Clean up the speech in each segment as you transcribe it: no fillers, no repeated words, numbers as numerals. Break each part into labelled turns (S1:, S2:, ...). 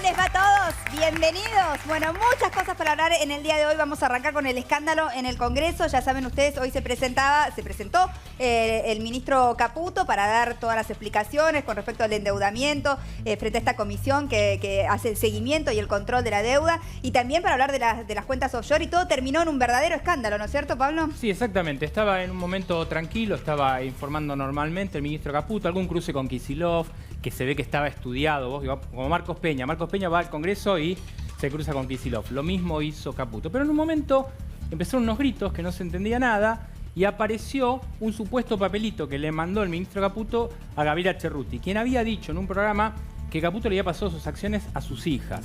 S1: les va a todos? Bienvenidos. Bueno, muchas cosas para hablar en el día de hoy. Vamos a arrancar con el escándalo en el Congreso. Ya saben ustedes, hoy se presentó el ministro Caputo para dar todas las explicaciones con respecto al endeudamiento frente a esta comisión que hace el seguimiento y el control de la deuda, y también para hablar de las cuentas offshore, y todo terminó en un verdadero escándalo, ¿no es cierto, Pablo?
S2: Sí, exactamente. Estaba en un momento tranquilo, estaba informando normalmente el ministro Caputo, algún cruce con Kicillof, que se ve que estaba estudiado, como Marcos Peña. Marcos Peña va al Congreso y se cruza con Kicillof. Lo mismo hizo Caputo. Pero en un momento empezaron unos gritos que no se entendía nada y apareció un supuesto papelito que le mandó el ministro Caputo a Gabriela Cerruti, quien había dicho en un programa que Caputo le había pasado sus acciones a sus hijas.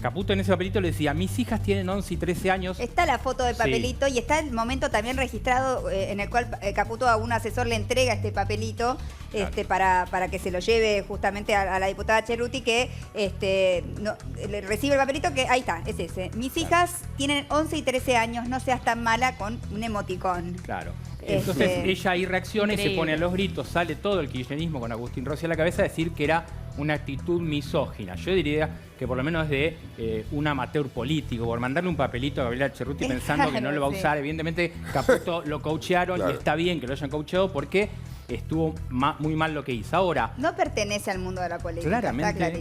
S2: Caputo en ese papelito le decía: mis hijas tienen 11 y 13 años.
S1: Está la foto del papelito, sí. Y está el momento también registrado en el cual Caputo a un asesor le entrega este papelito, claro, para que se lo lleve justamente a la diputada Cerruti, que le recibe el papelito, que ahí está, es ese. Mis hijas tienen 11 y 13 años, no seas tan mala, con un emoticón.
S2: Claro. Entonces ella ahí reacciona y se pone a los gritos, sale todo el kirchnerismo con Agustín Rossi a la cabeza a decir que era una actitud misógina. Yo diría que por lo menos es de un amateur político, por mandarle un papelito a Gabriela Cerruti pensando que no lo va a usar. Evidentemente Caputo lo coachearon, claro, y está bien que lo hayan coacheado porque estuvo muy mal lo que hizo. Ahora,
S1: no pertenece al mundo de la política.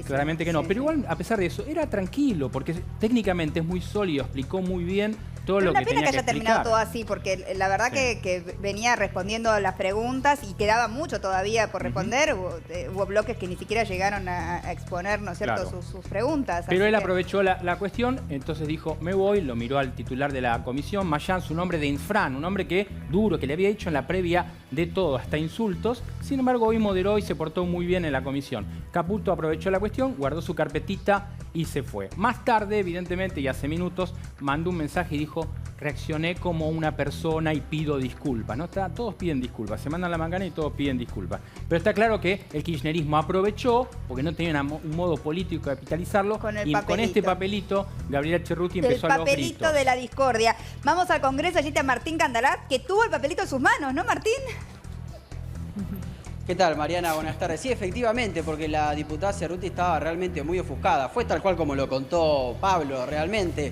S2: Claramente que no.
S1: Sí,
S2: pero igual, a pesar de eso, era tranquilo, porque técnicamente es muy sólido, explicó muy bien todo lo que tenía que explicar.
S1: Una pena que haya terminado todo así, porque la verdad que venía respondiendo a las preguntas y quedaba mucho todavía por responder. Hubo bloques que ni siquiera llegaron a exponer, ¿no es cierto?, claro, sus preguntas.
S2: Pero él aprovechó la cuestión, entonces dijo: me voy. Lo miró al titular de la comisión, Mayán, su nombre de Infran, un hombre que duro, que le había dicho en la previa de todo, hasta insultos. Sin embargo, hoy moderó y se portó muy bien en la comisión. Caputo aprovechó la cuestión, guardó su carpetita y se fue. Más tarde, evidentemente, y hace minutos, mandó un mensaje y dijo: reaccioné como una persona y pido disculpas. ¿No? Todos piden disculpas, se mandan la mangana y todos piden disculpas. Pero está claro que el kirchnerismo aprovechó, porque no tenía un modo político de capitalizarlo, y con este papelito Gabriela Cerruti empezó a los gritos.
S1: El papelito de la discordia. Vamos al Congreso, allí está Martín Candalat, que tuvo el papelito en sus manos, ¿no, Martín?
S3: ¿Qué tal, Mariana? Buenas tardes. Sí, efectivamente, porque la diputada Cerruti estaba realmente muy ofuscada. Fue tal cual como lo contó Pablo, realmente.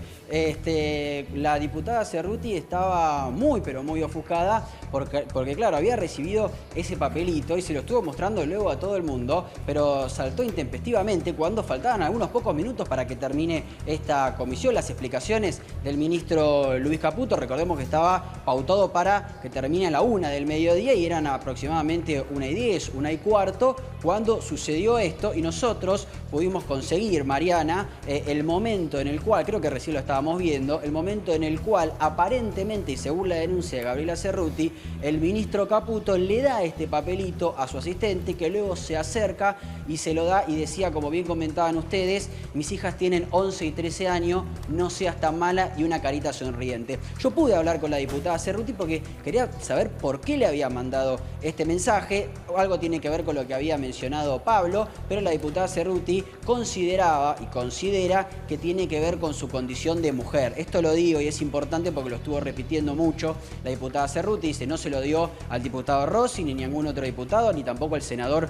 S3: La diputada Cerruti estaba muy, pero muy ofuscada porque, claro, había recibido ese papelito y se lo estuvo mostrando luego a todo el mundo, pero saltó intempestivamente cuando faltaban algunos pocos minutos para que termine esta comisión. Las explicaciones del ministro Luis Caputo, recordemos que estaba pautado para que termine a la 1 del mediodía y eran aproximadamente 1:10, 1:15, cuando sucedió esto, y nosotros pudimos conseguir, Mariana, el momento en el cual, creo que recién lo estábamos viendo, el momento en el cual aparentemente, y según la denuncia de Gabriela Cerruti, el ministro Caputo le da este papelito a su asistente, que luego se acerca y se lo da y decía, como bien comentaban ustedes: mis hijas tienen 11 y 13 años, no seas tan mala, y una carita sonriente. Yo pude hablar con la diputada Cerruti porque quería saber por qué le había mandado este mensaje. Algo tiene que ver con lo que había mencionado Pablo, pero la diputada Cerruti consideraba y considera que tiene que ver con su condición de mujer. Esto lo digo y es importante porque lo estuvo repitiendo mucho la diputada Cerruti. Dice: no se lo dio al diputado Rossi ni ningún otro diputado, ni tampoco al senador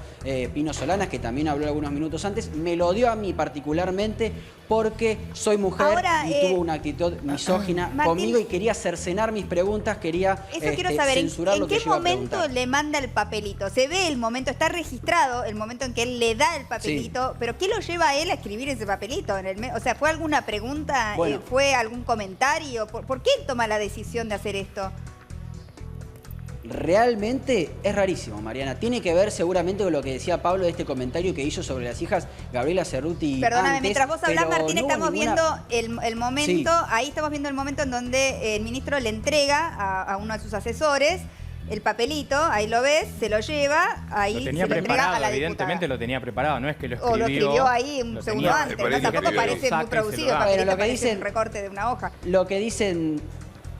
S3: Pino Solanas, que también habló algunos minutos antes. Me lo dio a mí particularmente porque soy mujer. Ahora, y tuvo una actitud misógina conmigo y quería cercenar mis preguntas, quería
S1: quiero saber,
S3: censurar lo que yo iba a preguntar.
S1: ¿En qué momento le manda el papelito? Se ve el momento, está registrado el momento en que él le da el papelito, sí, pero ¿qué lo lleva a él a escribir ese papelito? O sea, ¿fue alguna pregunta? Bueno, ¿fue algún comentario? ¿Por qué él toma la decisión de hacer esto?
S3: Realmente es rarísimo, Mariana. Tiene que ver seguramente con lo que decía Pablo de este comentario que hizo sobre las hijas Gabriela Cerruti.
S1: Perdóname,
S3: antes,
S1: mientras vos hablás, Martín,
S3: no
S1: estamos viendo el momento, sí, ahí estamos viendo el momento en donde el ministro le entrega a uno de sus asesores el papelito, ahí lo ves, se lo lleva, ahí
S2: lo tenía
S1: se lo entrega a la diputada.
S2: Evidentemente lo tenía preparado, no es que lo escribió.
S1: O lo escribió ahí un segundo antes, ¿no? Tampoco parece muy producido,
S3: bueno, lo que
S1: parece
S3: dicen,
S1: un recorte de una hoja.
S3: Lo que dicen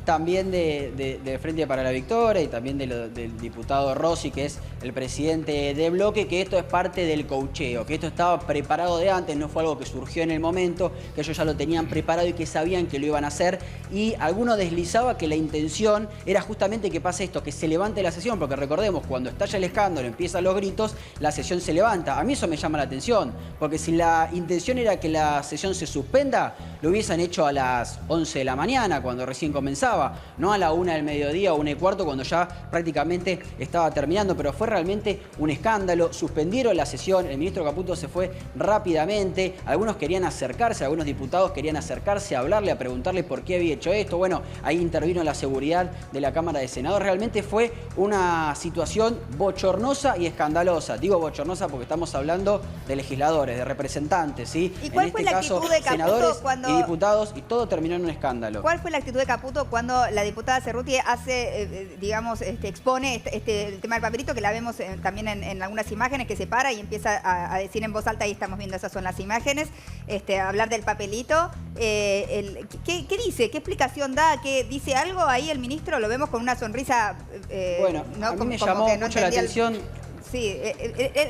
S3: también del Frente para la Victoria y también del diputado Rossi, que es el presidente de bloque, que esto es parte del coacheo, que esto estaba preparado de antes, no fue algo que surgió en el momento, que ellos ya lo tenían preparado y que sabían que lo iban a hacer, y alguno deslizaba que la intención era justamente que pase esto, que se levante la sesión, porque recordemos, cuando estalla el escándalo, empiezan los gritos, la sesión se levanta. A mí eso me llama la atención, porque si la intención era que la sesión se suspenda, lo hubiesen hecho a las 11 de la mañana, cuando recién comenzaba, no a la 1 del mediodía o 1:15, cuando ya prácticamente estaba terminando, pero fue realmente un escándalo. Suspendieron la sesión, el ministro Caputo se fue rápidamente, algunos querían acercarse, algunos diputados querían acercarse a hablarle, a preguntarle por qué había hecho esto. Bueno, ahí intervino la seguridad de la Cámara de Senadores. Realmente fue una situación bochornosa y escandalosa. Digo bochornosa porque estamos hablando de legisladores, de representantes, ¿sí?
S1: ¿Y cuál fue la actitud de Caputo
S3: senadores
S1: cuando...
S3: y diputados, y todo terminó en un escándalo.
S1: ¿Cuál fue la actitud de Caputo cuando la diputada Cerruti hace, digamos, expone el tema del papelito, que la vemos también en algunas imágenes, que se para y empieza a decir en voz alta, ahí estamos viendo, esas son las imágenes, hablar del papelito? ¿Qué dice? ¿Qué explicación da? ¿Qué dice algo? Ahí el ministro lo vemos con una sonrisa...
S3: bueno,
S1: ¿no?
S3: a mí me
S1: como
S3: llamó
S1: que no
S3: mucho la
S1: entendía
S3: atención...
S1: Sí,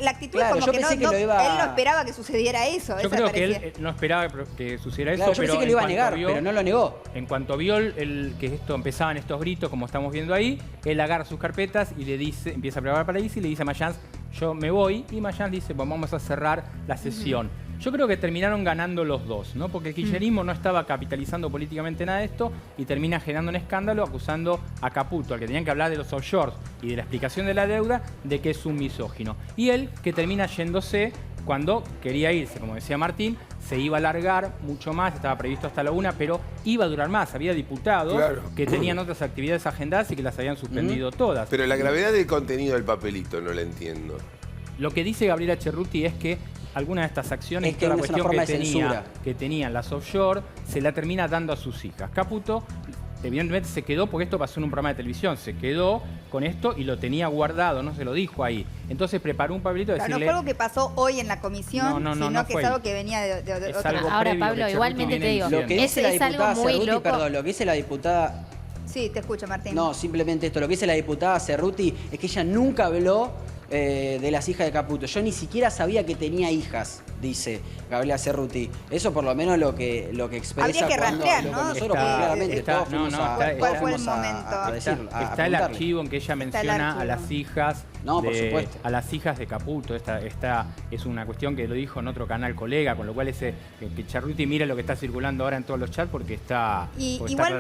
S1: la actitud
S3: Claro,
S1: es como
S3: yo
S1: que
S3: pensé que lo
S1: él
S3: iba...
S1: no esperaba que sucediera eso.
S2: Yo creo que él no esperaba que sucediera
S3: Claro,
S2: eso,
S3: yo
S2: pero
S3: pensé que lo iba a negar,
S2: vio,
S3: pero no lo negó.
S2: En cuanto vio que esto empezaban estos gritos, como estamos viendo ahí, él agarra sus carpetas y le dice, empieza a preparar para irse y le dice a Mayans, yo me voy, y Mayans dice, bueno, vamos a cerrar la sesión. Yo creo que terminaron ganando los dos, ¿no? Porque el kirchnerismo no estaba capitalizando políticamente nada de esto y termina generando un escándalo acusando a Caputo, al que tenían que hablar de los offshores y de la explicación de la deuda, de que es un misógino. Y él, que termina yéndose cuando quería irse, como decía Martín, se iba a alargar mucho más, estaba previsto hasta la 1, pero iba a durar más. Había diputados que tenían otras actividades agendadas y que las habían suspendido todas.
S4: Pero la gravedad del contenido del papelito no la entiendo.
S2: Lo que dice Gabriela Cerruti es que algunas de estas acciones, toda la cuestión que tenían las offshore, se la termina dando a sus hijas. Caputo evidentemente se quedó, porque esto pasó en un programa de televisión, se quedó con esto y lo tenía guardado, no se lo dijo ahí. Entonces preparó un papelito de decirle...
S1: No fue algo que pasó hoy en la comisión, sino que es algo que venía de otra...
S5: Ahora, Pablo, igualmente te digo,
S3: lo que dice la diputada
S5: algo muy
S3: Cerruti,
S5: loco.
S3: perdón, lo que dice la diputada...
S1: Sí, te escucho, Martín.
S3: No, simplemente esto, lo que dice la diputada Cerruti es que ella nunca habló de las hijas de Caputo. Yo ni siquiera sabía que tenía hijas, dice Gabriela Cerruti. Eso por lo menos lo que expresa.
S1: Habría que rastrear, ¿no?
S3: Nosotros claramente todos fuimos
S1: ¿Cuál fue el momento?
S3: a decirlo, a
S2: está el archivo en que ella menciona a las hijas.
S3: No, por supuesto.
S2: A las hijas de Caputo. Esta es una cuestión que lo dijo en otro canal colega, con lo cual que Cerruti mire lo que está circulando ahora en todos los chats porque está.
S1: Igual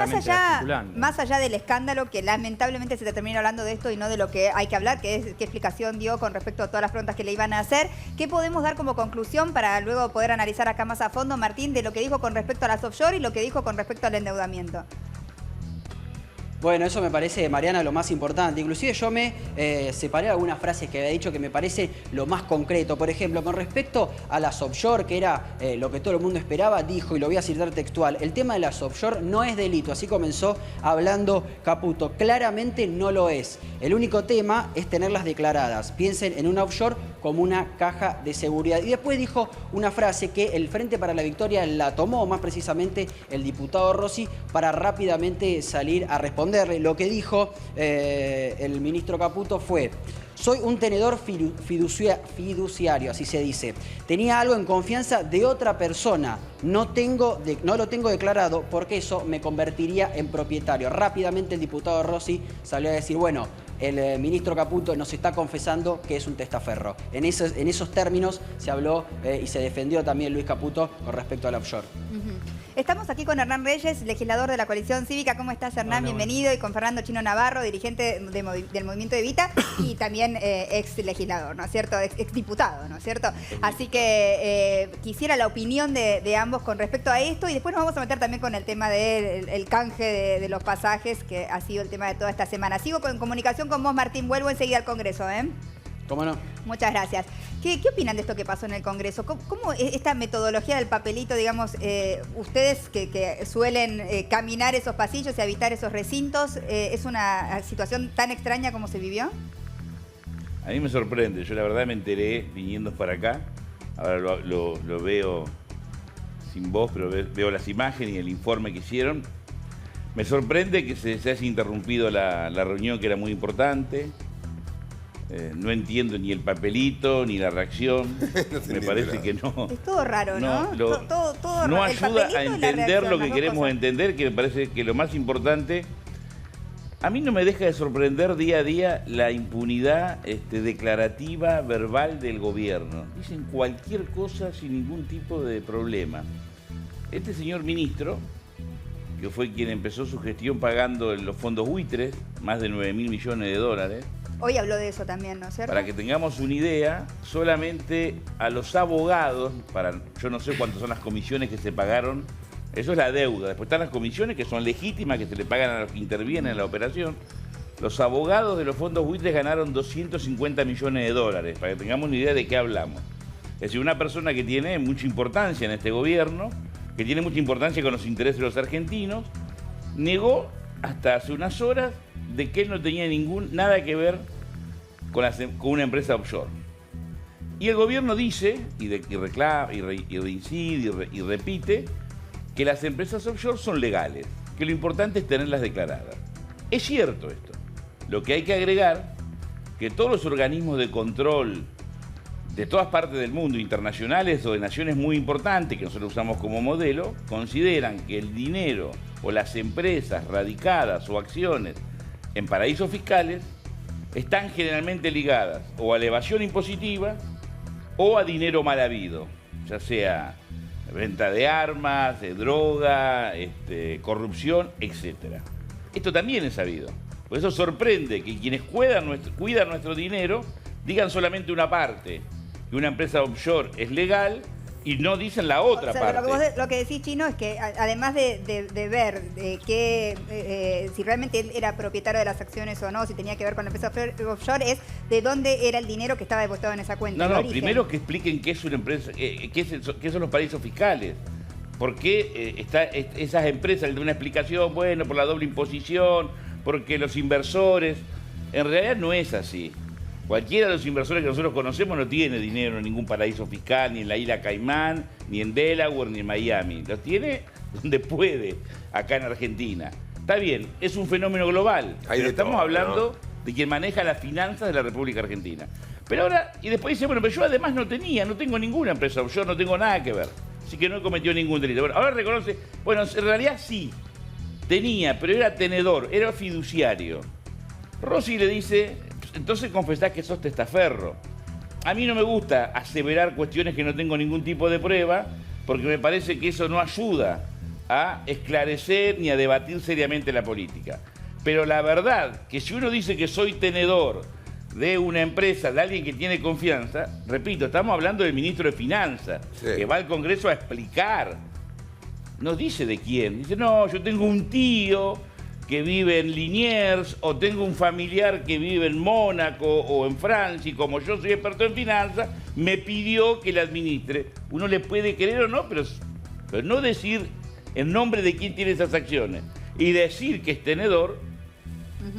S1: más allá del escándalo, que lamentablemente se termina hablando de esto y no de lo que hay que hablar, que es qué explicación dio con respecto a todas las preguntas que le iban a hacer. ¿Qué podemos dar como conclusión para luego poder analizar acá más a fondo, Martín, de lo que dijo con respecto a las offshore y lo que dijo con respecto al endeudamiento?
S3: Bueno, eso me parece, Mariana, lo más importante. Inclusive yo me separé algunas frases que había dicho que me parece lo más concreto. Por ejemplo, con respecto a las offshore, que era lo que todo el mundo esperaba, dijo, y lo voy a citar textual, el tema de las offshore no es delito. Así comenzó hablando Caputo. Claramente no lo es. El único tema es tenerlas declaradas. Piensen en una offshore como una caja de seguridad. Y después dijo una frase que el Frente para la Victoria la tomó, más precisamente el diputado Rossi, para rápidamente salir a responder. Lo que dijo el ministro Caputo fue: soy un tenedor fiduciario, así se dice. Tenía algo en confianza de otra persona. No lo tengo declarado porque eso me convertiría en propietario. Rápidamente el diputado Rossi salió a decir, bueno, el ministro Caputo nos está confesando que es un testaferro. En esos términos se habló y se defendió también Luis Caputo con respecto al offshore.
S1: Estamos aquí con Hernán Reyes, legislador de la Coalición Cívica. ¿Cómo estás, Hernán? Bienvenido. Y con Fernando Chino Navarro, dirigente del Movimiento Evita y también ex legislador, ¿no es cierto? Ex diputado, ¿no es cierto? Así que quisiera la opinión de ambos con respecto a esto, y después nos vamos a meter también con el tema del canje de los pasajes, que ha sido el tema de toda esta semana. Sigo en comunicación con vos, Martín. Vuelvo enseguida al Congreso, ¿eh?
S3: ¿Cómo no?
S1: Muchas gracias. ¿Qué opinan de esto que pasó en el Congreso? ¿Cómo esta metodología del papelito, digamos, ustedes que suelen caminar esos pasillos y habitar esos recintos, es una situación tan extraña como se vivió?
S6: A mí me sorprende. Yo la verdad me enteré viniendo para acá. Ahora lo veo sin voz, pero veo las imágenes y el informe que hicieron. Me sorprende que se haya interrumpido la reunión, que era muy importante. No entiendo ni el papelito, ni la reacción. Me parece que no.
S1: Es todo raro, ¿no? Todo
S6: no
S1: raro.
S6: ayuda a entender lo que queremos entender, que me parece que lo más importante... A mí no me deja de sorprender día a día la impunidad declarativa, verbal del gobierno. Dicen cualquier cosa sin ningún tipo de problema. Este señor ministro, que fue quien empezó su gestión pagando los fondos buitres, más de 9.000 millones de dólares.
S1: Hoy habló de eso también, ¿no es cierto?
S6: Para que tengamos una idea, solamente a los abogados, yo no sé cuántas son las comisiones que se pagaron, eso es la deuda. Después están las comisiones que son legítimas, que se le pagan a los que intervienen en la operación. Los abogados de los fondos buitres ganaron 250 millones de dólares, para que tengamos una idea de qué hablamos. Es decir, una persona que tiene mucha importancia en este gobierno, que tiene mucha importancia con los intereses de los argentinos, negó hasta hace unas horas de que él no tenía nada que ver con una empresa offshore. Y el gobierno dice, y reclama, y reincide, y repite, que las empresas offshore son legales, que lo importante es tenerlas declaradas. Es cierto esto. Lo que hay que agregar, que todos los organismos de control de todas partes del mundo, internacionales o de naciones muy importantes, que nosotros usamos como modelo, consideran que el dinero o las empresas radicadas o acciones en paraísos fiscales están generalmente ligadas o a la evasión impositiva o a dinero mal habido, ya sea venta de armas, de droga, corrupción, etc. Esto también es sabido. Por eso sorprende que quienes cuidan nuestro dinero digan solamente una parte, que una empresa offshore es legal, y no dicen la otra parte.
S1: Lo que decís, Chino, es que además de ver si realmente él era propietario de las acciones o no, si tenía que ver con la empresa offshore, es de dónde era el dinero que estaba depositado en esa cuenta.
S6: No, primero que expliquen qué es una empresa, qué son los paraísos fiscales. ¿Por qué esas empresas? De una explicación, bueno, por la doble imposición, porque los inversores... En realidad no es así. Cualquiera de los inversores que nosotros conocemos no tiene dinero en ningún paraíso fiscal, ni en la isla Caimán, ni en Delaware, ni en Miami. Los tiene donde puede, acá en Argentina. Está bien, es un fenómeno global, pero estamos hablando de quien maneja las finanzas de la República Argentina. Pero ahora, y después dice, bueno, pero yo además no tengo ninguna empresa offshore, no tengo nada que ver. Así que no he cometido ningún delito. Bueno, ahora reconoce, bueno, en realidad sí, tenía, pero era tenedor, era fiduciario. Rossi le dice... Entonces confesás que sos testaferro. A mí no me gusta aseverar cuestiones que no tengo ningún tipo de prueba, porque me parece que eso no ayuda a esclarecer ni a debatir seriamente la política. Pero la verdad, que si uno dice que soy tenedor de una empresa, de alguien que tiene confianza, repito, estamos hablando del ministro de Finanzas, que va al Congreso a explicar. No dice de quién. Dice, no, yo tengo un tío que vive en Liniers, o tengo un familiar que vive en Mónaco o en Francia, y como yo soy experto en finanzas, me pidió que la administre. Uno le puede creer o no, pero no decir en nombre de quién tiene esas acciones y decir que es tenedor.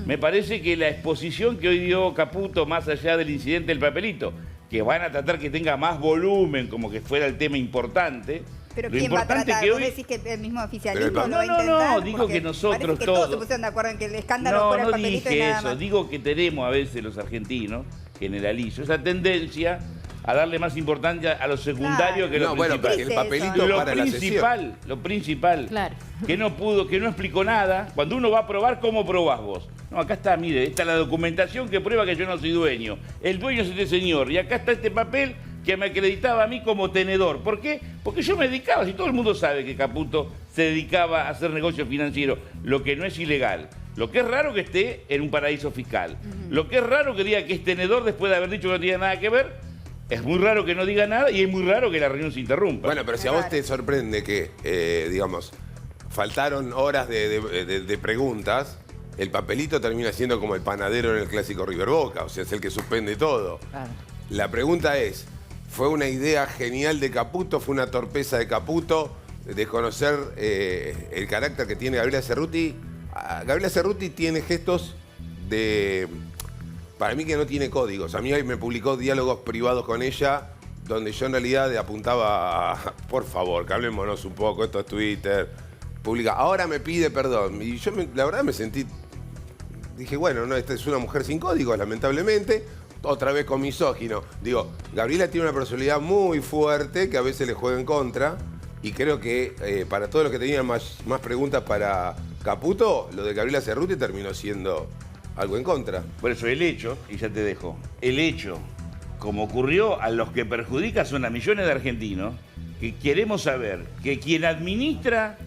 S6: Me parece que la exposición que hoy dio Caputo, más allá del incidente del papelito, que van a tratar que tenga más volumen, como que fuera el tema importante.
S1: ¿Pero quién va a tratar? ¿Vos decís que el mismo oficialismo lo va a intentar?
S6: No, digo que nosotros
S1: que todos se pusieron de acuerdo en que el escándalo fuera el papelito y nada más.
S6: No dije eso, digo que tenemos a veces los argentinos, generalizo, esa tendencia a darle más importancia a lo secundario que lo principal.
S4: Bueno, el papelito para la sesión.
S6: Lo principal, claro, que no explicó nada. Cuando uno va a probar, ¿cómo probás vos? No, acá está, mire, esta es la documentación que prueba que yo no soy dueño. El dueño es este señor, y acá está este papel que me acreditaba a mí como tenedor. ¿Por qué? Porque yo me dedicaba, si todo el mundo sabe que Caputo se dedicaba a hacer negocio financiero, lo que no es ilegal. Lo que es raro que esté en un paraíso fiscal. Lo que es raro que diga que es tenedor después de haber dicho que no tiene nada que ver. Es muy raro que no diga nada y es muy raro que la reunión se interrumpa.
S4: Bueno, pero si a vos te sorprende que, digamos, faltaron horas de preguntas, el papelito termina siendo como el panadero en el clásico River Boca, o sea, es el que suspende todo. Claro. La pregunta es, ¿fue una idea genial de Caputo? ¿Fue una torpeza de Caputo de conocer el carácter que tiene Gabriela Cerruti? Gabriela Cerruti tiene gestos de... Para mí que no tiene códigos. A mí me publicó diálogos privados con ella donde yo en realidad apuntaba a, por favor, que hablémonos un poco, esto es Twitter. publica, ahora me pide perdón. Y yo la verdad me sentí, dije, bueno, no, esta es una mujer sin códigos, lamentablemente. Otra vez con misógino. Digo, Gabriela tiene una personalidad muy fuerte que a veces le juega en contra. Y creo que para todos los que tenían más preguntas para Caputo, lo de Gabriela Cerruti terminó siendo algo en contra.
S6: Por eso el hecho, y ya te dejo, el hecho, como ocurrió, a los que perjudica son a millones de argentinos, que queremos saber que quien administra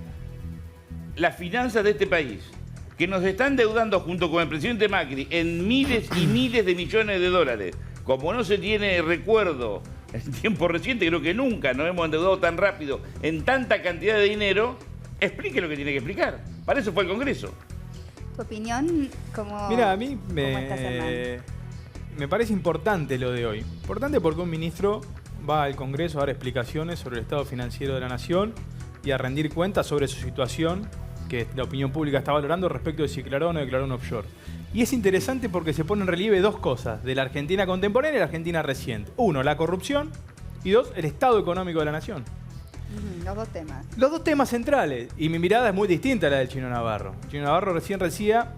S6: las finanzas de este país, que nos están endeudando junto con el presidente Macri en miles y miles de millones de dólares, como no se tiene recuerdo en tiempo reciente, creo que nunca nos hemos endeudado tan rápido en tanta cantidad de dinero, explique lo que tiene que explicar. Para eso fue el Congreso.
S1: ¿Tu opinión?
S7: Mira, a mí
S1: ¿cómo estás, Hernán?
S7: me parece importante lo de hoy. Importante porque un ministro va al Congreso a dar explicaciones sobre el estado financiero de la nación y a rendir cuentas sobre su situación que la opinión pública está valorando respecto de si declaró o no declaró un offshore. Y es interesante porque se pone en relieve dos cosas de la Argentina contemporánea y la Argentina reciente. Uno, la corrupción y dos, el estado económico de la nación.
S1: Los dos temas.
S7: Los dos temas centrales. Y mi mirada es muy distinta a la del Chino Navarro. El Chino Navarro recién decía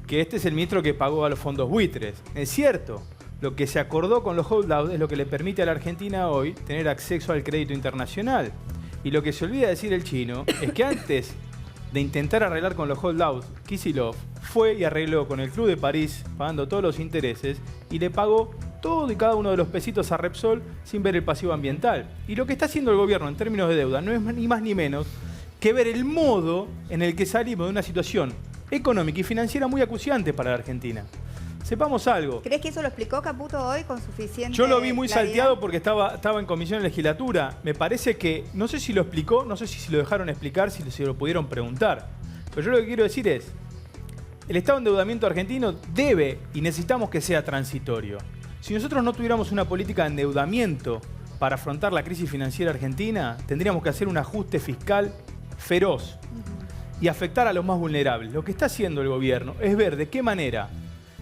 S7: que este es el ministro que pagó a los fondos buitres. Es cierto. Lo que se acordó con los holdouts es lo que le permite a la Argentina hoy tener acceso al crédito internacional. Y lo que se olvida decir el chino es que antes de intentar arreglar con los holdouts, Kicillof fue y arregló con el Club de París, pagando todos los intereses, y le pagó todo y cada uno de los pesitos a Repsol sin ver el pasivo ambiental. Y lo que está haciendo el gobierno en términos de deuda no es ni más ni menos que ver el modo en el que salimos de una situación económica y financiera muy acuciante para la Argentina. Sepamos algo.
S1: ¿Crees que eso lo explicó Caputo hoy con suficiente
S7: Yo lo vi muy
S1: claridad?
S7: salteado porque estaba en comisión de legislatura. Me parece que, no sé si lo explicó, no sé si lo dejaron explicar, si se lo pudieron preguntar. Pero yo lo que quiero decir es, el estado de endeudamiento argentino debe y necesitamos que sea transitorio. Si nosotros no tuviéramos una política de endeudamiento para afrontar la crisis financiera argentina, tendríamos que hacer un ajuste fiscal feroz y afectar a los más vulnerables. Lo que está haciendo el gobierno es ver de qué manera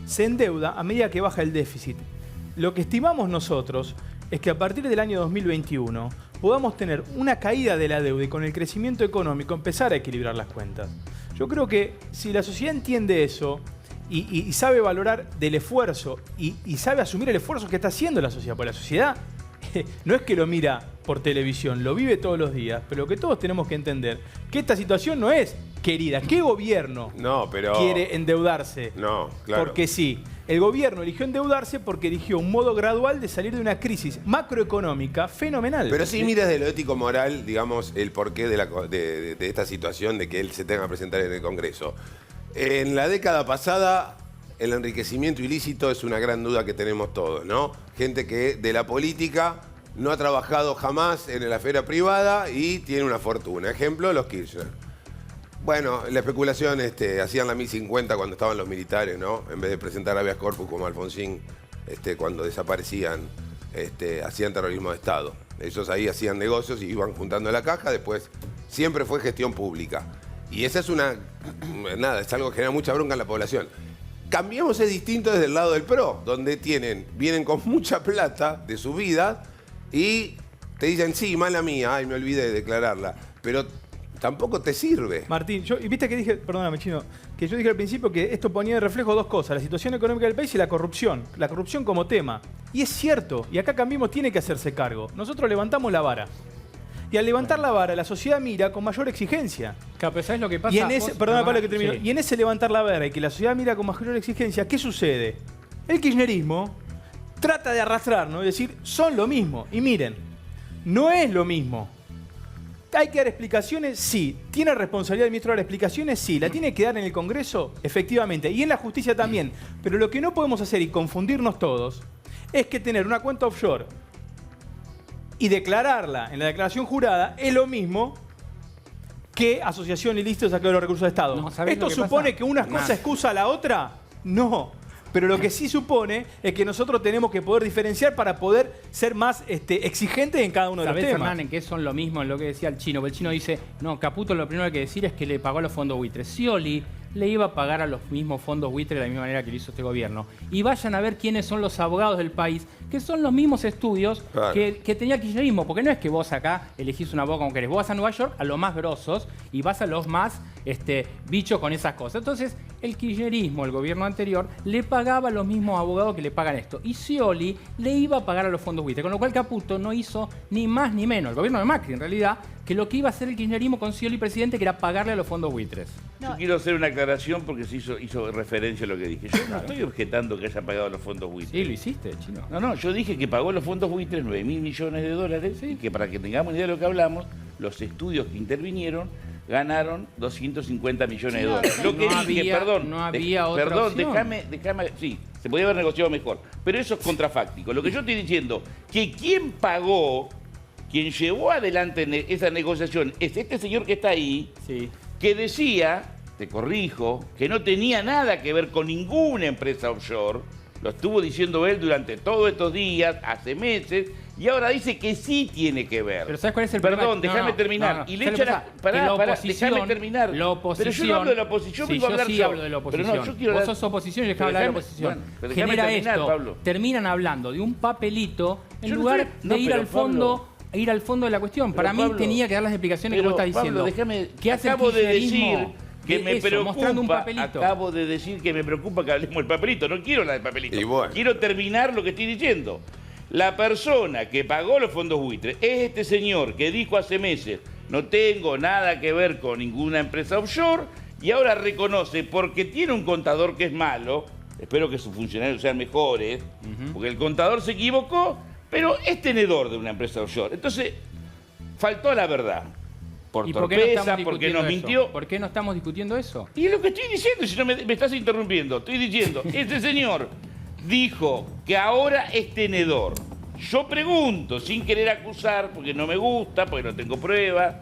S7: se endeuda a medida que baja el déficit. Lo que estimamos nosotros es que a partir del año 2021 podamos tener una caída de la deuda y con el crecimiento económico empezar a equilibrar las cuentas. Yo creo que si la sociedad entiende eso y sabe valorar del esfuerzo y sabe asumir el esfuerzo que está haciendo la sociedad, porque la sociedad no es que lo mira por televisión, lo vive todos los días, pero lo que todos tenemos que entender que esta situación no es querida. ¿Qué gobierno quiere endeudarse?
S4: No, claro.
S7: Porque sí. El gobierno eligió endeudarse porque eligió un modo gradual de salir de una crisis macroeconómica fenomenal.
S4: Pero sí mira desde lo ético-moral, digamos, el porqué de esta situación de que él se tenga que presentar en el Congreso. En la década pasada, el enriquecimiento ilícito es una gran duda que tenemos todos, ¿no? Gente que de la política no ha trabajado jamás en la esfera privada y tiene una fortuna. Ejemplo, los Kirchner. Bueno, la especulación, hacían la 1050 cuando estaban los militares, ¿no? En vez de presentar habeas corpus como Alfonsín, cuando desaparecían, hacían terrorismo de Estado. Ellos ahí hacían negocios y iban juntando la caja, después siempre fue gestión pública. Y esa es es algo que genera mucha bronca en la población. Cambiamos es distinto desde el lado del PRO, donde vienen con mucha plata de su vida y te dicen, sí, mala mía, ay, me olvidé de declararla, pero tampoco te sirve.
S7: Martín, y viste que dije, perdóname, Chino, que yo dije al principio que esto ponía de reflejo dos cosas, la situación económica del país y la corrupción como tema. Y es cierto, y acá Cambiemos tiene que hacerse cargo. Nosotros levantamos la vara. Y al levantar la vara, la sociedad mira con mayor exigencia.
S2: ¿Sabes lo que pasa?
S7: Y en ese, perdóname, Pablo, que termino.
S2: Sí.
S7: Y en ese levantar la vara y que la sociedad mira con mayor exigencia, ¿qué sucede? El kirchnerismo trata de arrastrarnos y decir, son lo mismo. Y miren, no es lo mismo. ¿Hay que dar explicaciones? Sí. ¿Tiene responsabilidad el ministro de dar explicaciones? Sí. ¿La tiene que dar en el Congreso? Efectivamente. Y en la justicia también. Pero lo que no podemos hacer y confundirnos todos es que tener una cuenta offshore y declararla en la declaración jurada es lo mismo que asociación ilícita de saqueo de los recursos de Estado.
S2: No, ¿sabés
S7: ¿Esto
S2: lo que
S7: supone
S2: pasa?
S7: que una cosa excusa a la otra? No. Pero lo que sí supone es que nosotros tenemos que poder diferenciar para poder ser más exigentes en cada uno de los
S2: ¿Sabés,
S7: temas.
S2: Hernán, en qué son lo mismo en lo que decía el chino? Porque el chino dice, no, Caputo lo primero que hay que decir es que le pagó a los fondos buitres. Scioli le iba a pagar a los mismos fondos buitre de la misma manera que lo hizo este gobierno. Y vayan a ver quiénes son los abogados del país, que son los mismos estudios
S4: Claro.
S2: que tenía el kirchnerismo. Porque no es que vos acá elegís un abogado como querés. Vos vas a Nueva York a los más grosos y vas a los más bichos con esas cosas. Entonces, el kirchnerismo, el gobierno anterior, le pagaba a los mismos abogados que le pagan esto. Y Scioli le iba a pagar a los fondos buitre. Con lo cual Caputo no hizo ni más ni menos, el gobierno de Macri en realidad, que lo que iba a hacer el kirchnerismo con Scioli presidente, que era pagarle a los fondos buitres.
S6: Yo quiero hacer una aclaración porque se hizo referencia a lo que dije. Yo no estoy objetando que haya pagado los fondos buitres.
S2: Sí, lo hiciste, Chino.
S6: No, yo dije que pagó los fondos buitres 9.000 millones de dólares y que para que tengamos idea de lo que hablamos, los estudios que intervinieron ganaron 250 millones de dólares. Lo que
S2: no
S6: dije,
S2: había-
S6: perdón,
S2: no había otra
S6: perdón,
S2: opción.
S6: déjame, sí, se podía haber negociado mejor, pero eso es contrafáctico. Lo que yo estoy diciendo, que quien pagó, quien llevó adelante esa negociación, es este señor que está ahí,
S2: Sí.
S6: que decía, te corrijo, que no tenía nada que ver con ninguna empresa offshore. Lo estuvo diciendo él durante todos estos días, hace meses, y ahora dice que sí tiene que ver.
S2: Pero ¿sabes cuál es el
S6: Perdón,
S2: problema?
S6: déjame
S2: No,
S6: terminar.
S2: no, no.
S6: Y le
S2: ¿Sabes
S6: echa
S2: lo
S6: la...
S2: que pasa?
S6: Pará,
S2: Que la
S6: pará,
S2: oposición-
S6: déjame terminar.
S2: La oposición,
S6: Pero yo no hablo de la oposición,
S2: sí,
S6: vengo a
S2: yo
S6: hablar
S2: sí
S6: yo.
S2: hablo de la oposición.
S6: Pero no, yo quiero
S2: Vos
S6: hablar-
S2: sos oposición y dejá
S6: Pero
S2: hablar de la
S6: déjame-
S2: oposición.
S6: bueno, pero déjame
S2: Genera
S6: terminar,
S2: esto,
S6: Pablo.
S2: terminan hablando de un papelito en
S6: Yo no
S2: lugar
S6: estoy- no,
S2: de ir
S6: pero
S2: al fondo... Ir al fondo de la cuestión.
S6: Pero,
S2: Para mí
S6: Pablo,
S2: tenía que dar las explicaciones que
S6: pero,
S2: vos estás diciendo.
S6: Pablo, déjame,
S2: ¿Qué hace el
S6: acabo de decir
S2: kirchnerismo
S6: que
S2: de
S6: me
S2: eso, mostrando un
S6: preocupa,
S2: papelito?
S6: acabo de decir que me preocupa que hablemos del papelito, no quiero hablar del papelito.
S4: Y bueno.
S6: Quiero terminar lo que estoy diciendo. La persona que pagó los fondos buitres es este señor que dijo hace meses, no tengo nada que ver con ninguna empresa offshore, y ahora reconoce, porque tiene un contador que es malo, espero que sus funcionarios sean mejores, porque el contador se equivocó, pero es tenedor de una empresa offshore. Entonces, faltó a la verdad. Por
S2: ¿Y por qué no
S6: torpeza,
S2: estamos
S6: porque
S2: discutiendo
S6: nos
S2: eso?
S6: mintió.
S2: ¿Por qué no estamos discutiendo eso?
S6: Y es lo que estoy diciendo, si no me estás interrumpiendo. Estoy diciendo, este señor dijo que ahora es tenedor. Yo pregunto, sin querer acusar, porque no me gusta, porque no tengo pruebas,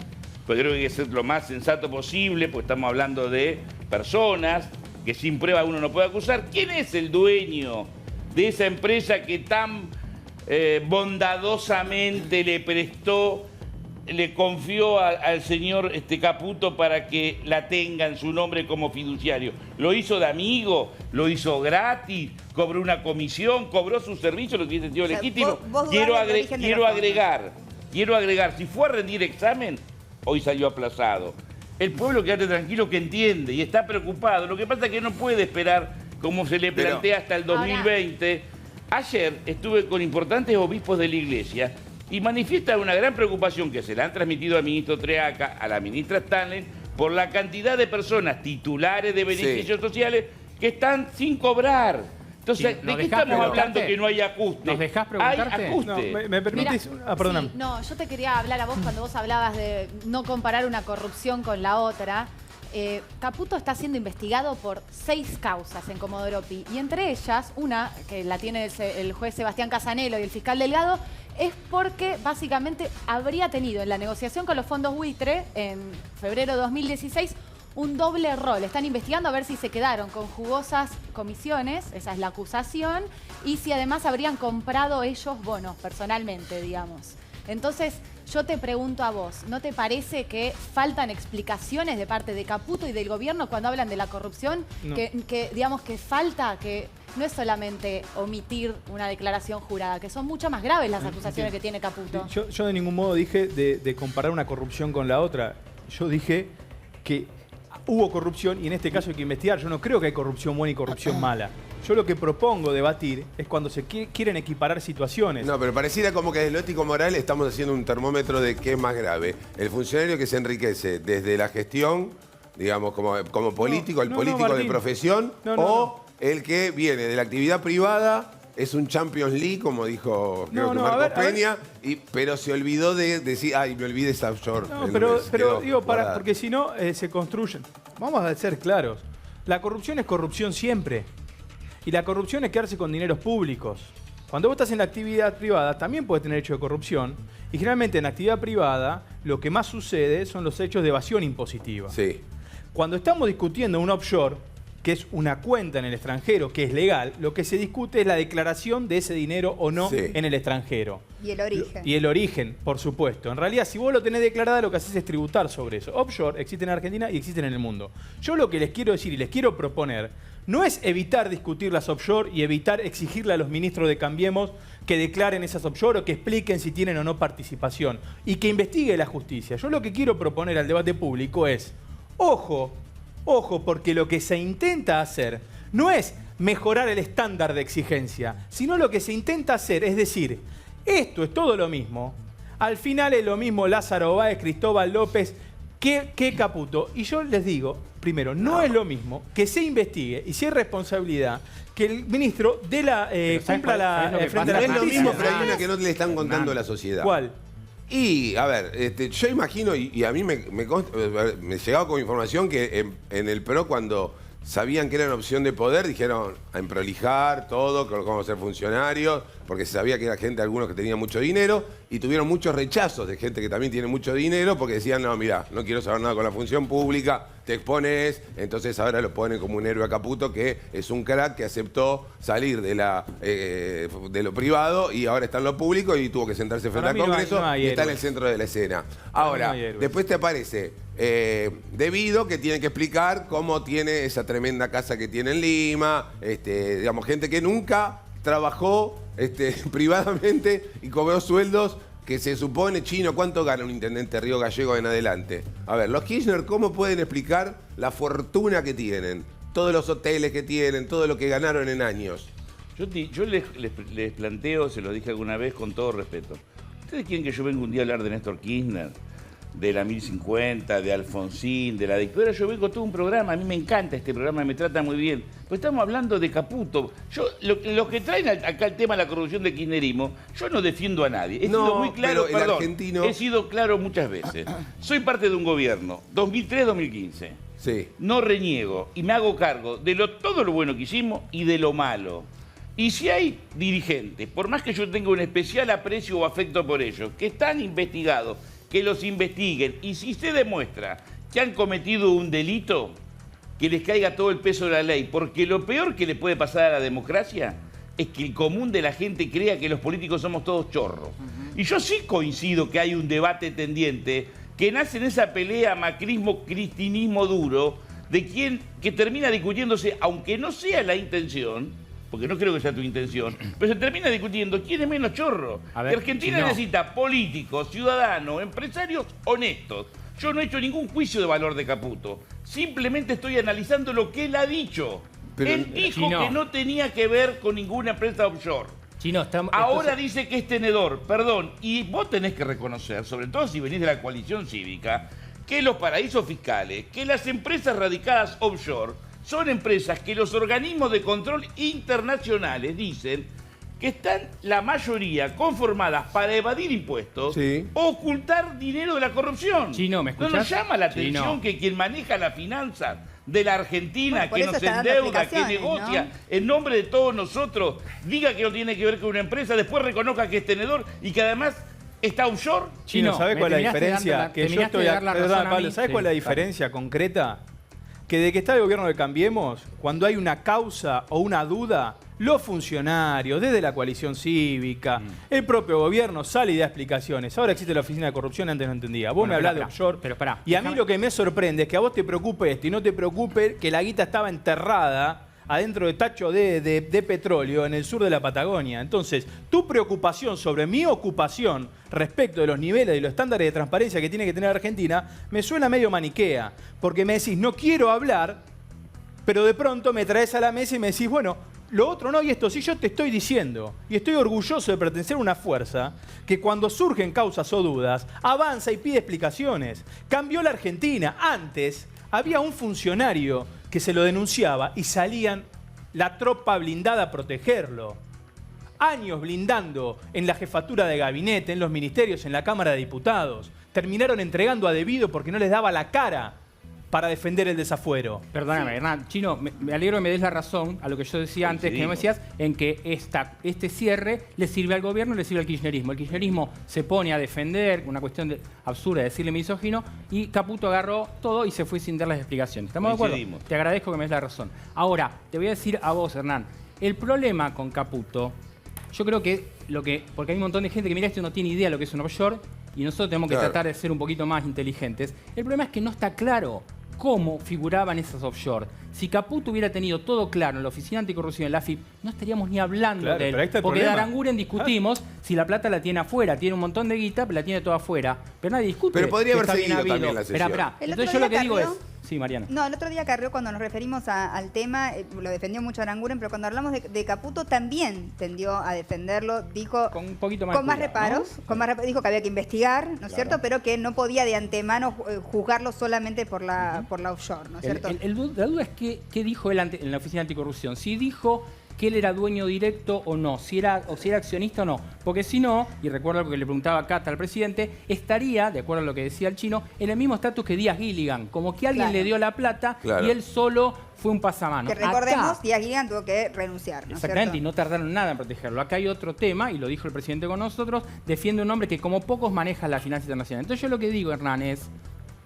S6: porque creo que hay que ser lo más sensato posible, porque estamos hablando de personas que sin prueba uno no puede acusar. ¿Quién es el dueño de esa empresa que tan bondadosamente le prestó, le confió al señor Caputo para que la tenga en su nombre como fiduciario? ¿Lo hizo de amigo? ¿Lo hizo gratis? ¿Cobró una comisión? ¿Cobró su servicio? Lo que hubiese sido
S1: O sea,
S6: legítimo.
S1: vos dudás del origen de los
S6: Quiero agregar, si fue a rendir examen, hoy salió aplazado. El pueblo, quédate tranquilo, que entiende y está preocupado. Lo que pasa es que no puede esperar, como se le
S4: Pero-
S6: plantea, hasta el 2020. Ayer estuve con importantes obispos de la iglesia y manifiestan una gran preocupación que se la han transmitido al ministro Treaca, a la ministra Stanley, por la cantidad de personas titulares de beneficios sociales que están sin cobrar. Entonces,
S2: Sí,
S6: ¿de
S2: ¿nos
S6: qué
S2: dejás
S6: estamos hablando
S2: preguntarte?
S6: que no hay ajuste?
S2: ¿Nos dejás
S6: Hay
S2: preguntarte?
S6: ajuste.
S7: No, ¿me permitís? Perdóname.
S5: sí, no, yo te quería hablar a vos cuando vos hablabas de no comparar una corrupción con la otra. Caputo está siendo investigado por 6 causas en Comodoro Pi, y entre ellas, una que la tiene el juez Sebastián Casanelo y el fiscal Delgado, es porque básicamente habría tenido en la negociación con los fondos buitre en febrero de 2016 un doble rol. Están investigando a ver si se quedaron con jugosas comisiones, esa es la acusación, y si además habrían comprado ellos bonos personalmente, digamos. Entonces, yo te pregunto a vos, ¿no te parece que faltan explicaciones de parte de Caputo y del gobierno cuando hablan de la corrupción?
S7: No.
S5: Que digamos que falta, que no es solamente omitir una declaración jurada, que son mucho más graves las acusaciones que tiene Caputo.
S7: Yo de ningún modo dije de comparar una corrupción con la otra. Yo dije que hubo corrupción y en este caso hay que investigar. Yo no creo que hay corrupción buena y corrupción mala. Yo lo que propongo debatir es cuando se quieren equiparar situaciones.
S4: No, pero pareciera como que desde lo ético moral estamos haciendo un termómetro de qué es más grave. El funcionario que se enriquece desde la gestión, digamos, como político, el
S7: no,
S4: político de
S7: Martín.
S4: profesión,
S7: No,
S4: o el que viene de la actividad privada, es un Champions League, como dijo creo que Marcos
S7: a ver.
S4: Peña, pero se olvidó de decir, ay, me olvidé esa offshore.
S7: No,
S4: El
S7: pero
S4: lunes quedó
S7: digo,
S4: guardada.
S7: porque si no, se construyen. Vamos a ser claros. La corrupción es corrupción siempre. Y la corrupción es quedarse con dineros públicos. Cuando vos estás en la actividad privada, también puedes tener hechos de corrupción. Y generalmente en la actividad privada, lo que más sucede son los hechos de evasión impositiva.
S4: Sí.
S7: Cuando estamos discutiendo un offshore, que es una cuenta en el extranjero, que es legal, lo que se discute es la declaración de ese dinero o no en el extranjero.
S1: Y el origen.
S7: Y el origen, por supuesto. En realidad, si vos lo tenés declarada, lo que haces es tributar sobre eso. Offshore existen en Argentina y existen en el mundo. Yo lo que les quiero decir y les quiero proponer no es evitar discutir las offshore y evitar exigirle a los ministros de Cambiemos que declaren esas offshore o que expliquen si tienen o no participación y que investigue la justicia. Yo lo que quiero proponer al debate público es, ojo, porque lo que se intenta hacer no es mejorar el estándar de exigencia, sino lo que se intenta hacer es decir, esto es todo lo mismo, al final es lo mismo Lázaro Báez, Cristóbal López, que Caputo. Y yo les digo, primero, no es lo mismo que se investigue y si hay responsabilidad, que el ministro de la cumpla la frente a la
S4: justicia. No es lo mismo, pero hay
S7: justicia.
S4: una que no le están contando a la sociedad.
S7: ¿Cuál?
S4: Y, a ver, yo imagino, y a mí me llegaba con información que en el PRO cuando sabían que era una opción de poder, dijeron a emprolijar todo, cómo ser funcionarios, porque se sabía que era gente, algunos que tenían mucho dinero, y tuvieron muchos rechazos de gente que también tiene mucho dinero, porque decían, no, mirá, no quiero saber nada con la función pública, te expones, entonces ahora lo ponen como un héroe a Caputo, que es un crack que aceptó salir de lo privado y ahora está en lo público y tuvo que sentarse frente al Congreso y está en el centro de la escena. Ahora, después te aparece Debido, que tiene que explicar cómo tiene esa tremenda casa que tiene en Lima, digamos, gente que nunca trabajó privadamente y cobró sueldos que se supone, Chino, ¿cuánto gana un intendente de Río Gallegos en adelante? A ver, los Kirchner, ¿cómo pueden explicar la fortuna que tienen? Todos los hoteles que tienen, todo lo que ganaron en años.
S6: Yo les planteo, se lo dije alguna vez con todo respeto. ¿Ustedes quieren que yo venga un día a hablar de Néstor Kirchner? De la 1050, de Alfonsín, de la dictadura? Yo vengo todo un programa, a mí me encanta este programa, me trata muy bien. Pues estamos hablando de Caputo. Los que traen acá el tema de la corrupción del kirchnerismo, yo no defiendo a nadie. He sido muy claro,
S4: pero el
S6: perdón,
S4: argentino...
S6: he sido claro muchas veces. Soy parte de un gobierno, 2003-2015.
S4: Sí.
S6: No reniego y me hago cargo de todo lo bueno que hicimos y de lo malo. Y si hay dirigentes, por más que yo tenga un especial aprecio o afecto por ellos, que están investigados, que los investiguen, y si se demuestra que han cometido un delito, que les caiga todo el peso de la ley, porque lo peor que le puede pasar a la democracia es que el común de la gente crea que los políticos somos todos chorros. Y yo sí coincido que hay un debate tendiente que nace en esa pelea macrismo-cristinismo duro, de quien que termina discutiéndose, aunque no sea la intención, porque no creo que sea tu intención, pero se termina discutiendo quién es menos chorro. Que Argentina necesita políticos, ciudadanos, empresarios honestos. Yo no he hecho ningún juicio de valor de Caputo. Simplemente estoy analizando lo que él ha dicho. Pero él dijo que no tenía que ver con ninguna empresa offshore. Ahora dice que es tenedor, perdón. Y vos tenés que reconocer, sobre todo si venís de la coalición cívica, que los paraísos fiscales, que las empresas radicadas offshore, son empresas que los organismos de control internacionales dicen que están la mayoría conformadas para evadir impuestos o ocultar dinero de la corrupción.
S2: Chino, ¿me escuchás?
S6: ¿No nos llama la atención que quien maneja la finanza de la Argentina, que nos endeuda, que negocia en nombre de todos nosotros, diga que no tiene que ver con una empresa, después reconozca que es tenedor y que además está offshore?
S7: Chino, ¿sabés cuál es la diferencia? Que yo estoy... Perdón, Pablo, ¿sabés cuál es la diferencia concreta? Que de que está el gobierno de Cambiemos, cuando hay una causa o una duda, los funcionarios, desde la coalición cívica, el propio gobierno sale y da explicaciones. Ahora existe la oficina de corrupción, antes no entendía. Vos me hablás de offshore. Y a mí lo que me sorprende es que a vos te preocupe esto y no te preocupe que la guita estaba enterrada adentro de tacho de petróleo en el sur de la Patagonia. Entonces, tu preocupación sobre mi ocupación respecto de los niveles y los estándares de transparencia que tiene que tener Argentina me suena medio maniquea, porque me decís, no quiero hablar, pero de pronto me traes a la mesa y me decís, bueno, lo otro no, y esto sí, yo te estoy diciendo, y estoy orgulloso de pertenecer a una fuerza que cuando surgen causas o dudas, avanza y pide explicaciones. Cambió la Argentina. Antes había un funcionario que se lo denunciaba y salían la tropa blindada a protegerlo. Años blindando en la jefatura de gabinete, en los ministerios, en la Cámara de Diputados. Terminaron entregando a Debido porque no les daba la cara para defender el desafuero.
S2: Perdóname, Hernán. Chino, me alegro que me des la razón a lo que yo decía antes, que no me decías, en que este cierre le sirve al gobierno y le sirve al kirchnerismo. El kirchnerismo se pone a defender, una cuestión absurda de decirle misógino, y Caputo agarró todo y se fue sin dar las explicaciones. ¿Estamos de acuerdo?
S6: Coincidimos.
S2: Te agradezco que me des la razón. Ahora, te voy a decir a vos, Hernán, el problema con Caputo, yo creo que porque hay un montón de gente que mira esto y no tiene idea de lo que es un offshore, y nosotros tenemos que tratar de ser un poquito más inteligentes. El problema es que no está claro cómo figuraban esos offshore. Si Caputo hubiera tenido todo claro en la Oficina Anticorrupción, en la AFIP, no estaríamos ni hablando
S7: Claro,
S2: de él.
S7: pero ahí está el
S2: Porque de
S7: problema.
S2: Aranguren discutimos si la plata la tiene afuera. Tiene un montón de guita, pero la tiene toda afuera. Pero nadie discute.
S4: Pero podría
S2: que
S4: haber
S2: está bien
S4: seguido
S2: habido.
S4: también la sesión.
S2: Esperá.
S1: El
S2: Entonces
S1: otro
S2: yo lo
S1: día
S2: que digo es...
S1: Carrió-
S2: Sí, Mariana.
S1: No, el otro día Carrió, cuando nos referimos al tema, lo defendió mucho Aranguren, pero cuando hablamos de Caputo también tendió a defenderlo, dijo
S2: Con un poquito más
S1: con
S2: de
S1: más
S2: cuidado,
S1: reparos,
S2: ¿no?
S1: con más reparos, dijo que había que investigar, ¿no es cierto? Pero que no podía de antemano juzgarlo solamente por la offshore, ¿no es cierto?
S2: La duda es qué dijo él en la Oficina Anticorrupción. Si dijo que él era dueño directo o no, si era accionista o no. Porque si no, y recuerdo lo que le preguntaba Cata al presidente, estaría, de acuerdo a lo que decía el Chino, en el mismo estatus que Díaz Gilligan, como que alguien
S1: Claro.
S2: le dio la plata
S4: Claro.
S2: y él solo fue un pasamano.
S1: Que recordemos,
S2: Acá,
S1: Díaz Gilligan tuvo que renunciar, ¿no es
S2: exactamente, y
S1: cierto?
S2: no tardaron nada en protegerlo. Acá hay otro tema, y lo dijo el presidente con nosotros, defiende un hombre que como pocos maneja la finanza internacional. Entonces yo lo que digo, Hernán, es...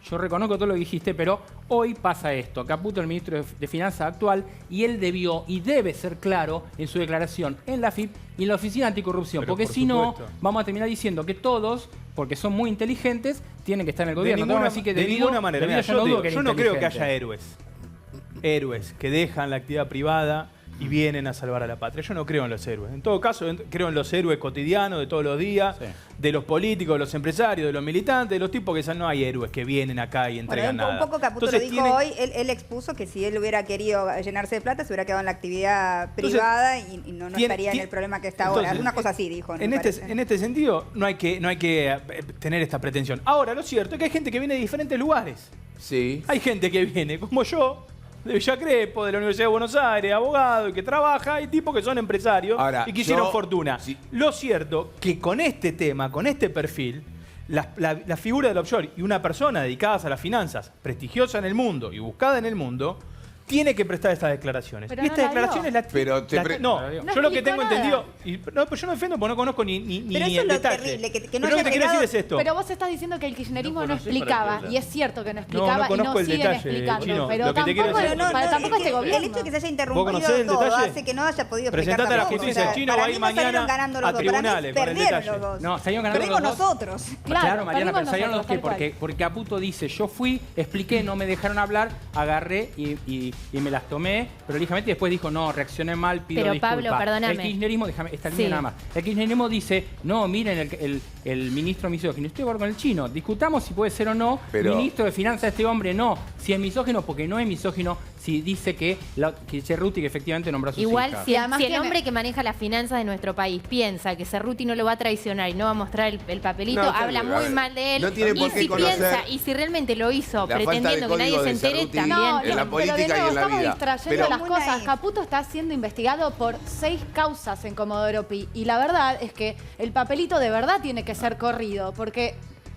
S2: Yo reconozco todo lo que dijiste, pero hoy pasa esto. Caputo, el ministro de Finanzas actual, y él debió y debe ser claro en su declaración en la AFIP y en la Oficina Anticorrupción.
S7: Pero
S2: Porque
S7: por
S2: si no,
S7: supuesto.
S2: vamos a terminar diciendo que todos, porque son muy inteligentes, tienen que estar en el
S7: De
S2: gobierno.
S7: ninguna,
S2: Entonces, así que
S7: de
S2: debido-
S7: ninguna manera.
S2: debido
S7: Mira,
S2: yo no dudo
S7: yo
S2: era
S7: no creo que
S2: inteligente.
S7: haya héroes que dejan la actividad privada y vienen a salvar a la patria. Yo no creo en los héroes. En todo caso, creo en los héroes cotidianos de todos los días,
S2: Sí.
S7: de los políticos, de los empresarios, de los militantes, de los tipos que no hay héroes que vienen acá y
S1: Bueno,
S7: entregan
S1: un
S7: nada.
S1: poco Caputo
S7: Entonces,
S1: lo dijo
S7: tiene-
S1: hoy, él expuso que si él hubiera querido llenarse de plata, se hubiera quedado en la actividad
S7: Entonces,
S1: privada y no
S7: tiene-
S1: estaría en
S7: tiene-
S1: el problema que está ahora.
S7: Entonces,
S1: Una cosa así dijo, me
S7: En
S1: parece.
S7: este sentido, no hay que tener esta pretensión. Ahora, lo cierto es que hay gente que viene de diferentes lugares.
S4: Sí.
S7: Hay gente que viene, como yo, de Villa Crespo, de la Universidad de Buenos Aires, abogado, y que trabaja, hay tipos que son empresarios
S4: Ahora,
S7: y que hicieron
S4: yo-
S7: fortuna.
S4: sí.
S7: Lo cierto que con este tema, con este perfil, la figura del offshore y una persona dedicada a las finanzas, prestigiosa en el mundo y buscada en el mundo, tiene que prestar estas declaraciones.
S5: Pero
S7: y
S5: no
S7: estas
S5: la dio.
S7: declaraciones las...
S4: Pero te pre-
S7: no,
S2: No
S7: yo lo que
S5: explicó
S7: tengo
S5: nada.
S7: entendido... No, pero yo no defiendo porque no conozco ni
S1: Pero eso
S7: el
S1: es lo
S7: detalle.
S1: terrible, que no
S7: Pero lo
S1: haya
S7: que te quiero
S1: llegado-
S7: decir es esto.
S5: Pero vos estás diciendo que el kirchnerismo
S6: No
S5: no,
S6: conocí para
S5: explicaba,
S6: qué,
S5: y es cierto que no explicaba
S7: No
S5: y
S7: conozco
S5: no
S7: el
S5: siguen
S7: detalle,
S5: explicando.
S7: Chino.
S5: Pero
S7: Lo que te quiero
S5: tampoco,
S7: decir-
S5: tampoco
S1: es
S5: este
S1: que
S5: gobierno.
S1: el hecho de que se haya
S7: ¿Vos
S1: interrumpido
S7: conocés el
S1: todo
S7: detalle?
S1: hace que no haya podido explicar
S7: Presentate a la
S1: tampoco.
S7: justicia.
S1: O sea,
S7: Chino
S1: para
S7: va a
S1: mí
S7: ir
S1: no salieron
S7: mañana
S1: ganando
S7: a
S1: los dos. Para mí
S7: tribunales con el
S1: perdieron
S7: detalle.
S1: los dos.
S2: No, salieron ganando
S1: Perdimos
S2: los dos.
S1: nosotros.
S2: Claro, Mariana, pero
S5: perdimos
S2: salieron los
S5: nosotros,
S2: que
S5: tal
S2: porque Caputo dice, yo fui, expliqué, no me dejaron hablar, agarré y me las tomé, pero ligeramente después dijo, no, reaccioné mal, pido
S8: Pero,
S2: disculpas.
S8: Pablo, perdóname.
S2: El kirchnerismo, déjame, esta línea
S8: Sí.
S2: nada más. El kirchnerismo dice, no, miren el ministro misógino. Estoy de acuerdo con el Chino, discutamos si puede ser o no.
S4: Pero-
S2: Ministro de Finanzas, este hombre no. Si es misógino, porque no es misógino, si dice que Cerruti que efectivamente nombró a sus
S8: Igual,
S2: hijas.
S8: si,
S5: Además
S8: si el
S5: tiene-
S8: hombre que maneja las finanzas de nuestro país piensa que Cerruti no lo va a traicionar y no va a mostrar el papelito,
S4: No,
S8: habla
S4: a
S8: muy
S4: ver,
S8: mal de él.
S4: no tiene
S8: y
S4: por qué
S8: si
S4: conocer
S8: piensa, y si realmente lo hizo
S4: la falta de
S8: pretendiendo que nadie
S4: código
S8: se
S4: de
S8: entere,
S4: Cerruti.
S8: también.
S5: No,
S4: en la
S5: pero
S4: política
S5: de
S4: y
S5: nuevo
S4: en la
S5: estamos
S4: vida.
S5: distrayendo
S4: Pero-
S5: las
S1: Muy
S5: cosas.
S1: naif.
S5: Caputo está siendo investigado por 6 causas en Comodoro Pi. Y la verdad es que el papelito de verdad tiene que ser corrido, porque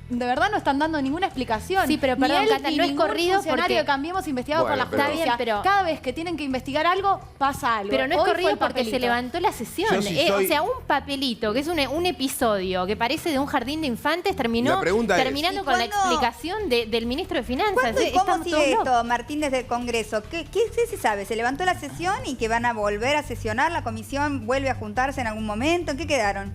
S5: de verdad no están dando ninguna explicación.
S8: Sí, pero
S5: Ni
S8: perdón,
S5: él
S8: Cata,
S5: ni
S8: no es
S5: ningún
S8: corrido
S5: funcionario
S8: porque-
S5: de Cambiemos investigado
S4: Bueno,
S5: por la
S4: pero-
S5: justicia.
S8: Está bien, pero-
S5: Cada vez que tienen que investigar algo, pasa algo.
S8: Pero no es
S5: Hoy fue
S8: corrido
S5: el
S8: porque
S5: papelito.
S8: se levantó la sesión.
S4: Yo sí soy-
S8: O sea, un papelito, que es un episodio que parece de un jardín de infantes, terminó
S4: La pregunta es-
S8: terminando
S1: ¿Y
S8: con la
S1: cuándo-
S8: explicación del ministro de Finanzas.
S1: ¿Cuándo y cómo
S8: Estamos todos
S1: sigue
S8: locos.
S1: esto, Martín, desde el Congreso? ¿Qué se sabe? ¿Se levantó la sesión y que van a volver a sesionar? ¿La comisión vuelve a juntarse en algún momento? ¿En qué quedaron?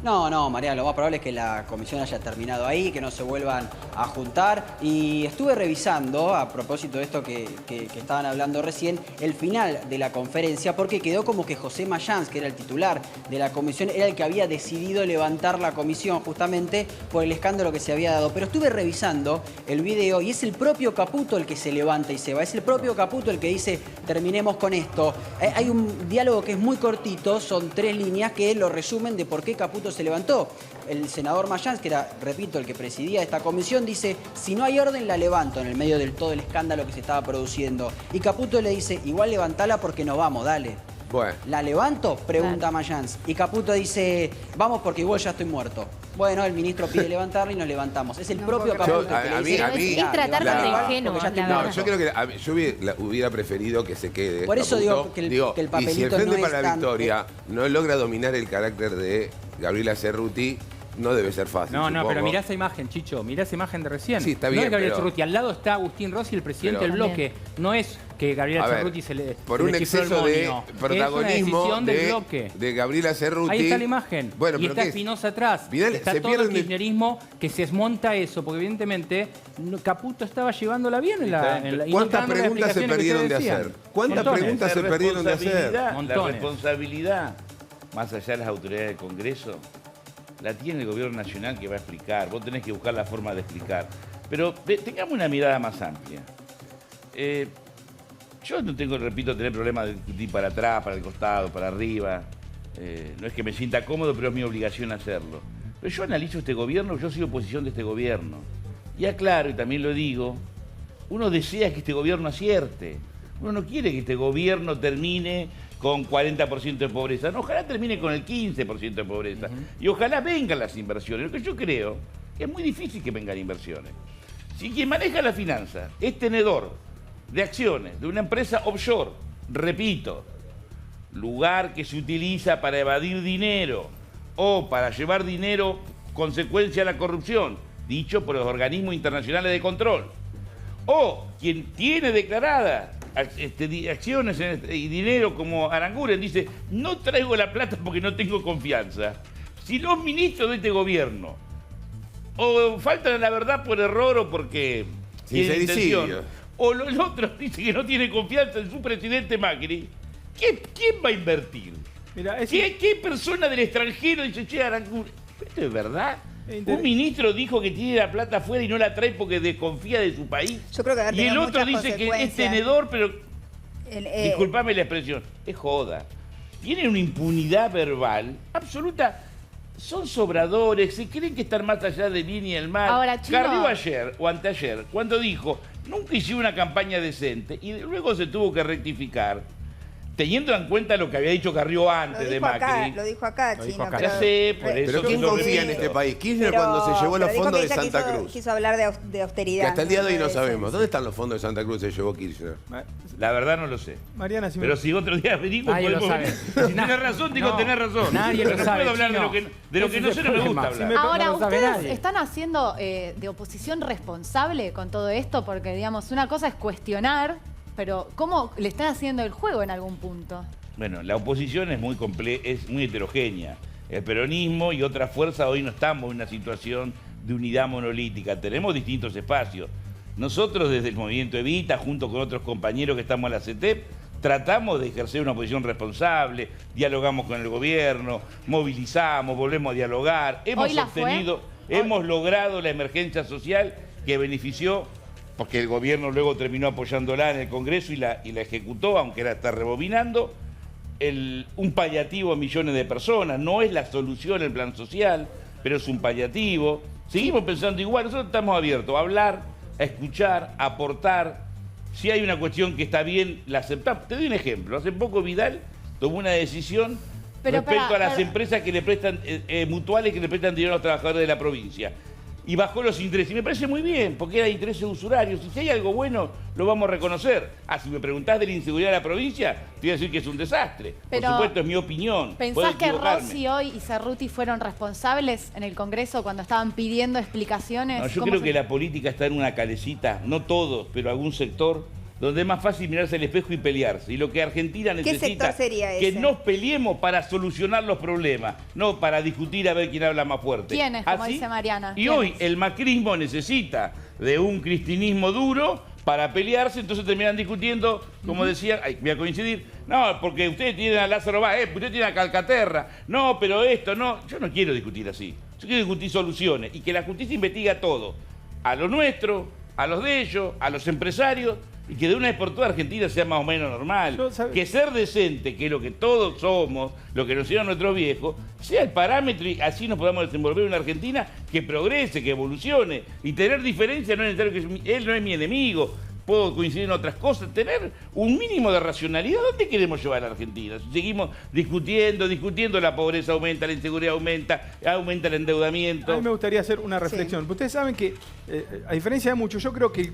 S3: No, María, lo más probable es que la comisión haya terminado ahí, que no se vuelvan a juntar. Y estuve revisando, a propósito de esto que estaban hablando recién, el final de la conferencia, porque quedó como que José Mayans, que era el titular de la comisión, era el que había decidido levantar la comisión justamente por el escándalo que se había dado. Pero estuve revisando el video y es el propio Caputo el que se levanta y se va. Es el propio Caputo el que dice, terminemos con esto. Hay un diálogo que es muy cortito, son 3 líneas que lo resumen de por qué Caputo se levantó. El senador Mayans, que era, repito, el que presidía esta comisión, dice, si no hay orden la levanto en el medio del todo el escándalo que se estaba produciendo. Y Caputo le dice, igual levantala porque nos vamos, dale.
S4: Bueno.
S3: ¿La levanto? Pregunta Mayans. Y Caputo dice, vamos porque igual ya estoy muerto. Bueno, el ministro pide levantarla y nos levantamos. Es el
S1: No
S3: propio
S1: puedo
S3: Caputo
S1: creer.
S3: el que le
S4: A
S3: dice...
S4: mí-
S8: Es tratar
S4: la-
S8: de ingenuo,
S3: porque ya
S8: la
S3: estoy
S4: No,
S8: verdad.
S4: yo creo que yo hubiera preferido que se quede.
S3: Por eso
S4: Caputo.
S3: digo que el
S4: y si el
S3: papelito
S4: Frente
S3: no
S4: para
S3: es
S4: la
S3: tan-
S4: Victoria no logra dominar el carácter de Gabriela Cerruti, no debe ser fácil.
S2: No, no,
S4: supongo.
S2: pero mirá esa imagen, Chicho, mirá esa imagen de recién.
S4: Sí, está
S2: No
S4: bien,
S2: es Gabriel
S4: pero-
S2: Cerruti, al lado está Agustín Rossi, el presidente
S4: Pero-
S2: del bloque. No es que Gabriela
S4: A ver,
S2: Cerruti se le
S4: por
S2: se
S4: un
S2: le chifló el
S4: exceso de
S2: moño.
S4: protagonismo
S2: Es una decisión del bloque.
S4: de Gabriela Cerruti.
S2: Ahí está la imagen.
S4: Bueno,
S2: y
S4: pero
S2: está
S4: ¿qué es?
S2: Espinosa atrás.
S4: Vidal,
S2: está
S4: se
S2: todo el
S4: pierden de-
S2: kirchnerismo que se desmonta eso, porque evidentemente Caputo estaba llevándola bien en la... y no
S4: ¿Cuántas
S2: dando las
S4: preguntas se
S2: explicaciones que
S4: perdieron de
S2: ustedes
S4: hacer?
S2: decían.
S4: ¿Cuántas
S2: Montones.
S4: preguntas se perdieron de hacer?
S6: La
S2: Montones.
S6: responsabilidad, más allá de las autoridades del Congreso, la tiene el gobierno nacional que va a explicar. Vos tenés que buscar la forma de explicar. Pero tengamos una mirada más amplia. Yo no tengo, repito, tener problemas de discutir para atrás, para el costado, para arriba. No es que me sienta cómodo, pero es mi obligación hacerlo. Pero yo analizo este gobierno, yo soy oposición de este gobierno. Y aclaro, y también lo digo, uno desea que este gobierno acierte. Uno no quiere que este gobierno termine con 40% de pobreza. No, ojalá termine con el 15% de pobreza. Y ojalá vengan las inversiones. Lo que yo creo que es muy difícil que vengan inversiones. Si quien maneja la finanza es tenedor de acciones de una empresa offshore, repito, lugar que se utiliza para evadir dinero o para llevar dinero consecuencia de la corrupción, dicho por los organismos internacionales de control, o quien tiene declaradas acciones y dinero como Aranguren, dice, no traigo la plata porque no tengo confianza. Si los ministros de este gobierno o faltan a la verdad por error o porque tienen
S4: Sincericidio.
S6: intención, o el otro dice que no tiene confianza en su presidente Macri, ¿quién va a invertir?
S7: Mira, es
S6: ¿Qué persona del extranjero dice, che, Aranguren, ¿esto es verdad?
S7: Inter-
S6: Un ministro dijo que tiene la plata afuera y no la trae porque desconfía de su país.
S1: Yo creo que va a
S6: Y el
S1: tener
S6: otro
S1: muchas
S6: dice que es
S1: consecuencias.
S6: tenedor, pero
S1: El-
S6: disculpame la expresión, es joda. Tienen una impunidad verbal absoluta. Son sobradores, se creen que están más allá del bien y el mal.
S5: Ahora, Chino-
S6: Carrió ayer o anteayer cuando dijo, nunca hicieron una campaña decente y luego se tuvo que rectificar, teniendo en cuenta lo que había dicho Carrió antes de Macri.
S1: Lo dijo acá,
S2: Lo dijo
S1: Chino.
S2: acá.
S1: pero-
S6: Ya sé, por eso
S4: Pero
S6: que
S4: ¿quién
S6: lo
S4: confía en
S6: repito.
S4: este país? Kirchner
S1: Pero-
S4: cuando se llevó los
S1: pero dijo
S4: fondos
S1: que
S4: de
S1: ella
S4: Santa
S1: quiso-
S4: Cruz.
S1: Quiso hablar de austeridad.
S4: Que hasta el día de hoy no
S1: de
S4: sabemos.
S1: decencia.
S4: ¿Dónde están los fondos de Santa Cruz que se llevó Kirchner?
S6: La verdad no lo sé.
S7: Mariana, si me-
S6: Pero si otro día averiguo,
S2: Nadie lo
S6: podemos...
S2: sabe.
S6: Si tenés razón, digo
S2: No,
S6: tener razón.
S2: nadie
S6: Pero
S2: lo
S6: no
S2: sabe,
S6: puedo hablar
S2: Chino.
S6: de lo que no
S2: Ese
S6: sé,
S2: es
S6: no
S2: el
S6: me gusta
S2: problema.
S6: hablar.
S5: Ahora,
S2: no lo sabe
S5: ¿ustedes
S2: nadie.
S5: están haciendo de oposición responsable con todo esto? Porque, digamos, una cosa es cuestionar, pero ¿cómo le están haciendo el juego en algún punto?
S6: Bueno, la oposición es muy heterogénea. El peronismo y otras fuerzas hoy no estamos en una situación de unidad monolítica. Tenemos distintos espacios. Nosotros desde el Movimiento Evita, junto con otros compañeros que estamos en la CETEP, tratamos de ejercer una posición responsable, dialogamos con el gobierno, movilizamos, volvemos a dialogar.
S5: ¿Hoy la fue?
S6: Hemos logrado la emergencia social que benefició, porque el gobierno luego terminó apoyándola en el Congreso y la ejecutó, aunque la está rebobinando, un paliativo a millones de personas. No es la solución el plan social, pero es un paliativo. Seguimos pensando igual, nosotros estamos abiertos a hablar, a escuchar, a aportar. Si hay una cuestión que está bien, la aceptamos. Te doy un ejemplo. Hace poco Vidal tomó una decisión
S5: Pero
S6: respecto a las
S5: para-
S6: empresas que le prestan, mutuales que le prestan dinero a los trabajadores de la provincia. Y bajó los intereses. Y me parece muy bien, porque era intereses usurarios. Y si hay algo bueno, lo vamos a reconocer. Si me preguntás de la inseguridad de la provincia, te voy a decir que es un desastre.
S5: Pero,
S6: por supuesto, es mi opinión.
S5: ¿Pensás
S6: Puedo
S5: que
S6: equivocarme.
S5: Rossi hoy y Cerruti fueron responsables en el Congreso cuando estaban pidiendo explicaciones?
S6: No, yo
S5: ¿Cómo
S6: creo
S5: se-
S6: que la política está en una calecita, no todos, pero algún sector, donde es más fácil mirarse al espejo y pelearse. Y lo que Argentina
S1: ¿Qué
S6: necesita
S1: sector sería
S6: que
S1: ese?
S6: nos peleemos para solucionar los problemas, no para discutir a ver quién habla más fuerte.
S5: ¿Quiénes, como dice Mariana?
S6: Y
S5: ¿Quiénes?
S6: hoy el macrismo necesita de un cristinismo duro para pelearse, entonces terminan discutiendo, como decía, voy a coincidir, no, porque ustedes tienen a Lázaro Báez, ustedes tienen a Calcaterra, no, pero esto, no, yo no quiero discutir así, yo quiero discutir soluciones y que la justicia investigue a todo, a lo nuestro, a los de ellos, a los empresarios, y que de una vez por todas Argentina sea más o menos normal.
S7: Yo, ¿sabe?
S6: Que ser decente, que es lo que todos somos, lo que nos hicieron nuestros viejos, sea el parámetro y así nos podamos desenvolver en una Argentina que progrese, que evolucione. Y tener diferencia no es necesario que él no es mi enemigo. puedo coincidir en otras cosas, tener un mínimo de racionalidad. ¿Dónde queremos llevar a la Argentina? Si seguimos discutiendo, la pobreza aumenta, la inseguridad aumenta el endeudamiento.
S7: A mí me gustaría hacer una reflexión.
S1: Sí.
S7: Ustedes saben que, a diferencia de muchos, yo creo que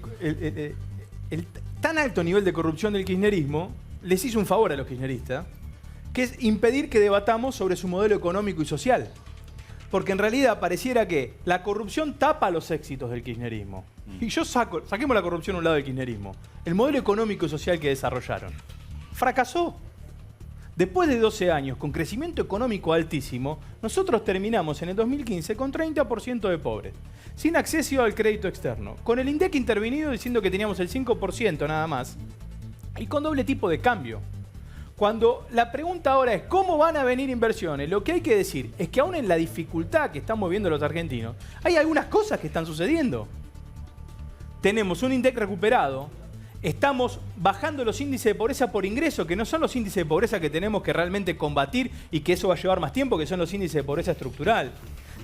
S7: el tan alto nivel de corrupción del kirchnerismo les hizo un favor a los kirchneristas, que es impedir que debatamos sobre su modelo económico y social. Porque en realidad pareciera que la corrupción tapa los éxitos del kirchnerismo. Y saquemos la corrupción a un lado del kirchnerismo. El modelo económico y social que desarrollaron fracasó. Después de 12 años con crecimiento económico altísimo, nosotros terminamos en el 2015 con 30% de pobres, sin acceso al crédito externo, con el INDEC intervenido diciendo que teníamos el 5% nada más, y con doble tipo de cambio. Cuando la pregunta ahora es ¿cómo van a venir inversiones? Lo que hay que decir es que aún en la dificultad que estamos viendo los argentinos, hay algunas cosas que están sucediendo. Tenemos un INDEC recuperado, estamos bajando los índices de pobreza por ingreso, que no son los índices de pobreza que tenemos que realmente combatir y que eso va a llevar más tiempo, que son los índices de pobreza estructural.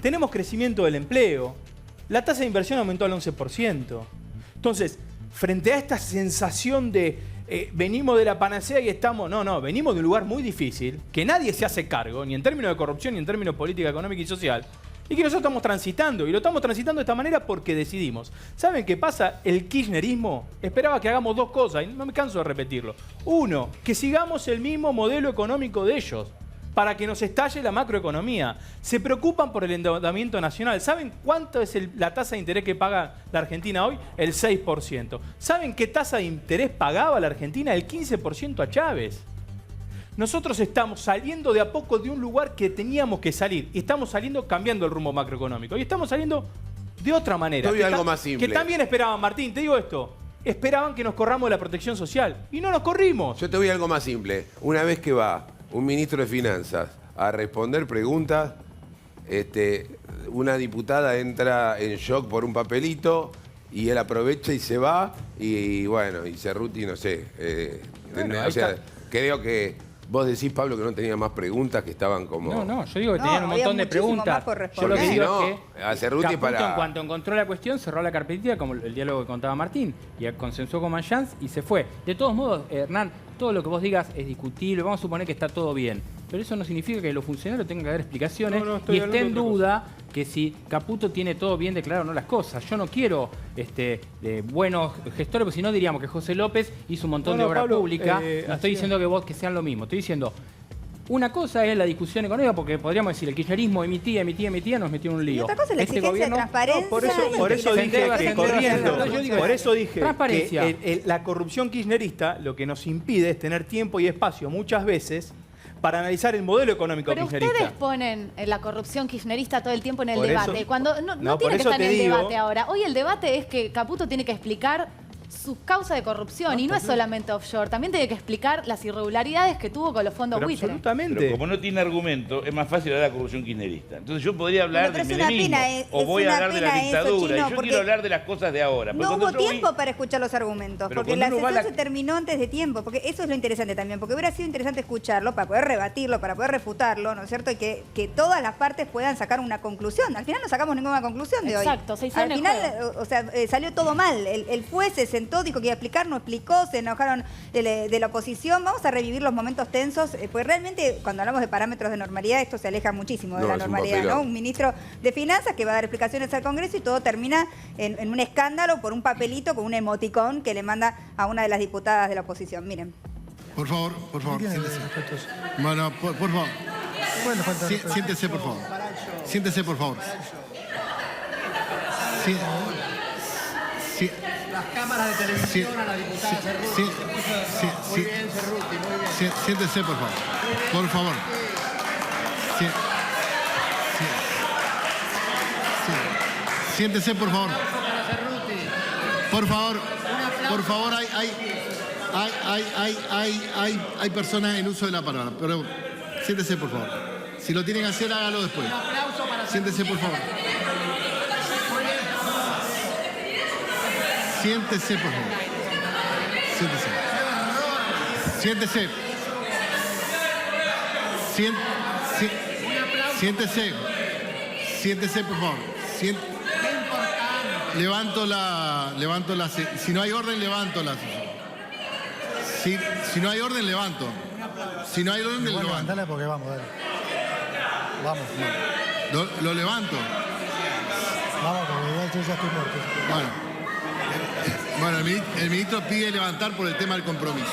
S7: Tenemos crecimiento del empleo, la tasa de inversión aumentó al 11%. Entonces, frente a esta sensación de venimos de la panacea y estamos... No, venimos de un lugar muy difícil, que nadie se hace cargo, ni en términos de corrupción, ni en términos de política económica y social, y que nosotros estamos transitando. Y lo estamos transitando de esta manera porque decidimos. ¿Saben qué pasa? El kirchnerismo esperaba que hagamos dos cosas, y no me canso de repetirlo. Uno, que sigamos el mismo modelo económico de ellos, para que nos estalle la macroeconomía. Se preocupan por el endeudamiento nacional. ¿Saben cuánto es la tasa de interés que paga la Argentina hoy? El 6%. ¿Saben qué tasa de interés pagaba la Argentina? El 15% a Chávez. Nosotros estamos saliendo de a poco de un lugar que teníamos que salir. Y estamos saliendo cambiando el rumbo macroeconómico. Y estamos saliendo de otra manera.
S4: Yo vi algo más simple.
S7: Que también esperaban, Martín, te digo esto. Esperaban que nos corramos de la protección social. Y no nos corrimos.
S4: Yo te voy a algo más simple. Una vez que va un ministro de Finanzas a responder preguntas, una diputada entra en shock por un papelito y él aprovecha y se va y bueno, y Cerruti, no sé.
S7: Bueno,
S4: o sea, creo que vos decís, Pablo, que no tenía más preguntas, que estaban como...
S2: No, yo digo que
S1: No,
S2: tenían un
S1: había
S2: montón de
S1: muchísimo más
S2: preguntas.
S1: por
S2: Yo
S1: responder.
S2: lo que digo
S4: No,
S2: es que
S4: a Cerruti
S2: Caputo,
S4: para-
S2: en cuanto encontró la cuestión, cerró la carpetita, como el diálogo que contaba Martín, y consensuó con Mayans y se fue. De todos modos, Hernán, todo lo que vos digas es discutible, vamos a suponer que está todo bien. Pero eso no significa que los funcionarios tengan que dar explicaciones
S7: estoy
S2: y esté en
S7: hablando de otra
S2: duda que si Caputo tiene todo bien declarado o no las cosas. Yo no quiero buenos gestores, porque si no diríamos que José López hizo un montón de obra
S7: Pablo,
S2: pública. No
S7: así
S2: estoy diciendo que sean lo mismo. Estoy diciendo, una cosa es la discusión económica, porque podríamos decir, el kirchnerismo emitía, nos metió en un lío.
S1: Y otra cosa es la
S2: Este
S1: exigencia
S2: gobierno-
S1: de transparencia.
S7: Por eso
S1: y
S7: dije que corriendo,
S2: Yo digo,
S7: por eso dije
S2: transparencia.
S7: que la corrupción kirchnerista lo que nos impide es tener tiempo y espacio muchas veces para analizar el modelo económico
S5: Pero
S7: kirchnerista.
S5: ustedes ponen la corrupción kirchnerista todo el tiempo en el
S7: Por
S5: debate.
S7: eso-
S5: Cuando no
S7: No, por
S5: tiene que
S7: eso
S5: estar en
S7: te
S5: el
S7: digo-
S5: debate ahora. Hoy el debate es que Caputo tiene que explicar sus causas de corrupción. Y no es solamente offshore. También tiene que explicar las irregularidades que tuvo con los fondos
S7: Pero
S5: buitre.
S7: absolutamente.
S6: Pero como no tiene argumento, es más fácil hablar de la corrupción kirchnerista. Entonces yo podría hablar
S1: Bueno,
S6: de
S1: pero es una
S6: menemismo,
S1: pena,
S6: o
S1: es
S6: voy a
S1: una
S6: hablar de la
S1: pena eso,
S6: dictadura.
S1: Chino,
S6: y yo
S1: porque
S6: quiero hablar de las cosas de ahora. Porque
S1: No
S6: cuando
S1: hubo
S6: yo voy-
S1: tiempo para escuchar los argumentos,
S6: Pero
S1: porque
S6: cuando
S1: la
S6: uno va
S1: sesión
S6: a la-
S1: se terminó antes de tiempo, porque eso es lo interesante también, porque hubiera sido interesante escucharlo para poder rebatirlo, para poder refutarlo, ¿no es cierto? Y que todas las partes puedan sacar una conclusión. Al final no sacamos ninguna conclusión de hoy.
S5: Exacto, se hicieron
S1: Al
S5: el
S1: final,
S5: juego.
S1: o sea, salió todo mal. El juez se sentó, dijo que iba a explicar, no explicó, se enojaron de la oposición. Vamos a revivir los momentos tensos, pues realmente cuando hablamos de parámetros de normalidad esto se aleja muchísimo de
S4: No,
S1: la
S4: es un
S1: normalidad,
S4: papelón.
S1: ¿no? Un ministro de Finanzas que va a dar explicaciones al Congreso y todo termina en un escándalo por un papelito con un emoticón que le manda a una de las diputadas de la oposición. Miren.
S9: Por favor, siéntese. Bueno, por favor. Siéntese, por favor. Siéntese, por favor.
S10: Las cámaras de televisión a la diputada Cerruti. Muy bien, Cerruti, muy bien.
S9: Siéntese, por favor. Por favor. Siéntese, por favor. Por favor, hay personas en uso de la palabra. Pero siéntese, por favor. Si lo tienen que hacer, hágalo después. Siéntese, por favor. Siéntese, por favor. Siéntese. Siéntese, por favor. levanto la... Si no hay orden, levanto la sesión. Si no hay orden, levanto. Si no hay orden,
S10: Bueno,
S9: levanto.
S10: levantala porque vamos, dale. Vamos.
S9: Lo levanto.
S10: Vamos, porque igual yo ya estoy muerto.
S9: Bueno, el ministro pide levantar por el tema del compromiso.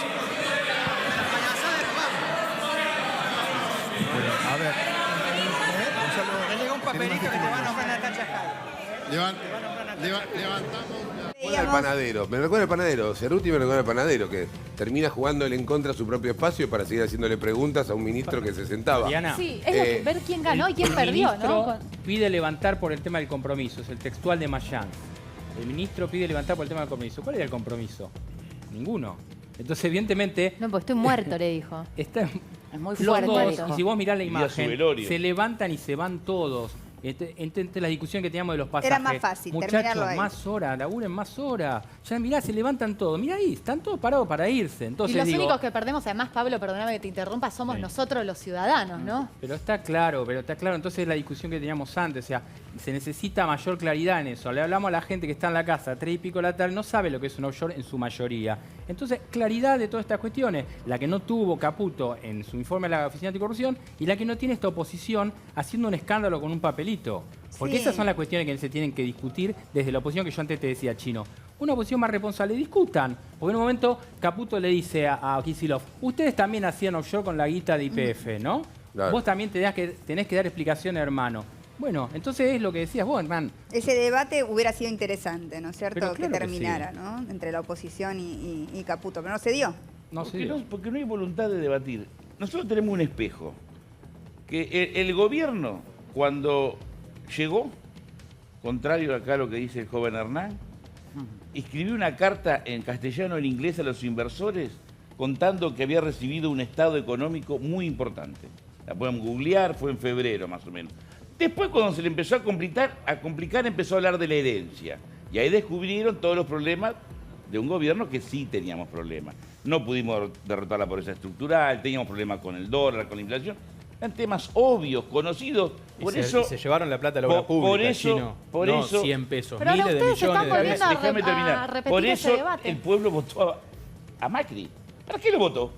S7: A ver.
S10: Me llega un papelito que te va a nombrar Natacha Jara.
S9: Levantamos.
S4: Me recuerda al panadero, Cerruti me recuerda al panadero, que termina jugándole en contra a su propio espacio para seguir haciéndole preguntas a un ministro que se sentaba.
S2: Diana,
S5: Sí, es lo que- ver quién ganó y quién
S2: el
S5: perdió,
S2: ministro
S5: ¿no?
S2: pide levantar por el tema del compromiso, es el textual de Mayán. El ministro pide levantar por el tema del compromiso. ¿Cuál era el compromiso? Ninguno. Entonces, evidentemente,
S8: No, porque estoy muerto, le dijo.
S2: está
S5: Es muy
S2: los
S5: fuerte
S2: dos,
S5: eso.
S2: y si vos mirás la
S6: Día su
S2: imagen,
S6: velorio.
S2: se levantan y se van todos. Entre la discusión que teníamos de los pasajes.
S1: Era más fácil terminarlo
S2: Muchachos,
S1: ahí.
S2: más horas, laburen más horas. Ya mirá, se levantan todos. Mirá ahí, están todos parados para irse. Entonces,
S5: Y los
S2: digo,
S5: únicos que perdemos, además, Pablo, perdóname que te interrumpa, somos
S2: Sí.
S5: nosotros los ciudadanos, ¿no?
S2: Pero está claro. Entonces la discusión que teníamos antes, o sea, se necesita mayor claridad en eso. Le hablamos a la gente que está en la casa, 3 y pico de la tarde, no sabe lo que es un offshore en su mayoría. Entonces, claridad de todas estas cuestiones. La que no tuvo Caputo en su informe a la Oficina Anticorrupción y la que no tiene esta oposición haciendo un escándalo con un papelito. Porque
S1: Sí.
S2: esas son las cuestiones que se tienen que discutir desde la oposición que yo antes te decía, Chino. Una oposición más responsable, discutan. Porque en un momento Caputo le dice a Kicillof, ustedes también hacían offshore con la guita de YPF, ¿no?
S4: Claro.
S2: Vos también tenés que dar explicaciones, hermano. Bueno, entonces es lo que decías vos, hermano.
S1: Ese debate hubiera sido interesante, ¿no es cierto?
S2: Pero
S1: Que
S2: claro que
S1: terminara,
S2: sí.
S1: ¿no? Entre la oposición y Caputo, pero no se dio.
S2: No sé.
S6: Porque no hay voluntad de debatir. Nosotros tenemos un espejo. Que el gobierno, cuando llegó, contrario acá a lo que dice el joven Hernán, escribió una carta en castellano e en inglés a los inversores contando que había recibido un estado económico muy importante. La pueden googlear, fue en febrero más o menos. Después, cuando se le empezó a complicar, empezó a hablar de la herencia. Y ahí descubrieron todos los problemas de un gobierno que sí teníamos problemas. No pudimos derrotar la pobreza estructural, teníamos problemas con el dólar, con la inflación. Eran temas obvios, conocidos. Por eso,
S7: Y se llevaron la plata a la obra pública,
S6: por eso,
S7: Chino.
S6: por
S7: No
S6: eso-
S7: 100 pesos,
S5: Pero ahora
S7: miles de
S5: ustedes se
S7: millones
S5: están
S7: de
S5: volviendo
S7: pesos.
S6: déjame
S5: a
S6: terminar.
S5: repetir
S6: Por
S5: ese
S6: eso
S5: debate.
S6: el pueblo votó a Macri. ¿Para qué lo votó?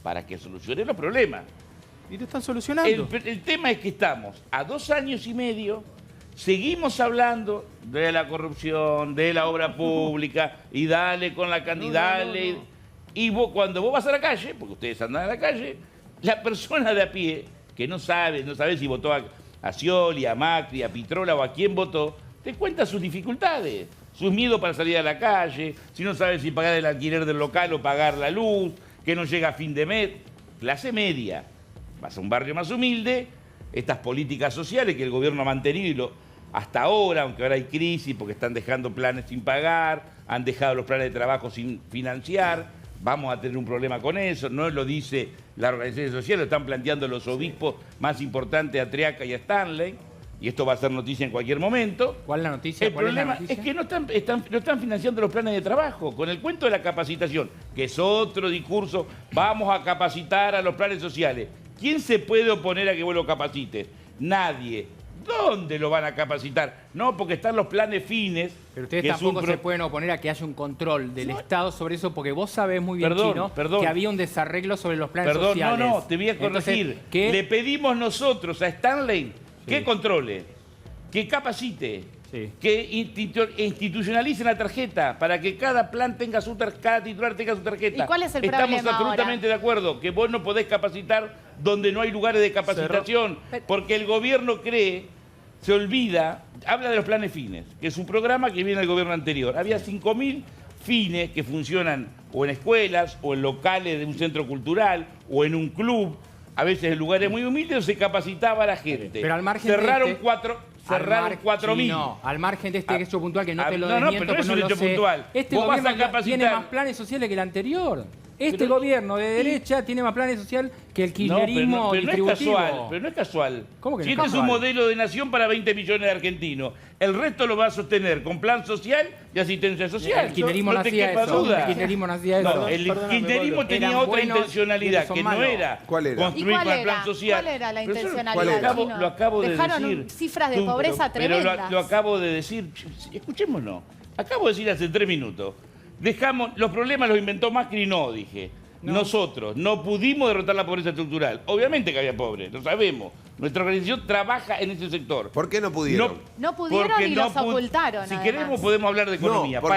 S6: Para que solucione los problemas.
S7: Y te están solucionando.
S6: El tema es que estamos a 2 años y medio, seguimos hablando de la corrupción, de la obra pública, y dale con la candidata. Y vos, cuando vos vas a la calle, porque ustedes andan a la calle, la persona de a pie, que no sabe si votó a Scioli, a Macri, a Pitrola o a quién votó, te cuenta sus dificultades, sus miedos para salir a la calle, si no sabe si pagar el alquiler del local o pagar la luz, que no llega a fin de mes. Clase media. Vas a un barrio más humilde, estas políticas sociales que el gobierno ha mantenido hasta ahora, aunque ahora hay crisis porque están dejando planes sin pagar, han dejado los planes de trabajo sin financiar, vamos a tener un problema con eso, no lo dice la organización social, lo están planteando los obispos más importantes, a Triaca y a Stanley, y esto va a ser noticia en cualquier momento.
S2: ¿Cuál es la noticia?
S6: El problema es que no están financiando los planes de trabajo. Con el cuento de la capacitación, que es otro discurso, vamos a capacitar a los planes sociales. ¿Quién se puede oponer a que vos lo capacites? Nadie. ¿Dónde lo van a capacitar? No, porque están los planes fines.
S2: Pero ustedes
S6: que es
S2: tampoco
S6: un
S2: se pueden oponer a que haya un control del Estado sobre eso, porque vos sabés muy bien, Chino,
S6: perdón.
S2: que había un desarreglo sobre los planes
S6: Perdón,
S2: sociales.
S6: no, te voy a corregir.
S2: Entonces, ¿qué?
S6: Le pedimos nosotros a Stanley que controle, que capacite,
S2: Sí.
S6: que institucionalice la tarjeta para que cada plan tenga cada titular tenga su tarjeta.
S5: ¿Y cuál es el
S6: Estamos
S5: problema
S6: absolutamente de acuerdo que vos no podés capacitar donde no hay lugares de capacitación, porque el gobierno se olvida, habla de los planes fines, que es un programa que viene del gobierno anterior. Había 5.000 fines que funcionan o en escuelas, o en locales de un centro cultural, o en un club, a veces en lugares muy humildes, donde se capacitaba a la gente.
S2: Pero al margen
S6: cerraron
S2: de este-
S6: 4.000.
S2: No, al margen de este hecho puntual que no te lo
S6: no,
S2: desmiento,
S6: pero no es
S2: no
S6: un
S2: lo
S6: hecho
S2: sé.
S6: puntual.
S2: Este
S6: Vos vas a
S2: gobierno tiene
S6: capacitar.
S2: más planes sociales que el anterior. Este gobierno de derecha tiene más planes social que el kirchnerismo distributivo.
S6: Pero no es casual.
S2: ¿Cómo que no
S6: Si
S2: es
S6: este es
S2: casual?
S6: un modelo de nación para 20 millones de argentinos, el resto lo va a sostener con plan social y asistencia social.
S2: El kirchnerismo
S6: no te
S2: nacía
S6: quepa
S2: eso.
S6: duda.
S2: El kirchnerismo nacía eso.
S6: No, el
S7: Perdóname,
S6: kirchnerismo
S7: Pablo.
S6: tenía
S2: Eran
S6: otra
S2: buenos
S6: intencionalidad,
S2: y son
S6: que no
S2: malos.
S6: era
S4: ¿Cuál era?
S6: construir
S5: ¿Y cuál
S6: con el plan
S5: era?
S6: social.
S5: ¿Cuál era la
S6: Pero eso
S5: intencionalidad, Chino?
S6: lo acabo de
S5: Dejaron
S6: decir.
S5: cifras de
S6: Tú,
S5: pobreza
S6: pero
S5: tremendas.
S6: lo acabo de decir. Escuchémonos. Acabo de decir hace 3 minutos. Los problemas los inventó Macri, no, dije. Nosotros no pudimos derrotar la pobreza estructural. Obviamente que había pobres, lo sabemos. Nuestra organización trabaja en ese sector.
S4: ¿Por qué no pudieron?
S5: No pudieron
S6: porque
S5: y los ocultaron,
S6: Si
S5: además.
S6: queremos podemos hablar de economía.
S4: porque-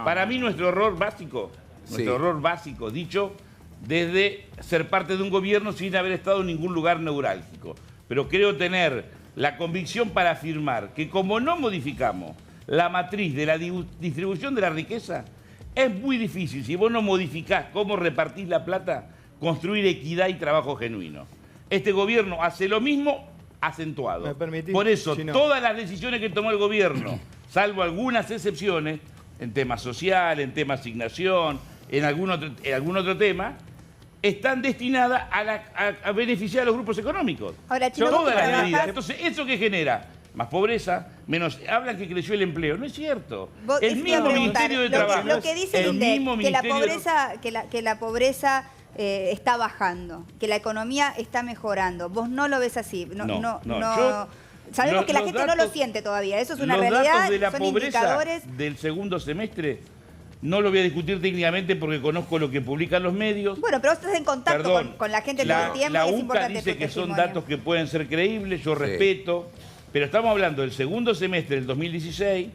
S6: Para mí nuestro error básico, dicho desde ser parte de un gobierno sin haber estado en ningún lugar neurálgico. Pero creo tener la convicción para afirmar que como no modificamos la matriz de la distribución de la riqueza, es muy difícil, si vos no modificás cómo repartís la plata, construir equidad y trabajo genuino. Este gobierno hace lo mismo acentuado.
S7: ¿Me permitís,
S6: Por eso,
S7: Chino?
S6: todas las decisiones que tomó el gobierno, salvo algunas excepciones, en temas social, en tema asignación, en algún otro tema, están destinadas a beneficiar a los grupos económicos.
S1: Ahora, Chino,
S6: Todas
S1: vos que
S6: las
S1: trabajás-
S6: medidas. Entonces, ¿eso qué genera? Más pobreza, menos... Hablan que creció el empleo. No es cierto.
S1: Vos-
S6: El
S1: eso te iba a
S6: mismo
S1: preguntar.
S6: Ministerio de
S1: Lo que-
S6: Trabajo.
S1: Lo que dice el
S6: el
S1: INDEC,
S6: mismo
S1: que la
S6: Ministerio de-
S1: pobreza, que la pobreza está bajando, que la economía está mejorando. Vos no lo ves así.
S6: No, yo-
S1: Sabemos que la
S6: los
S1: gente no lo
S6: datos-
S1: siente todavía. Eso es una
S6: Los
S1: realidad.
S6: datos de la
S1: Son
S6: pobreza
S1: indicadores.
S6: del segundo semestre no lo voy a discutir técnicamente porque conozco lo que publican los medios.
S1: Bueno, pero vos estás en contacto
S6: Perdón,
S1: con la gente todo el tiempo.
S6: la
S1: y es
S6: UCA
S1: importante
S6: dice
S1: tu
S6: que son
S1: testimonio.
S6: datos que pueden ser creíbles, yo
S4: Sí.
S6: respeto, pero estamos hablando del segundo semestre del 2016,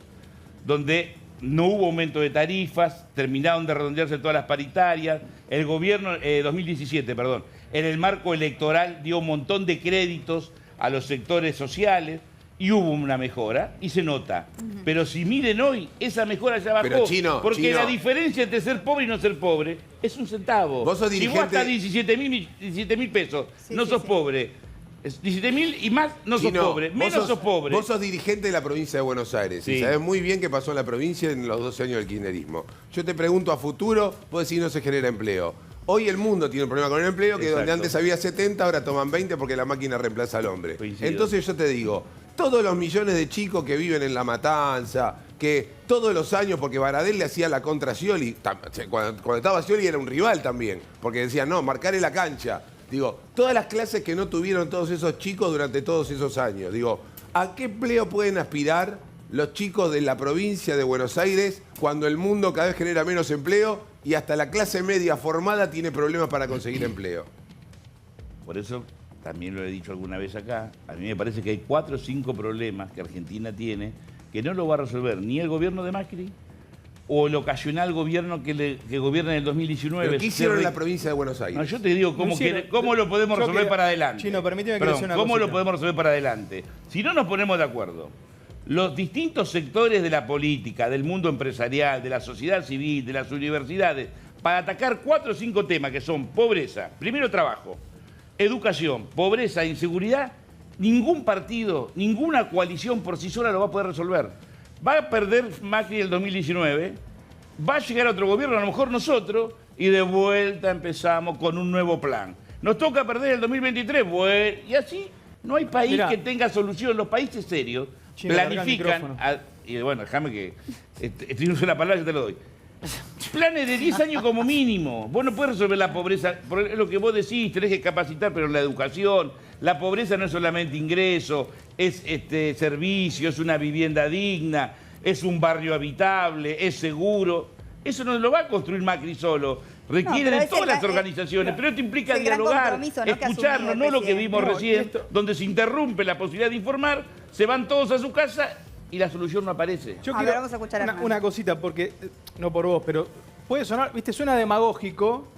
S6: donde no hubo aumento de tarifas, terminaron de redondearse todas las paritarias, el gobierno, 2017, perdón, en el marco electoral dio un montón de créditos a los sectores sociales, y hubo una mejora, y se nota. Pero si miren hoy, esa mejora ya bajó.
S4: Pero, Chino,
S6: porque
S4: Chino.
S6: la diferencia entre ser pobre y no ser pobre es un centavo.
S4: Vos sos
S6: Si vos
S4: dirigente-
S6: hasta 17.000 pesos,
S1: Sí,
S6: no
S1: sí,
S6: sos
S1: sí.
S6: pobre. 17.000 y más no sos
S4: Chino,
S6: pobre,
S4: vos
S6: menos sos pobre.
S4: Vos sos dirigente de la provincia de Buenos Aires y
S6: Sí.
S4: sabés muy bien qué pasó en la provincia en los 12 años del kirchnerismo. Yo te pregunto a futuro, vos decís no se genera empleo. Hoy el mundo tiene un problema con el empleo, que
S6: Exacto.
S4: donde antes había 70, ahora toman 20 porque la máquina reemplaza al hombre.
S6: Coincido.
S4: Entonces yo te digo, todos los millones de chicos que viven en La Matanza, que todos los años, porque Baradel le hacía la contra a Scioli, cuando estaba Scioli era un rival también, porque decía, no, marcaré la cancha. Digo, todas las clases que no tuvieron todos esos chicos durante todos esos años. Digo, ¿a qué empleo pueden aspirar los chicos de la provincia de Buenos Aires cuando el mundo cada vez genera menos empleo y hasta la clase media formada tiene problemas para conseguir empleo?
S6: Por eso, también lo he dicho alguna vez acá, a mí me parece que hay 4 o 5 problemas que Argentina tiene que no lo va a resolver ni el gobierno de Macri o el ocasional gobierno que gobierna en el 2019.
S4: ¿Pero qué hicieron en la
S6: Se
S4: provincia de Buenos Aires?
S6: No, yo te digo cómo,
S7: No hicieron.
S6: cómo lo podemos
S7: Yo
S6: resolver
S7: quiero-
S6: para adelante.
S7: Chino, permíteme que le
S6: Perdón,
S7: diga una
S6: ¿cómo
S7: cosita.
S6: lo podemos resolver para adelante? Si no nos ponemos de acuerdo, los distintos sectores de la política, del mundo empresarial, de la sociedad civil, de las universidades, para atacar 4 o 5 temas que son pobreza, primero trabajo, educación, pobreza e inseguridad, ningún partido, ninguna coalición por sí sola lo va a poder resolver. Va a perder Macri el 2019, va a llegar otro gobierno, a lo mejor nosotros, y de vuelta empezamos con un nuevo plan. Nos toca perder el 2023, y así no hay país
S7: Mirá.
S6: que tenga solución. Los países serios
S7: Chino, larga el
S6: planifican,
S7: micrófono.
S6: y bueno, déjame que, estoy usando la palabra, yo te lo doy. Planes de 10 años como mínimo. Vos no podés resolver la pobreza, por lo que vos decís, tenés que capacitar, pero en la educación, la pobreza no es solamente ingreso, es servicio, es una vivienda digna, es un barrio habitable, es seguro. Eso no lo va a construir Macri solo. Requiere
S1: pero
S6: de
S1: es
S6: todas
S1: el-
S6: las organizaciones, pero esto implica
S1: es el gran
S6: dialogar,
S1: compromiso, ¿no?, que ha asumido
S6: escucharnos,
S1: el
S6: no lo que
S1: presidente.
S6: vimos
S7: No,
S6: recién,
S7: esto-
S6: donde se interrumpe la posibilidad de informar, se van todos a su casa y la solución no aparece.
S7: Yo
S1: A ver,
S7: quiero
S1: vamos a escuchar a
S7: una,
S1: Hernán.
S7: una cosita, porque, no por vos, pero puede sonar, viste, suena demagógico,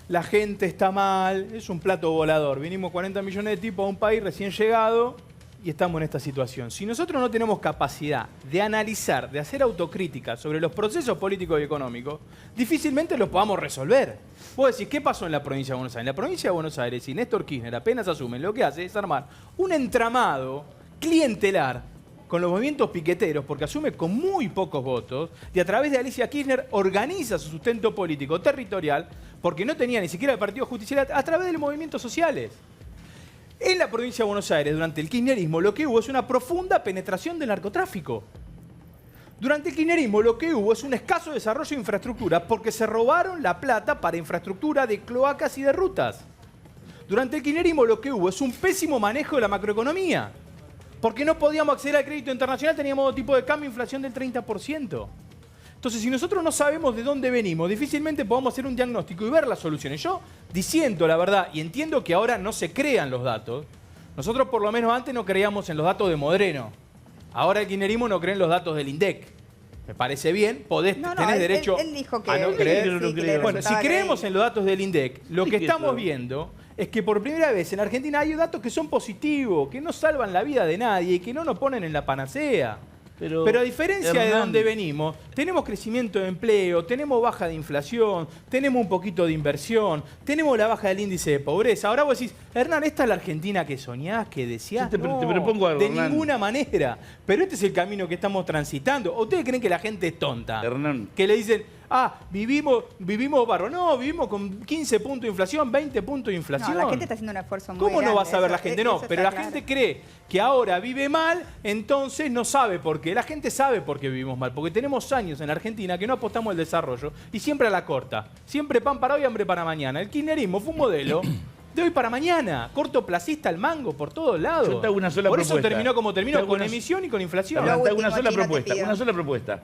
S7: la gente está mal, es un plato volador. Vinimos 40 millones de tipos a un país recién llegado y estamos en esta situación. Si nosotros no tenemos capacidad de analizar, de hacer autocrítica sobre los procesos políticos y económicos, difícilmente los podamos resolver. Vos decís, ¿qué pasó en la provincia de Buenos Aires? En la provincia de Buenos Aires, si Néstor Kirchner apenas asume, lo que hace es armar un entramado clientelar con los movimientos piqueteros, porque asume con muy pocos votos, y a través de Alicia Kirchner organiza su sustento político territorial, porque no tenía ni siquiera el Partido Justicialista, a través de los movimientos sociales. En la provincia de Buenos Aires, durante el kirchnerismo, lo que hubo es una profunda penetración del narcotráfico. Durante el kirchnerismo lo que hubo es un escaso desarrollo de infraestructura porque se robaron la plata para infraestructura de cloacas y de rutas. Durante el kirchnerismo lo que hubo es un pésimo manejo de la macroeconomía. Porque no podíamos acceder al crédito internacional, teníamos tipo de cambio, inflación del 30%. Entonces, si nosotros no sabemos de dónde venimos, difícilmente podamos hacer un diagnóstico y ver las soluciones. Yo diciendo la verdad, y entiendo que ahora no se crean los datos, nosotros por lo menos antes no creíamos en los datos de Modreno. Ahora el kirchnerismo no cree en los datos del INDEC. Me parece bien, tenés derecho
S1: él dijo que
S7: a no creer.
S1: sí, que
S7: Bueno, si creemos en los datos del INDEC, lo que estamos viendo es que por primera vez en Argentina hay datos que son positivos, que no salvan la vida de nadie y que no nos ponen en la panacea. Pero a diferencia de donde venimos, tenemos crecimiento de empleo, tenemos baja de inflación, tenemos un poquito de inversión, tenemos la baja del índice de pobreza. Ahora vos decís, Hernán, ¿esta es la Argentina que soñás, que deseás?
S6: Te propongo algo,
S7: de
S6: Hernán.
S7: ninguna manera. Pero este es el camino que estamos transitando. ¿O ustedes creen que la gente es tonta?
S6: Hernán.
S7: Que le dicen, vivimos barro. No, vivimos con 15 puntos de inflación, 20 puntos de inflación.
S1: No, la gente está haciendo un esfuerzo muy
S7: ¿Cómo
S1: grande.
S7: no va a saber la
S1: Eso-
S7: gente? No,
S1: eso
S7: pero
S1: está
S7: la
S1: claro.
S7: gente cree que ahora vive mal, entonces no sabe por qué. La gente sabe por qué vivimos mal, porque tenemos años en Argentina que no apostamos al desarrollo y siempre a la corta. Siempre pan para hoy, hambre para mañana. El kirchnerismo fue un modelo de hoy para mañana, cortoplacista al mango por todos lados.
S6: Yo te hago una sola
S7: por
S6: propuesta.
S7: eso terminó como
S6: Te
S7: terminó,
S6: hago
S7: con
S6: una-
S7: emisión y con inflación.
S6: Hernán, te hago una
S1: último,
S6: sola
S1: Chino, te
S6: propuesta,
S1: pido.
S6: una sola propuesta.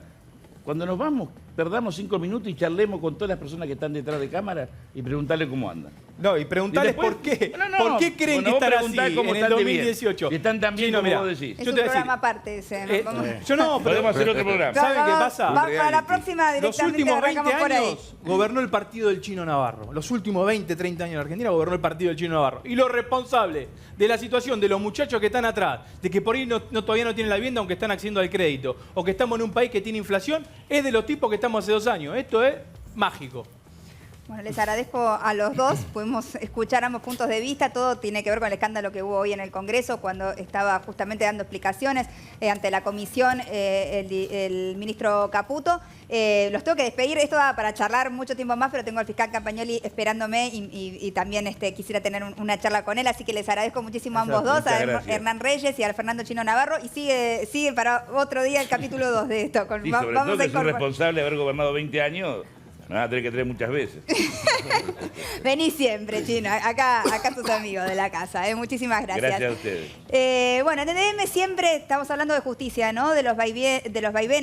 S6: Cuando nos vamos, perdamos 5 minutos y charlemos con todas las personas que están detrás de cámara y preguntarle cómo andan.
S7: No, y preguntarles
S6: Y después-
S7: por qué.
S6: No, no,
S7: ¿Por qué creen
S6: bueno,
S7: que
S6: vos
S7: están así
S6: preguntá cómo
S7: en el
S6: están de bien.
S7: 2018?
S6: Si están tan bien
S7: Chino,
S6: como
S7: mirá,
S6: vos decís.
S1: Es
S7: yo
S1: un
S7: te voy a decir,
S1: programa aparte ese. ¿no? Vamos-
S7: yo no, pero
S6: Podemos hacer otro programa.
S7: ¿Saben qué
S1: Vamos-
S7: pasa?
S1: vamos para la
S4: reality.
S1: próxima
S7: Los
S1: directamente
S7: últimos 20
S1: arrancamos por ahí.
S7: años gobernó el partido del Chino Navarro. Los últimos 20, 30 años en Argentina gobernó el partido del Chino Navarro. Y los responsables de la situación de los muchachos que están atrás, de que por ahí todavía no tienen la vivienda aunque están accediendo al crédito, o que estamos en un país que tiene inflación, es de los tipos que estamos hace 2 años. Esto es mágico.
S1: Bueno, les agradezco a los dos. Pudimos escuchar ambos puntos de vista. Todo tiene que ver con el escándalo que hubo hoy en el Congreso, cuando estaba justamente dando explicaciones ante la comisión el ministro Caputo. Los tengo que despedir. Esto va para charlar mucho tiempo más, pero tengo al fiscal Campagnoli esperándome y también quisiera tener una charla con él. Así que les agradezco muchísimo a ambos dos,
S6: Muchas
S1: a
S6: gracias.
S1: Hernán Reyes y al Fernando Chino Navarro. Y sigue para otro día el capítulo 2 de esto.
S6: Y sobre todo que soy
S1: incorporar.
S6: responsable de haber gobernado 20 años, me van a tener que traer muchas veces.
S1: Vení siempre, Chino. Acá tus amigos de la casa. Muchísimas gracias.
S6: Gracias a ustedes.
S1: Bueno, en TDM siempre estamos hablando de justicia, ¿no? De los vaivenes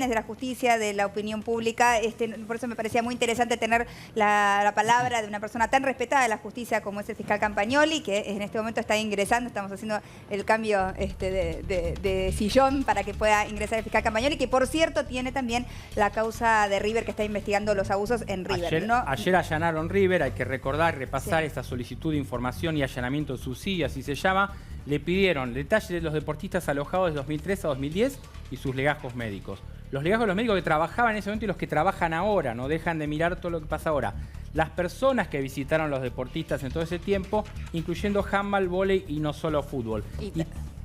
S1: de la justicia, de la opinión pública. Por eso me parecía muy interesante tener la palabra de una persona tan respetada de la justicia como es el fiscal Campagnoli, que en este momento está ingresando. Estamos haciendo el cambio de sillón para que pueda ingresar el fiscal Campagnoli, que por cierto tiene también la causa de River, que está investigando los abusos en River.
S2: Ayer allanaron River, hay que recordar, repasar
S1: Sí.
S2: esta solicitud de información y allanamiento de subsidio, así se llama. Le pidieron detalles de los deportistas alojados de 2003 a 2010 y sus legajos médicos. Los legajos de los médicos que trabajaban en ese momento y los que trabajan ahora, no dejan de mirar todo lo que pasa ahora. Las personas que visitaron los deportistas en todo ese tiempo, incluyendo handball, vóley y no solo fútbol.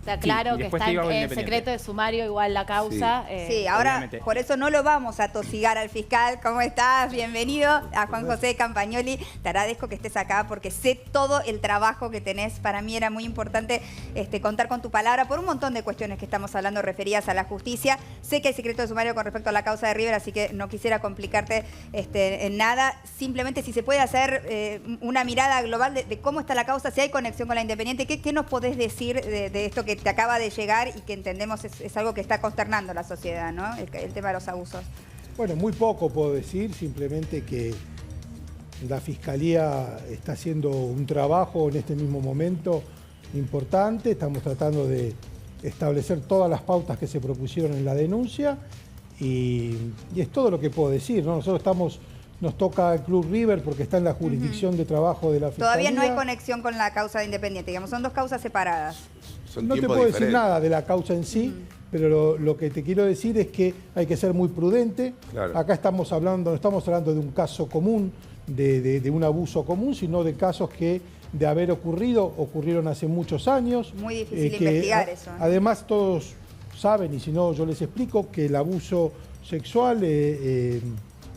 S5: Está
S2: Sí,
S5: claro
S2: y
S5: que
S2: después
S5: está
S2: te digo algo
S5: en
S2: independiente.
S5: secreto de sumario igual la causa.
S1: Sí, ahora
S2: obviamente.
S1: por eso no lo vamos a tosigar al fiscal. ¿Cómo estás? Bienvenido a Juan José Campagnoli. Te agradezco que estés acá porque sé todo el trabajo que tenés. Para mí era muy importante contar con tu palabra por un montón de cuestiones que estamos hablando referidas a la justicia. Sé que hay secreto de sumario con respecto a la causa de River, así que no quisiera complicarte en nada. Simplemente si se puede hacer una mirada global de cómo está la causa, si hay conexión con la Independiente. ¿Qué nos podés decir de esto que te acaba de llegar y que entendemos es algo que está consternando a la sociedad, ¿no? El tema de los abusos.
S11: Bueno, muy poco puedo decir, simplemente que la Fiscalía está haciendo un trabajo en este mismo momento importante. Estamos tratando de establecer todas las pautas que se propusieron en la denuncia y es todo lo que puedo decir, ¿no? Nosotros nos toca el Club River porque está en la jurisdicción de trabajo de la Fiscalía.
S1: Todavía no hay conexión con la causa de Independiente, digamos, son dos causas separadas.
S4: Son
S11: No te
S4: tiempos
S11: puedo decir
S4: diferentes.
S11: nada de la causa en sí, pero lo que te quiero decir es que hay que ser muy prudente.
S4: Claro.
S11: Acá no estamos hablando de un caso común, de un abuso común, sino de casos que de haber ocurrieron hace muchos años.
S1: Muy difícil
S11: que
S1: investigar eso.
S11: Además, todos saben, y si no yo les explico, que el abuso sexual en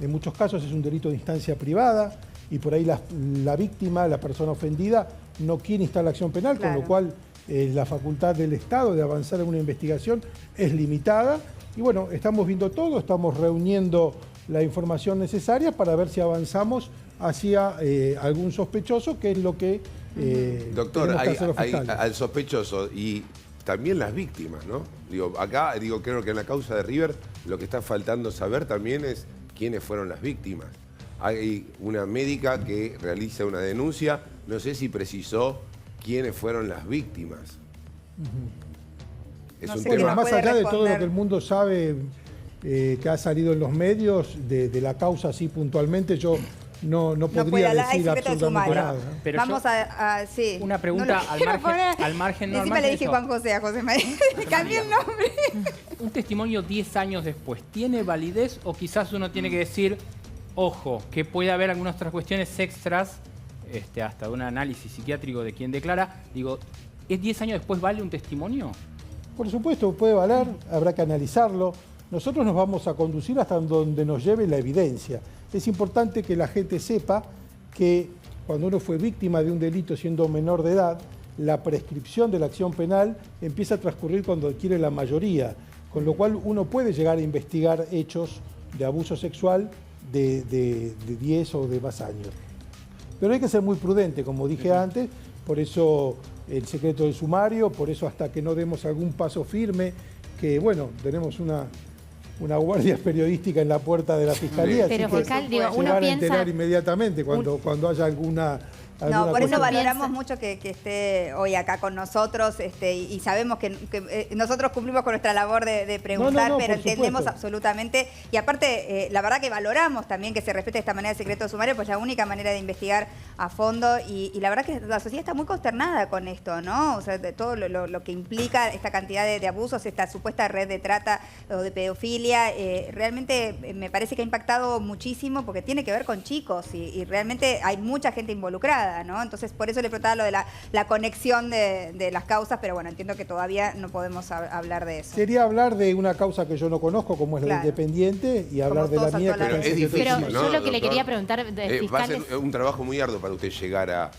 S11: muchos casos es un delito de instancia privada y por ahí la víctima, la persona ofendida, no quiere instalar acción penal,
S1: Claro.
S11: con lo cual la facultad del Estado de avanzar en una investigación es limitada. Y bueno, estamos viendo todo, estamos reuniendo la información necesaria para ver si avanzamos hacia algún sospechoso, que es lo que
S4: Doctor,
S11: tenemos que hacer los
S4: hay
S11: fiscales.
S4: al sospechoso y también las víctimas, ¿no? Creo que en la causa de River lo que está faltando saber también es quiénes fueron las víctimas. Hay una médica que realiza una denuncia, no sé si precisó quiénes fueron las víctimas. Es
S1: No
S4: un
S1: sé qué
S11: Bueno,
S4: tema.
S1: nos
S11: más
S1: puede
S11: allá de todo lo
S1: responder.
S11: que el mundo sabe que ha salido en los medios, de la causa así puntualmente, yo no podría
S1: puede hablar, hay
S11: decir
S1: secreto de
S11: absolutamente
S1: sumario.
S11: nada, ¿no?
S2: Pero
S1: Vamos
S2: yo-
S1: sí.
S2: Una pregunta
S1: No lo
S2: al
S1: quiero
S2: margen-
S1: poner.
S2: al margen, no, al
S1: Encima
S2: margen
S1: le
S2: de
S1: dije
S2: eso.
S1: Juan José a José María. Le cambié el nombre.
S2: Un testimonio 10 años después, ¿tiene validez o quizás uno tiene que decir, ojo, que puede haber algunas otras cuestiones extras, hasta de un análisis psiquiátrico de quien declara? Digo, ¿es 10 años después vale un testimonio?
S11: Por supuesto, puede valer, habrá que analizarlo. Nosotros nos vamos a conducir hasta donde nos lleve la evidencia. Es importante que la gente sepa que cuando uno fue víctima de un delito siendo menor de edad, la prescripción de la acción penal empieza a transcurrir cuando adquiere la mayoría, con lo cual uno puede llegar a investigar hechos de abuso sexual de 10 o de más años. Pero hay que ser muy prudente, como dije antes, por eso el secreto del sumario, por eso hasta que no demos algún paso firme, que bueno, tenemos una guardia periodística en la puerta de la Fiscalía, así
S8: Pero,
S11: que
S8: fiscal, digo,
S11: se
S8: uno
S11: van a
S8: piensa-
S11: enterar inmediatamente cuando haya alguna
S1: No, por eso
S11: cuestión.
S1: valoramos mucho que esté hoy acá con nosotros y sabemos que nosotros cumplimos con nuestra labor de preguntar,
S11: No,
S1: pero
S11: por
S1: entendemos
S11: supuesto.
S1: absolutamente. Y aparte, la verdad que valoramos también que se respete de esta manera el secreto de sumario, pues la única manera de investigar a fondo. Y la verdad que la sociedad está muy consternada con esto, ¿no? O sea, de todo lo que implica esta cantidad de abusos, esta supuesta red de trata o de pedofilia. Realmente me parece que ha impactado muchísimo porque tiene que ver con chicos y realmente hay mucha gente involucrada, ¿no? Entonces, por eso le preguntaba lo de la conexión de las causas, pero bueno, entiendo que todavía no podemos hablar de eso.
S11: Sería hablar de una causa que yo no conozco, como es la
S1: Claro.
S11: Independiente, y hablar de la
S1: todos
S11: mía, que
S1: actualmente.
S11: está en
S4: Pero es
S11: secreto.
S4: difícil,
S8: Pero
S4: ¿no,
S8: yo lo que le
S4: doctor?
S8: quería preguntar de
S4: Va a
S8: fiscales...
S4: ser un trabajo muy arduo para usted llegar a...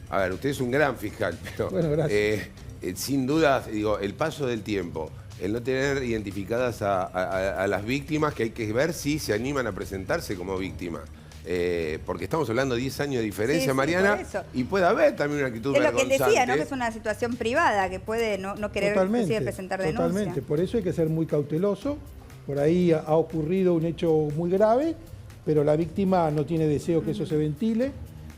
S4: A ver, usted es un gran fiscal, pero
S11: Bueno, gracias.
S4: sin duda, digo, el paso del tiempo, el no tener identificadas a las víctimas, que hay que ver si se animan a presentarse como víctimas. Porque estamos hablando de 10 años de diferencia,
S1: Sí, sí,
S4: Mariana,
S1: por eso.
S4: y puede haber también una actitud
S1: Es lo que él
S4: vergonzante.
S1: decía, ¿no? Que es una situación privada, que puede no querer inclusive presentar denuncia.
S11: Totalmente, por eso hay que ser muy cauteloso. Por ahí ha ocurrido un hecho muy grave, pero la víctima no tiene deseo que eso se ventile.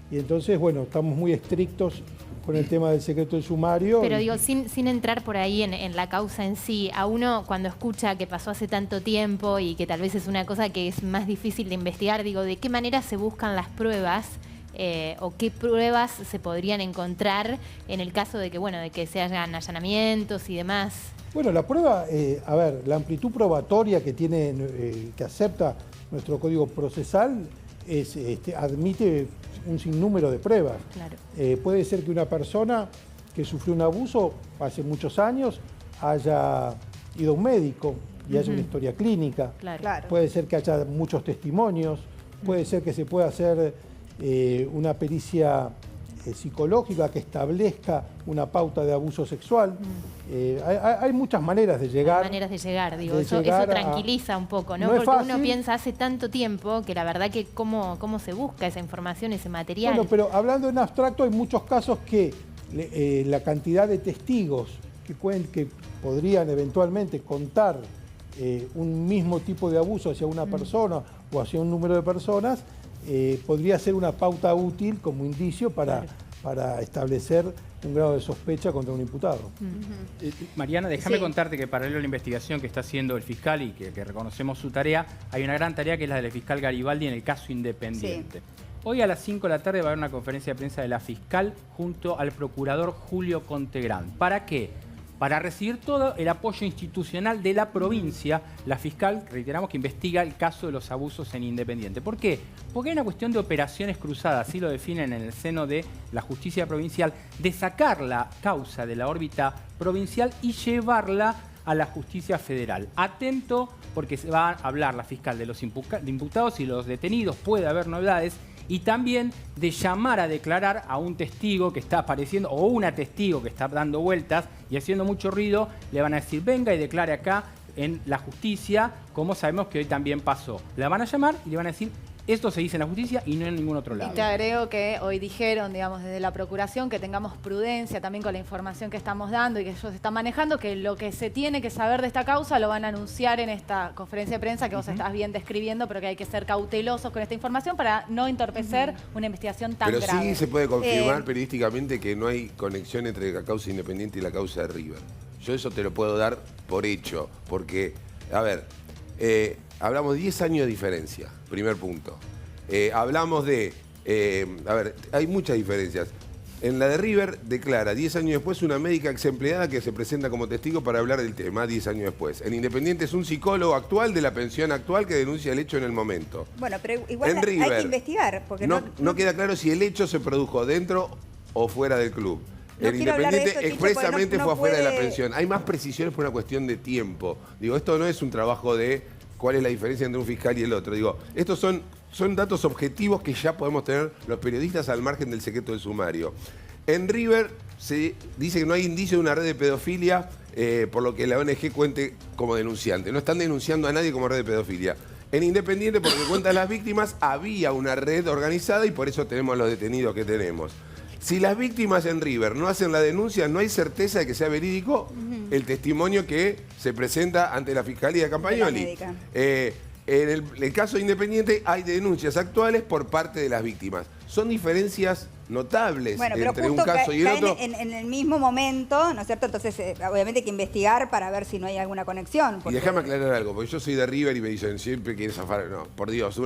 S11: Y entonces, bueno, estamos muy estrictos con el tema del secreto del sumario.
S8: Pero
S11: y-
S8: digo, sin entrar por ahí en la causa en sí, a uno cuando escucha que pasó hace tanto tiempo y que tal vez es una cosa que es más difícil de investigar, digo, ¿de qué manera se buscan las pruebas o qué pruebas se podrían encontrar en el caso de que, bueno, de que se hagan allanamientos y demás?
S11: Bueno, la prueba, a ver, la amplitud probatoria que tiene, que acepta nuestro código procesal admite un sinnúmero de pruebas.
S8: Claro.
S11: Puede ser que una persona que sufrió un abuso hace muchos años haya ido a un médico y haya una historia clínica.
S8: Claro.
S1: Claro.
S11: Puede ser que haya muchos testimonios. Puede ser que se pueda hacer una pericia psicológica que establezca una pauta de abuso sexual. Hay muchas maneras de llegar.
S8: Maneras de llegar, digo,
S11: de
S8: eso
S11: llegar a-
S8: tranquiliza un poco, ¿no?
S11: No es
S8: Porque uno
S11: fácil.
S8: piensa hace tanto tiempo que la verdad que cómo se busca esa información, ese material.
S11: Bueno, pero hablando en abstracto, hay muchos casos que la cantidad de testigos que podrían eventualmente contar un mismo tipo de abuso hacia una persona o hacia un número de personas, podría ser una pauta útil como indicio para establecer un grado de sospecha contra un imputado.
S2: Mariana, déjame
S1: Sí.
S2: contarte que paralelo a la investigación que está haciendo el fiscal y que reconocemos su tarea, hay una gran tarea que es la del fiscal Garibaldi en el caso Independiente. Hoy a las 5 de la tarde va a haber una conferencia de prensa de la fiscal junto al procurador Julio Contegrán. ¿Para qué? Para recibir todo el apoyo institucional de la provincia, la fiscal, reiteramos, que investiga el caso de los abusos en Independiente. ¿Por qué? Porque hay una cuestión de operaciones cruzadas, así lo definen en el seno de la justicia provincial, de sacar la causa de la órbita provincial y llevarla a la justicia federal. Atento, porque se va a hablar la fiscal de los imputados y los detenidos, puede haber novedades, y también de llamar a declarar a un testigo que está apareciendo, o una testigo que está dando vueltas y haciendo mucho ruido. Le van a decir, venga y declare acá en la justicia, como sabemos que hoy también pasó. La van a llamar y le van a decir, esto se dice en la justicia y no en ningún otro lado.
S5: Y te agrego que hoy dijeron, digamos, desde la Procuración, que tengamos prudencia también con la información que estamos dando y que ellos están manejando, que lo que se tiene que saber de esta causa lo van a anunciar en esta conferencia de prensa que vos estás bien describiendo, pero que hay que ser cautelosos con esta información para no entorpecer una investigación tan grave.
S4: Pero sí se puede confirmar periodísticamente que no hay conexión entre la causa Independiente y la causa de River. Yo eso te lo puedo dar por hecho, porque, a ver, hablamos de 10 años de diferencia, primer punto. Hablamos de, a ver, hay muchas diferencias. En la de River declara 10 años después una médica ex empleada que se presenta como testigo para hablar del tema 10 años después. En Independiente es un psicólogo actual de la pensión actual que denuncia el hecho en el momento.
S1: Bueno, pero igual
S4: en River,
S1: hay que investigar. Porque
S4: no queda claro si el hecho se produjo dentro o fuera del club.
S1: No
S4: el
S1: quiero hablar de
S4: Independiente
S1: eso, Chicho,
S4: expresamente
S1: no
S4: fue afuera de la
S1: puede-
S4: pensión. Hay más precisiones por una cuestión de tiempo. Digo, esto no es un trabajo de cuál es la diferencia entre un fiscal y el otro. Digo, estos son datos objetivos que ya podemos tener los periodistas al margen del secreto del sumario. En River se dice que no hay indicio de una red de pedofilia, por lo que la ONG cuente como denunciante. No están denunciando a nadie como red de pedofilia. En Independiente, porque cuentan las víctimas, había una red organizada y por eso tenemos los detenidos que tenemos. Si las víctimas en River no hacen la denuncia, no hay certeza de que sea verídico el testimonio que se presenta ante la Fiscalía de Campagnoli. En el caso de Independiente hay denuncias actuales por parte de las víctimas. Son diferencias notables entre un caso y el otro.
S1: En el mismo momento, ¿no es cierto? Entonces, obviamente hay que investigar para ver si no hay alguna conexión.
S4: Y déjame aclarar algo, porque yo soy de River y me dicen, siempre quieres zafar. No, por Dios,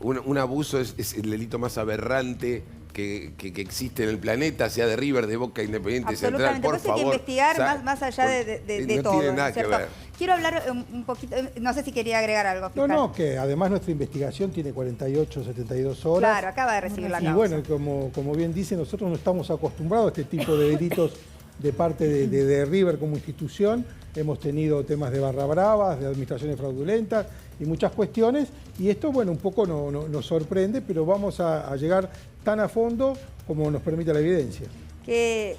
S4: un abuso es el delito más aberrante que existe en el planeta, sea de River, de Boca, Independiente, Central, por favor.
S1: Hay que investigar más allá de
S4: no
S1: todo.
S4: tiene nada
S1: ¿no es
S4: que
S1: cierto?
S4: ver.
S1: Quiero hablar un poquito, no sé si quería agregar algo, fiscal.
S11: No, que además nuestra investigación tiene 48, 72 horas.
S1: Claro, acaba de recibir la
S11: Y
S1: causa.
S11: bueno, como bien dice, nosotros no estamos acostumbrados a este tipo de delitos de parte de River como institución. Hemos tenido temas de barra bravas, de administraciones fraudulentas y muchas cuestiones. Y esto, bueno, un poco nos sorprende, pero vamos a llegar tan a fondo como nos permite la evidencia.
S1: Qué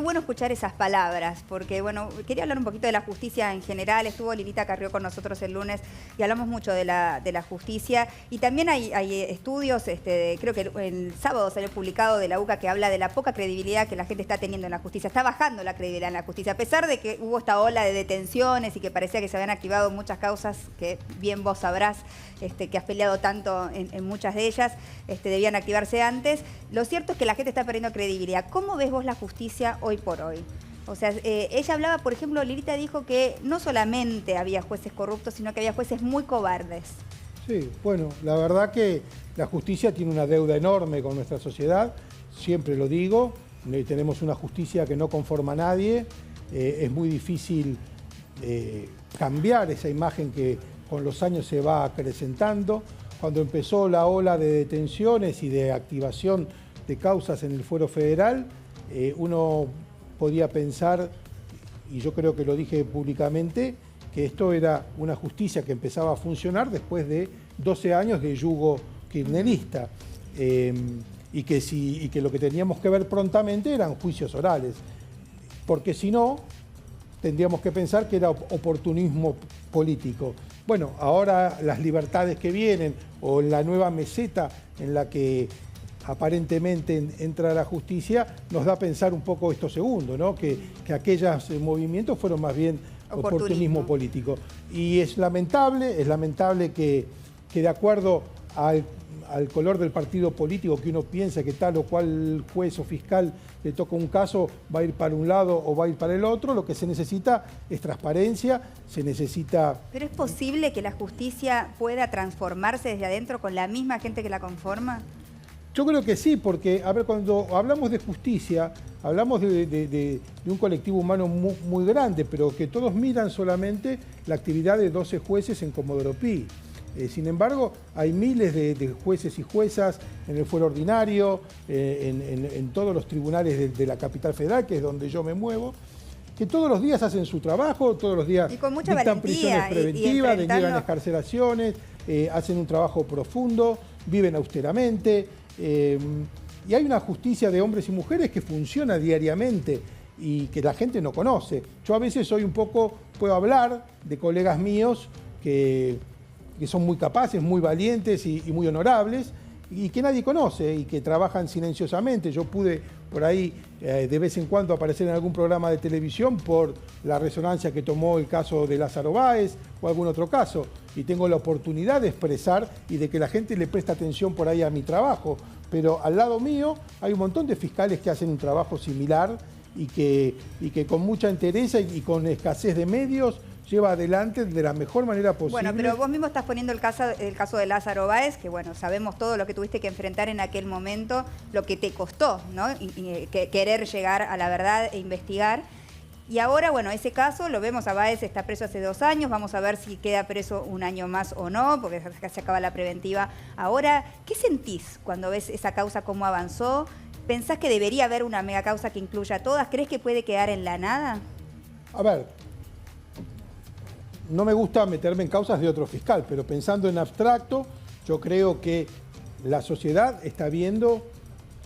S1: bueno escuchar esas palabras, porque bueno, quería hablar un poquito de la justicia en general. Estuvo Lilita Carrió con nosotros el lunes y hablamos mucho de la justicia. Y también hay estudios, creo que el sábado salió publicado de la UCA que habla de la poca credibilidad que la gente está teniendo en la justicia. Está bajando la credibilidad en la justicia, a pesar de que hubo esta ola de detenciones y que parecía que se habían activado muchas causas que bien vos sabrás, que has peleado tanto en muchas de ellas, debían activarse antes. Lo cierto es que la gente está perdiendo credibilidad. ¿Cómo ves vos la justicia hoy por hoy? O sea, ella hablaba, por ejemplo, Lilita dijo que no solamente había jueces corruptos, sino que había jueces muy cobardes.
S11: Sí, bueno, la verdad que la justicia tiene una deuda enorme con nuestra sociedad, siempre lo digo, tenemos una justicia que no conforma a nadie, es muy difícil cambiar esa imagen que con los años se va acrecentando. Cuando empezó la ola de detenciones y de activación de causas en el fuero federal, uno podía pensar, y yo creo que lo dije públicamente, que esto era una justicia que empezaba a funcionar después de 12 años de yugo kirchnerista, y que lo que teníamos que ver prontamente eran juicios orales, porque si no, tendríamos que pensar que era oportunismo político. Bueno, ahora las libertades que vienen, o la nueva meseta en la que aparentemente entra la justicia, nos da a pensar un poco esto segundo, ¿no? Que aquellos movimientos fueron más bien oportunismo político. Y es lamentable que de acuerdo al color del partido político, que uno piensa que tal o cual juez o fiscal le toca un caso, va a ir para un lado o va a ir para el otro. Lo que se necesita es transparencia, se necesita...
S1: ¿Pero es posible que la justicia pueda transformarse desde adentro con la misma gente que la conforma?
S11: Yo creo que sí, porque, a ver, cuando hablamos de justicia, hablamos de un colectivo humano muy grande, pero que todos miran solamente la actividad de 12 jueces en Comodoro Pi. Sin embargo, hay miles de jueces y juezas en el fuero ordinario, en todos los tribunales de la capital federal, que es donde yo me muevo, que todos los días hacen su trabajo, todos los días
S1: Y con mucha
S11: dictan
S1: valentía
S11: prisiones preventivas,
S1: enfrentando-
S11: deniegan excarcelaciones, hacen un trabajo profundo, viven austeramente, y hay una justicia de hombres y mujeres que funciona diariamente y que la gente no conoce. Yo a veces puedo hablar de colegas míos que son muy capaces, muy valientes y muy honorables, y que nadie conoce y que trabajan silenciosamente. Yo pude por ahí de vez en cuando aparecer en algún programa de televisión por la resonancia que tomó el caso de Lázaro Báez o algún otro caso, y tengo la oportunidad de expresar y de que la gente le preste atención por ahí a mi trabajo. Pero al lado mío hay un montón de fiscales que hacen un trabajo similar y que con mucha entereza y con escasez de medios lleva adelante de la mejor manera posible.
S1: Bueno, pero vos mismo estás poniendo el caso de Lázaro Báez, que bueno, sabemos todo lo que tuviste que enfrentar en aquel momento, lo que te costó, ¿no? Querer llegar a la verdad e investigar. Y ahora, bueno, ese caso lo vemos, a Báez está preso hace 2 años, vamos a ver si queda preso un año más o no, porque se acaba la preventiva. Ahora, ¿qué sentís cuando ves esa causa, cómo avanzó? ¿Pensás que debería haber una mega causa que incluya a todas? ¿Crees que puede quedar en la nada?
S11: A ver, no me gusta meterme en causas de otro fiscal, pero pensando en abstracto, yo creo que la sociedad está viendo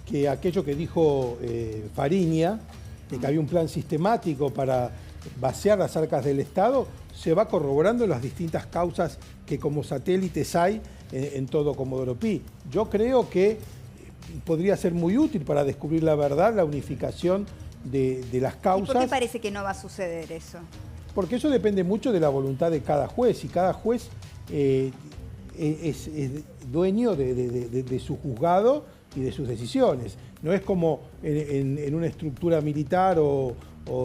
S11: que aquello que dijo Fariña, de que había un plan sistemático para vaciar las arcas del Estado, se va corroborando en las distintas causas que como satélites hay en todo Comodoro Pi. Yo creo que podría ser muy útil para descubrir la verdad, la unificación de las causas.
S1: ¿Y por qué parece que no va a suceder eso?
S11: Porque eso depende mucho de la voluntad de cada juez, y cada juez es dueño de su juzgado y de sus decisiones. No es como en una estructura militar o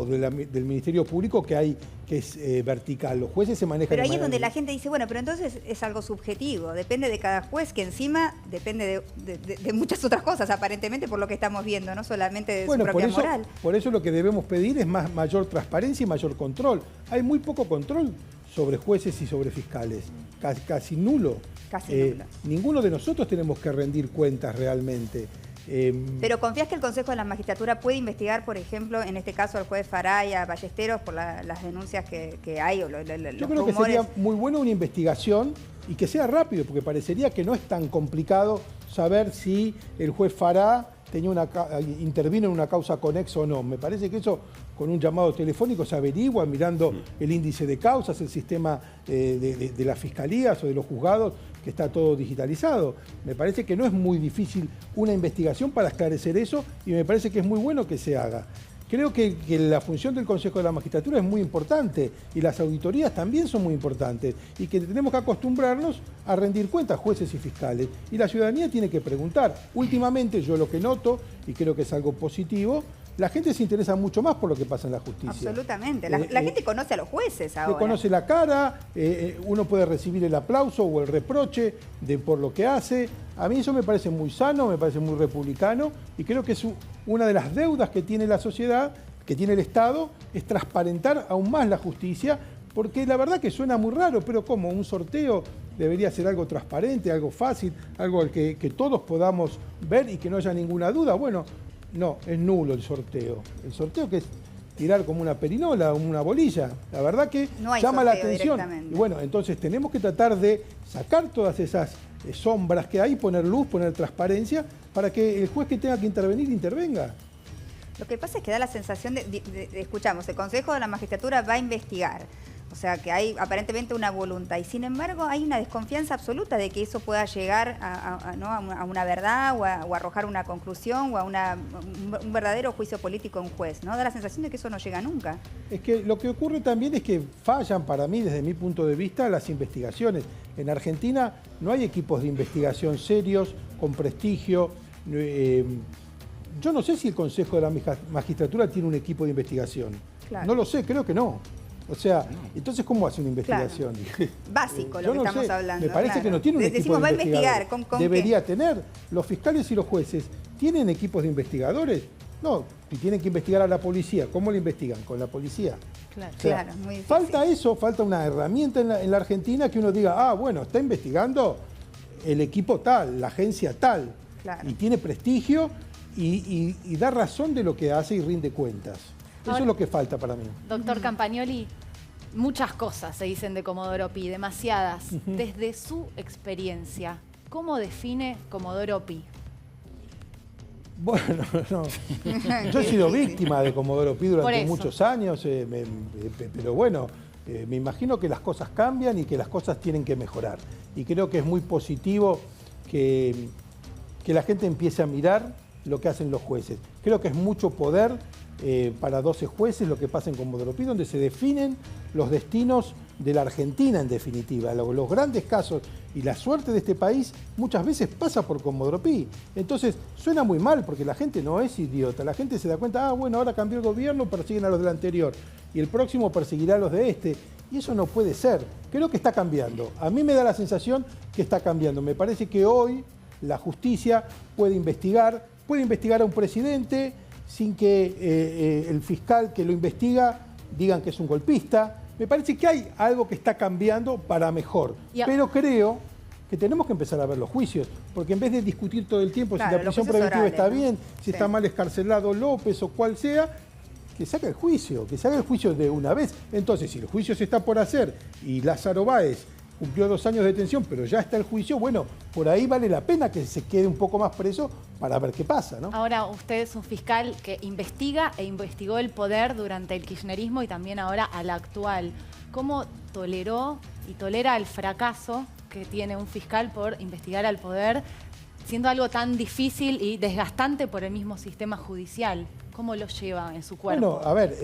S11: del Ministerio Público que es vertical. Los jueces se manejan.
S1: Pero ahí
S11: de
S1: es
S11: manera
S1: donde la gente dice, bueno, pero entonces es algo subjetivo, depende de cada juez, que encima depende de muchas otras cosas, aparentemente, por lo que estamos viendo, no solamente de su propia moral.
S11: Por eso lo que debemos pedir es mayor transparencia y mayor control. Hay muy poco control sobre jueces y sobre fiscales, casi nulo.
S1: Casi nulo.
S11: Ninguno de nosotros tenemos que rendir cuentas realmente.
S1: ¿Pero confías que el Consejo de la Magistratura puede investigar, por ejemplo, en este caso al juez Faray, a Ballesteros, por las denuncias que hay o los
S11: Yo creo que sería muy bueno una investigación y que sea rápido, porque parecería que no es tan complicado saber si el juez Fará intervino en una causa conexa o no. Me parece que eso con un llamado telefónico se averigua mirando el índice de causas, el sistema de las fiscalías o de los juzgados, que está todo digitalizado. Me parece que no es muy difícil una investigación para esclarecer eso, y me parece que es muy bueno que se haga. Creo que la función del Consejo de la Magistratura es muy importante, y las auditorías también son muy importantes, y que tenemos que acostumbrarnos a rendir cuentas jueces y fiscales, y la ciudadanía tiene que preguntar. Últimamente yo lo que noto, y creo que es algo positivo, la gente se interesa mucho más por lo que pasa en la justicia.
S1: Absolutamente. La gente conoce a los jueces ahora.
S11: Le conoce la cara, uno puede recibir el aplauso o el reproche por lo que hace. A mí eso me parece muy sano, me parece muy republicano, y creo que es una de las deudas que tiene la sociedad, que tiene el Estado, es transparentar aún más la justicia, porque la verdad que suena muy raro, pero como un sorteo debería ser algo transparente, algo fácil, algo al que todos podamos ver y que no haya ninguna duda. Bueno, no, es nulo el sorteo. El sorteo, que es tirar como una perinola, una bolilla. La verdad que
S1: no hay
S11: llama la
S1: sorteo
S11: atención. Y bueno, entonces tenemos que tratar de sacar todas esas sombras que hay, poner luz, poner transparencia, para que el juez que tenga que intervenir, intervenga.
S1: Lo que pasa es que da la sensación escuchamos, el Consejo de la Magistratura va a investigar. O sea, que hay aparentemente una voluntad, y sin embargo hay una desconfianza absoluta de que eso pueda llegar a una verdad o a arrojar una conclusión o a un verdadero juicio político en un juez, ¿no? Da la sensación de que eso no llega nunca.
S11: Es que lo que ocurre también es que fallan, para mí, desde mi punto de vista, las investigaciones. En Argentina no hay equipos de investigación serios, con prestigio. Yo no sé si el Consejo de la Magistratura tiene un equipo de investigación.
S1: Claro.
S11: No lo sé, creo que no. O sea, entonces, ¿cómo hace una investigación?
S1: Claro. Básico lo que estamos hablando.
S11: Me parece que no tiene un equipo
S1: Decimos,
S11: de
S1: va a
S11: investigadores.
S1: investigar. ¿Con
S11: Debería
S1: qué?
S11: tener. Los fiscales y los jueces tienen equipos de investigadores. No, si tienen que investigar a la policía, ¿cómo le investigan? Con la policía.
S8: Claro.
S11: O sea,
S1: Claro, muy difícil.
S11: falta eso, falta una herramienta en la Argentina que uno diga, bueno, está investigando el equipo tal, la agencia tal,
S1: Claro.
S11: y tiene prestigio y da razón de lo que hace y rinde cuentas. Eso es lo que falta para mí.
S5: Doctor Campagnoli, muchas cosas se dicen de Comodoro Pi, demasiadas. Desde su experiencia, ¿cómo define Comodoro Pi?
S11: Bueno, no. Yo he sido víctima de Comodoro Pi
S5: Por
S11: durante
S5: eso.
S11: muchos años, pero bueno, me imagino que las cosas cambian y que las cosas tienen que mejorar. Y creo que es muy positivo que la gente empiece a mirar lo que hacen los jueces. Creo que es mucho poder para 12 jueces lo que pasa en Comodoro Pi, donde se definen los destinos de la Argentina en definitiva. Los grandes casos y la suerte de este país muchas veces pasa por Comodoro Pi. Entonces suena muy mal porque la gente no es idiota. La gente se da cuenta, bueno, ahora cambió el gobierno, persiguen a los del anterior y el próximo perseguirá a los de este. Y eso no puede ser. Creo que está cambiando. A mí me da la sensación que está cambiando. Me parece que hoy la justicia puede investigar a un presidente sin que el fiscal que lo investiga digan que es un golpista. Me parece que hay algo que está cambiando para mejor. Pero creo que tenemos que empezar a ver los juicios, porque en vez de discutir todo el tiempo si la prisión preventiva está bien, si está mal escarcelado López o cual sea, que se haga el juicio, de una vez. Entonces, si el juicio se está por hacer y Lázaro Báez cumplió 2 años de detención, pero ya está el juicio, bueno, por ahí vale la pena que se quede un poco más preso para ver qué pasa, ¿no?
S5: Ahora usted es un fiscal que investiga e investigó el poder durante el kirchnerismo y también ahora al actual. ¿Cómo toleró y tolera el fracaso que tiene un fiscal por investigar al poder, siendo algo tan difícil y desgastante por el mismo sistema judicial? ¿Cómo lo lleva en su cuerpo?
S11: Bueno, a ver,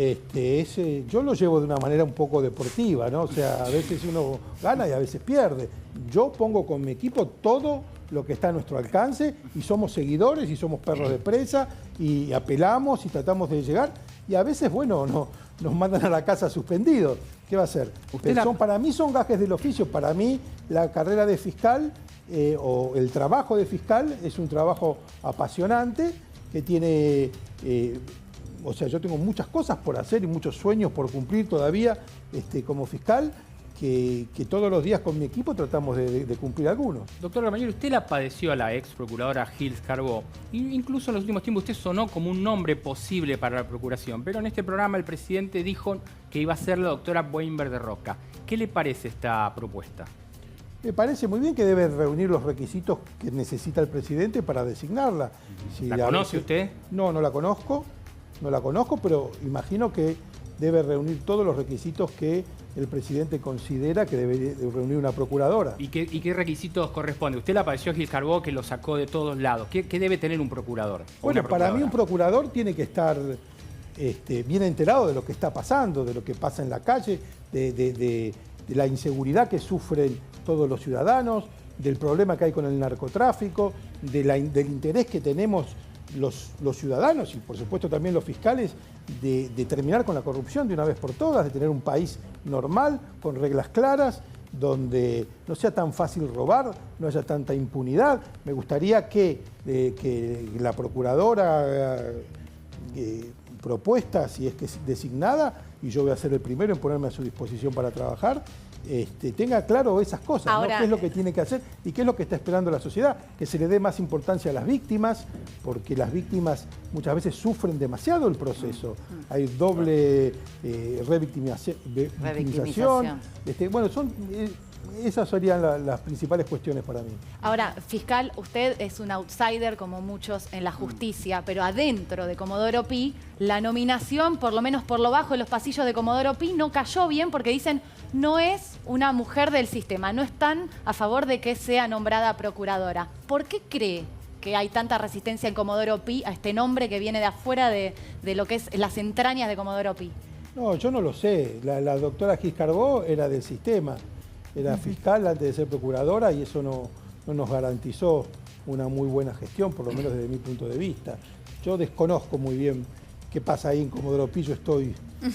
S11: yo lo llevo de una manera un poco deportiva, ¿no? O sea, a veces uno gana y a veces pierde. Yo pongo con mi equipo todo lo que está a nuestro alcance y somos seguidores y somos perros de presa y apelamos y tratamos de llegar y a veces, bueno, nos mandan a la casa suspendidos. ¿Qué va a hacer? Para mí son gajes del oficio. Para mí la carrera de fiscal o el trabajo de fiscal es un trabajo apasionante que tiene... o sea, yo tengo muchas cosas por hacer y muchos sueños por cumplir todavía como fiscal, que todos los días con mi equipo tratamos de cumplir algunos.
S2: Doctor Campagnoli, usted la padeció a la ex procuradora Gils Carbó. Incluso en los últimos tiempos usted sonó como un nombre posible para la procuración, pero en este programa el presidente dijo que iba a ser la doctora Weinberg de Roca. ¿Qué le parece esta propuesta?
S11: Me parece muy bien que debe reunir los requisitos que necesita el presidente para designarla.
S2: ¿La conoce usted?
S11: No, no la conozco, pero imagino que debe reunir todos los requisitos que el presidente considera que debe reunir una procuradora.
S2: ¿Y qué requisitos corresponde? Usted la padeció a Gils Carbó, que lo sacó de todos lados. ¿Qué debe tener un procurador?
S11: Bueno, para mí un procurador tiene que estar bien enterado de lo que está pasando, de lo que pasa en la calle, de la inseguridad que sufren todos los ciudadanos, del problema que hay con el narcotráfico, del interés que tenemos los ciudadanos y por supuesto también los fiscales de terminar con la corrupción de una vez por todas, de tener un país normal, con reglas claras, donde no sea tan fácil robar, no haya tanta impunidad. Me gustaría que la procuradora propuesta, si es que es designada, y yo voy a ser el primero en ponerme a su disposición para trabajar, tenga claro esas cosas,
S5: ahora,
S11: ¿no? ¿Qué es lo que tiene que hacer y qué es lo que está esperando la sociedad? Que se le dé más importancia a las víctimas, porque las víctimas muchas veces sufren demasiado el proceso. Hay doble revictimización. Bueno, esas serían las principales cuestiones para mí.
S5: Ahora, fiscal, usted es un outsider como muchos en la justicia, pero adentro de Comodoro Pi, la nominación, por lo menos por lo bajo de los pasillos de Comodoro Pi, no cayó bien porque dicen no es una mujer del sistema, no están a favor de que sea nombrada procuradora. ¿Por qué cree que hay tanta resistencia en Comodoro Pi a este nombre que viene de afuera de lo que es las entrañas de Comodoro Pi?
S11: No, yo no lo sé. La doctora Gils Carbó era del sistema. Era fiscal antes de ser procuradora y eso no nos garantizó una muy buena gestión, por lo menos desde mi punto de vista. Yo desconozco muy bien qué pasa ahí en Comodoro Pi, yo estoy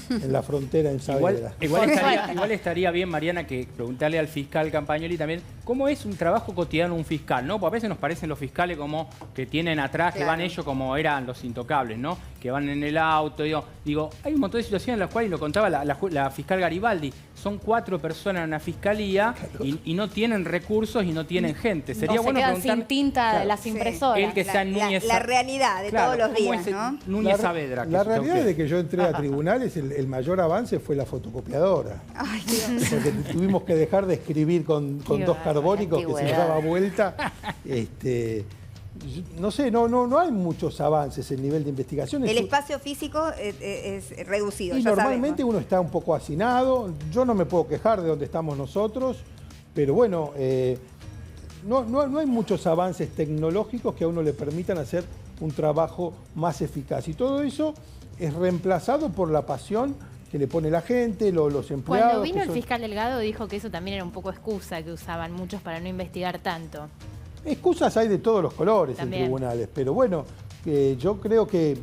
S11: en la frontera en Saavedra.
S2: Igual estaría bien, Mariana, que preguntarle al fiscal Campagnoli también cómo es un trabajo cotidiano un fiscal, ¿no? Porque a veces nos parecen los fiscales como que tienen atrás, que van ellos como eran los intocables, ¿no? Que van en el auto, digo, hay un montón de situaciones en las cuales, y lo contaba la fiscal Garibaldi, son 4 personas en una fiscalía y no tienen recursos y no tienen gente. Sería bueno
S5: preguntar sin tinta de las impresoras.
S2: El que sea Núñez,
S1: la realidad de todos los días, ¿no?
S2: Núñez Saavedra.
S11: La realidad es de que yo entré a tribunales, el mayor avance fue la fotocopiadora.
S1: Ay, Dios.
S11: Porque tuvimos que dejar de escribir con 2 carbónicos que se nos daba vuelta. No sé, no hay muchos avances en nivel de investigación.
S1: El espacio físico es reducido.
S11: Y
S1: ya
S11: normalmente
S1: sabemos.
S11: uno está un poco hacinado. Yo no me puedo quejar de donde estamos nosotros, pero bueno, no hay muchos avances tecnológicos que a uno le permitan hacer un trabajo más eficaz. Y todo eso es reemplazado por la pasión que le pone la gente, los empleados.
S8: Cuando vino el fiscal Delgado dijo que eso también era un poco excusa que usaban muchos para no investigar tanto.
S11: Excusas hay de todos los colores
S8: También.
S11: en tribunales, pero bueno, yo creo que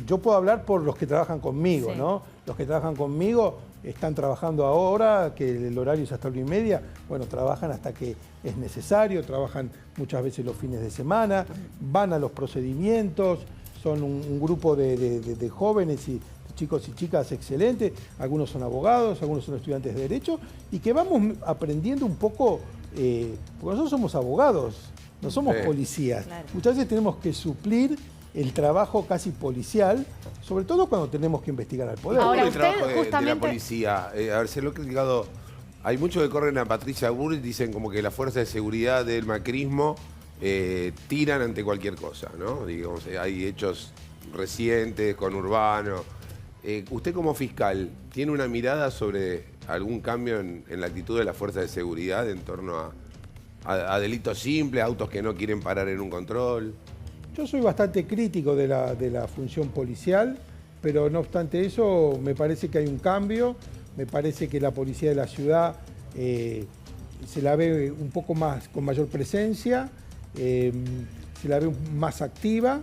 S11: yo puedo hablar por los que trabajan conmigo,
S8: Sí.
S11: ¿no? Los que trabajan conmigo están trabajando ahora, que el horario es hasta 1:30, bueno, trabajan hasta que es necesario, trabajan muchas veces los fines de semana, van a los procedimientos, son un grupo de jóvenes y chicos y chicas excelentes, algunos son abogados, algunos son estudiantes de Derecho, y que vamos aprendiendo un poco, porque nosotros somos abogados, no somos policías.
S8: Claro.
S11: Muchas veces tenemos que suplir el trabajo casi policial, sobre todo cuando tenemos que investigar al poder.
S5: Ahora,
S4: el
S5: usted
S4: trabajo de la
S5: justamente-
S4: policía, a ver, se lo he criticado. Hay muchos que corren a Patricia Bullrich, dicen como que las fuerzas de seguridad del macrismo tiran ante cualquier cosa, ¿no? Digamos, hay hechos recientes con Urbano. Usted como fiscal, ¿tiene una mirada sobre algún cambio en la actitud de las fuerzas de seguridad en torno a delitos simples, autos que no quieren parar en un control?
S11: Yo soy bastante crítico de la función policial, pero no obstante eso, me parece que hay un cambio, me parece que la policía de la ciudad se la ve un poco más, con mayor presencia, se la ve más activa,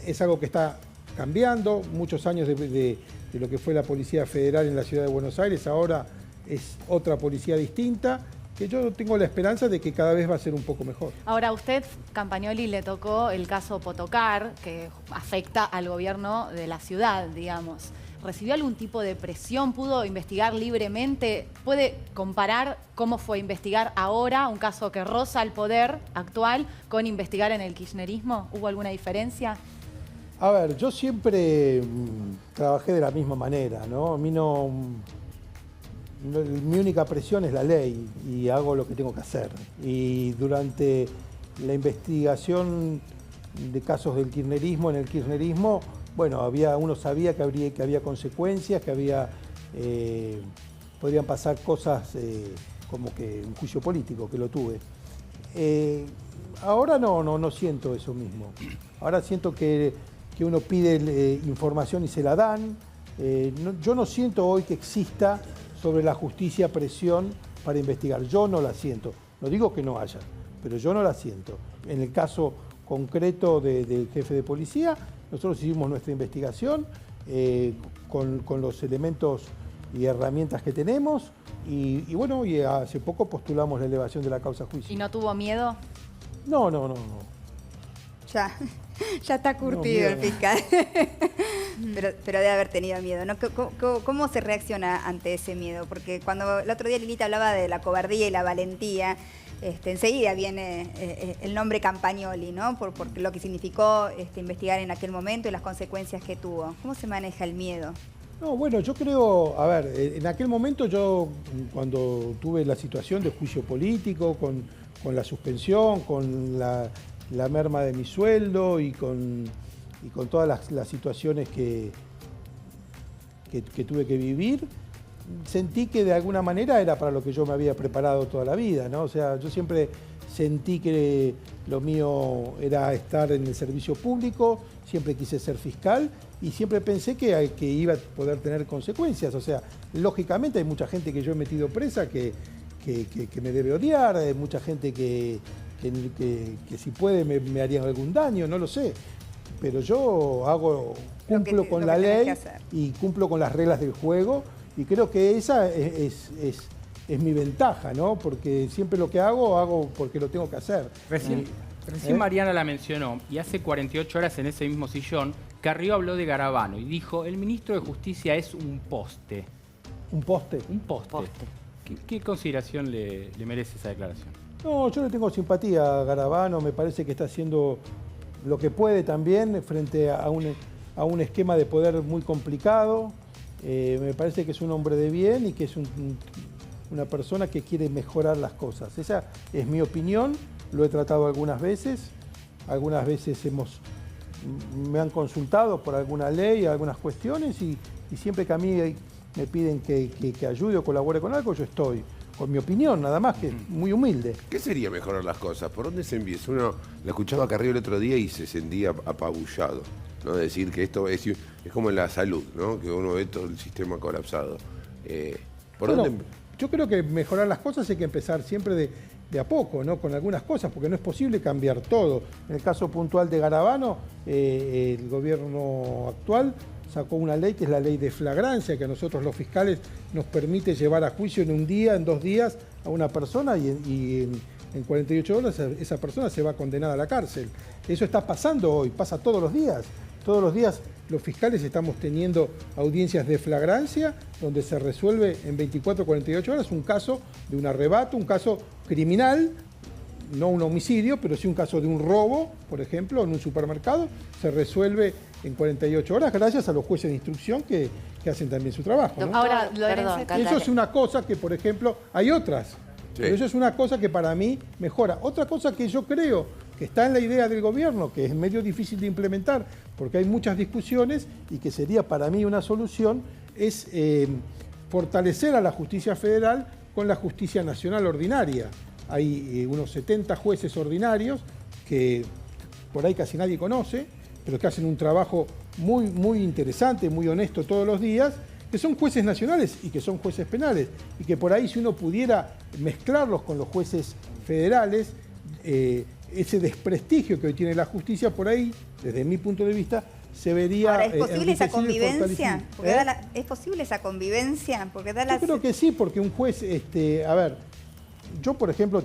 S11: es algo que está cambiando, muchos años de lo que fue la Policía Federal en la Ciudad de Buenos Aires, ahora es otra policía distinta, que yo tengo la esperanza de que cada vez va a ser un poco mejor.
S5: Ahora, a usted, Campagnoli, le tocó el caso Potocar, que afecta al gobierno de la ciudad, digamos. ¿Recibió algún tipo de presión? ¿Pudo investigar libremente? ¿Puede comparar cómo fue investigar ahora un caso que roza el poder actual con investigar en el kirchnerismo? ¿Hubo alguna diferencia?
S11: A ver, yo siempre trabajé de la misma manera, ¿no? A mí mi única presión es la ley y hago lo que tengo que hacer. Y durante la investigación de casos del kirchnerismo, en el kirchnerismo, bueno, uno sabía que había consecuencias, que podrían pasar cosas como que un juicio político, que lo tuve. Ahora no siento eso mismo. Ahora siento que uno pide información y se la dan. Yo no siento hoy que exista sobre la justicia presión para investigar. Yo no la siento. No digo que no haya, pero yo no la siento. En el caso concreto del jefe de policía, nosotros hicimos nuestra investigación con los elementos y herramientas que tenemos y bueno, y hace poco postulamos la elevación de la causa a juicio.
S5: ¿Y no tuvo miedo?
S11: No.
S1: Ya está curtido el fiscal. pero debe haber tenido miedo, ¿no? ¿Cómo se reacciona ante ese miedo? Porque cuando el otro día Lilita hablaba de la cobardía y la valentía, enseguida viene el nombre Campagnoli, ¿no? Por lo que significó investigar en aquel momento y las consecuencias que tuvo. ¿Cómo se maneja el miedo?
S11: No, bueno, yo creo, a ver, en aquel momento yo, cuando tuve la situación de juicio político, con la suspensión, con la merma de mi sueldo y con todas las situaciones que tuve que vivir, sentí que de alguna manera era para lo que yo me había preparado toda la vida, ¿no? O sea, yo siempre sentí que lo mío era estar en el servicio público, siempre quise ser fiscal y siempre pensé que iba a poder tener consecuencias. O sea, lógicamente hay mucha gente que yo he metido presa que me debe odiar, hay mucha gente que si puede me harían algún daño, no lo sé. Pero yo cumplo con la ley y cumplo con las reglas del juego y creo que esa es es mi ventaja, ¿no? Porque siempre lo que hago porque lo tengo que hacer.
S2: Recién Mariana la mencionó, y hace 48 horas en ese mismo sillón, Carrió habló de Garabano y dijo, el ministro de Justicia es un poste.
S11: ¿Un poste?
S2: Un poste. ¿Qué consideración le merece esa declaración?
S11: No, yo le tengo simpatía a Garabano, me parece que está haciendo lo que puede también frente a un esquema de poder muy complicado. Me parece que es un hombre de bien y que es una persona que quiere mejorar las cosas. Esa es mi opinión, lo he tratado algunas veces me han consultado por alguna ley, algunas cuestiones y siempre que a mí me piden que ayude o colabore con algo, yo estoy con mi opinión, nada más, que muy humilde.
S4: ¿Qué sería mejorar las cosas? ¿Por dónde se empieza? Uno la escuchaba a Carrió el otro día y se sentía apabullado, ¿no? Decir que esto es como en la salud, ¿no? Que uno ve todo el sistema colapsado.
S11: Yo creo que mejorar las cosas hay que empezar siempre de a poco, ¿no? Con algunas cosas, porque no es posible cambiar todo. En el caso puntual de Garabano, el gobierno actual sacó una ley que es la ley de flagrancia, que a nosotros los fiscales nos permite llevar a juicio en un día, en 2 días a una persona y en 48 horas esa persona se va condenada a la cárcel. Eso está pasando hoy, pasa todos los días. Todos los días los fiscales estamos teniendo audiencias de flagrancia donde se resuelve en 24 o 48 horas un caso de un arrebato, un caso criminal, no un homicidio, pero sí un caso de un robo, por ejemplo, en un supermercado, se resuelve en 48 horas gracias a los jueces de instrucción que hacen también su trabajo, ¿no?
S5: Ahora,
S11: eso es una cosa que, por ejemplo, hay otras, pero eso es una cosa que para mí mejora. Otra cosa que yo creo que está en la idea del gobierno, que es medio difícil de implementar, porque hay muchas discusiones y que sería para mí una solución, es fortalecer a la justicia federal con la justicia nacional ordinaria. Hay unos 70 jueces ordinarios que por ahí casi nadie conoce, pero que hacen un trabajo muy interesante, muy honesto todos los días, que son jueces nacionales y que son jueces penales, y que por ahí si uno pudiera mezclarlos con los jueces federales, ese desprestigio que hoy tiene la justicia por ahí, desde mi punto de vista, se vería...
S1: Ahora, ¿es posible esa convivencia?
S11: ¿Es
S1: posible esa convivencia? Porque
S11: Yo creo que sí, porque un juez, yo por ejemplo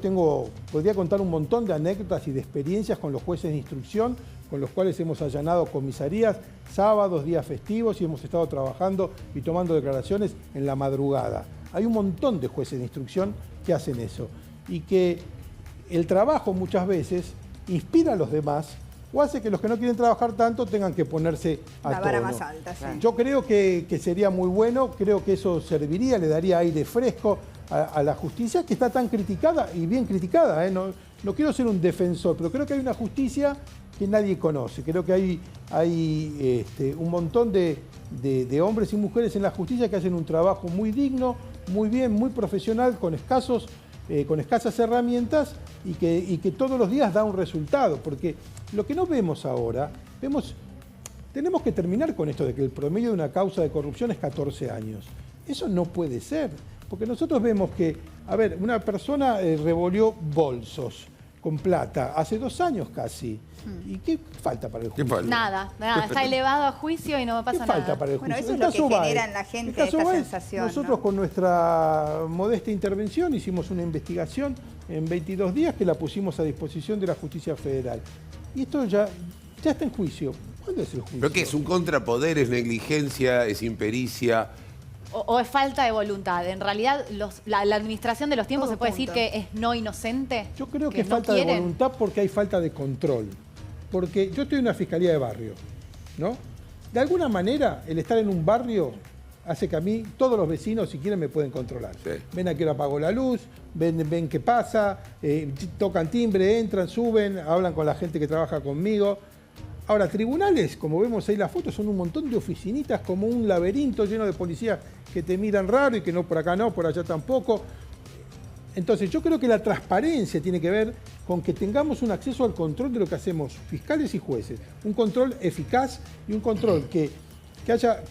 S11: podría contar un montón de anécdotas y de experiencias con los jueces de instrucción, con los cuales hemos allanado comisarías sábados, días festivos y hemos estado trabajando y tomando declaraciones en la madrugada. Hay un montón de jueces de instrucción que hacen eso y que el trabajo muchas veces inspira a los demás o hace que los que no quieren trabajar tanto tengan que ponerse a
S1: la vara
S11: tono.
S1: más alta, sí.
S11: Yo creo que sería muy bueno, creo que eso serviría, le daría aire fresco a la justicia que está tan criticada y bien criticada. No quiero ser un defensor, pero creo que hay una justicia que nadie conoce. Creo que hay un montón de hombres y mujeres en la justicia que hacen un trabajo muy digno, muy bien, muy profesional, con escasas herramientas y que todos los días da un resultado. Porque lo que no vemos ahora, tenemos que terminar con esto de que el promedio de una causa de corrupción es 14 años. Eso no puede ser, porque nosotros vemos que, una persona revolvió bolsos con plata hace 2 años casi. ¿Y qué falta para el juicio?
S5: Nada, está elevado a juicio y no pasa nada.
S11: ¿Qué falta para el juicio?
S1: Bueno, eso es lo que genera en la gente esta sensación.
S11: Nosotros con nuestra modesta intervención hicimos una investigación en 22 días que la pusimos a disposición de la Justicia Federal. Y esto ya está en juicio. ¿Cuándo es el juicio?
S4: ¿Pero qué es? ¿Un contrapoder? ¿Es negligencia? ¿Es impericia?
S5: O es falta de voluntad. En realidad, la administración de los tiempos
S1: Todo
S5: se puede
S1: junto.
S5: decir que es no inocente.
S11: Yo creo que es
S5: no
S11: falta de
S5: quieren.
S11: voluntad porque hay falta de control. Porque yo estoy en una fiscalía de barrio, ¿no? De alguna manera, el estar en un barrio hace que a mí, todos los vecinos, si quieren, me pueden controlar.
S4: Sí.
S11: Ven a qué hora apago la luz, ven qué pasa, tocan timbre, entran, suben, hablan con la gente que trabaja conmigo. Ahora, tribunales, como vemos ahí las fotos, son un montón de oficinitas como un laberinto lleno de policías que te miran raro y que no por acá no, por allá tampoco. Entonces, yo creo que la transparencia tiene que ver con que tengamos un acceso al control de lo que hacemos fiscales y jueces. Un control eficaz y un control que haya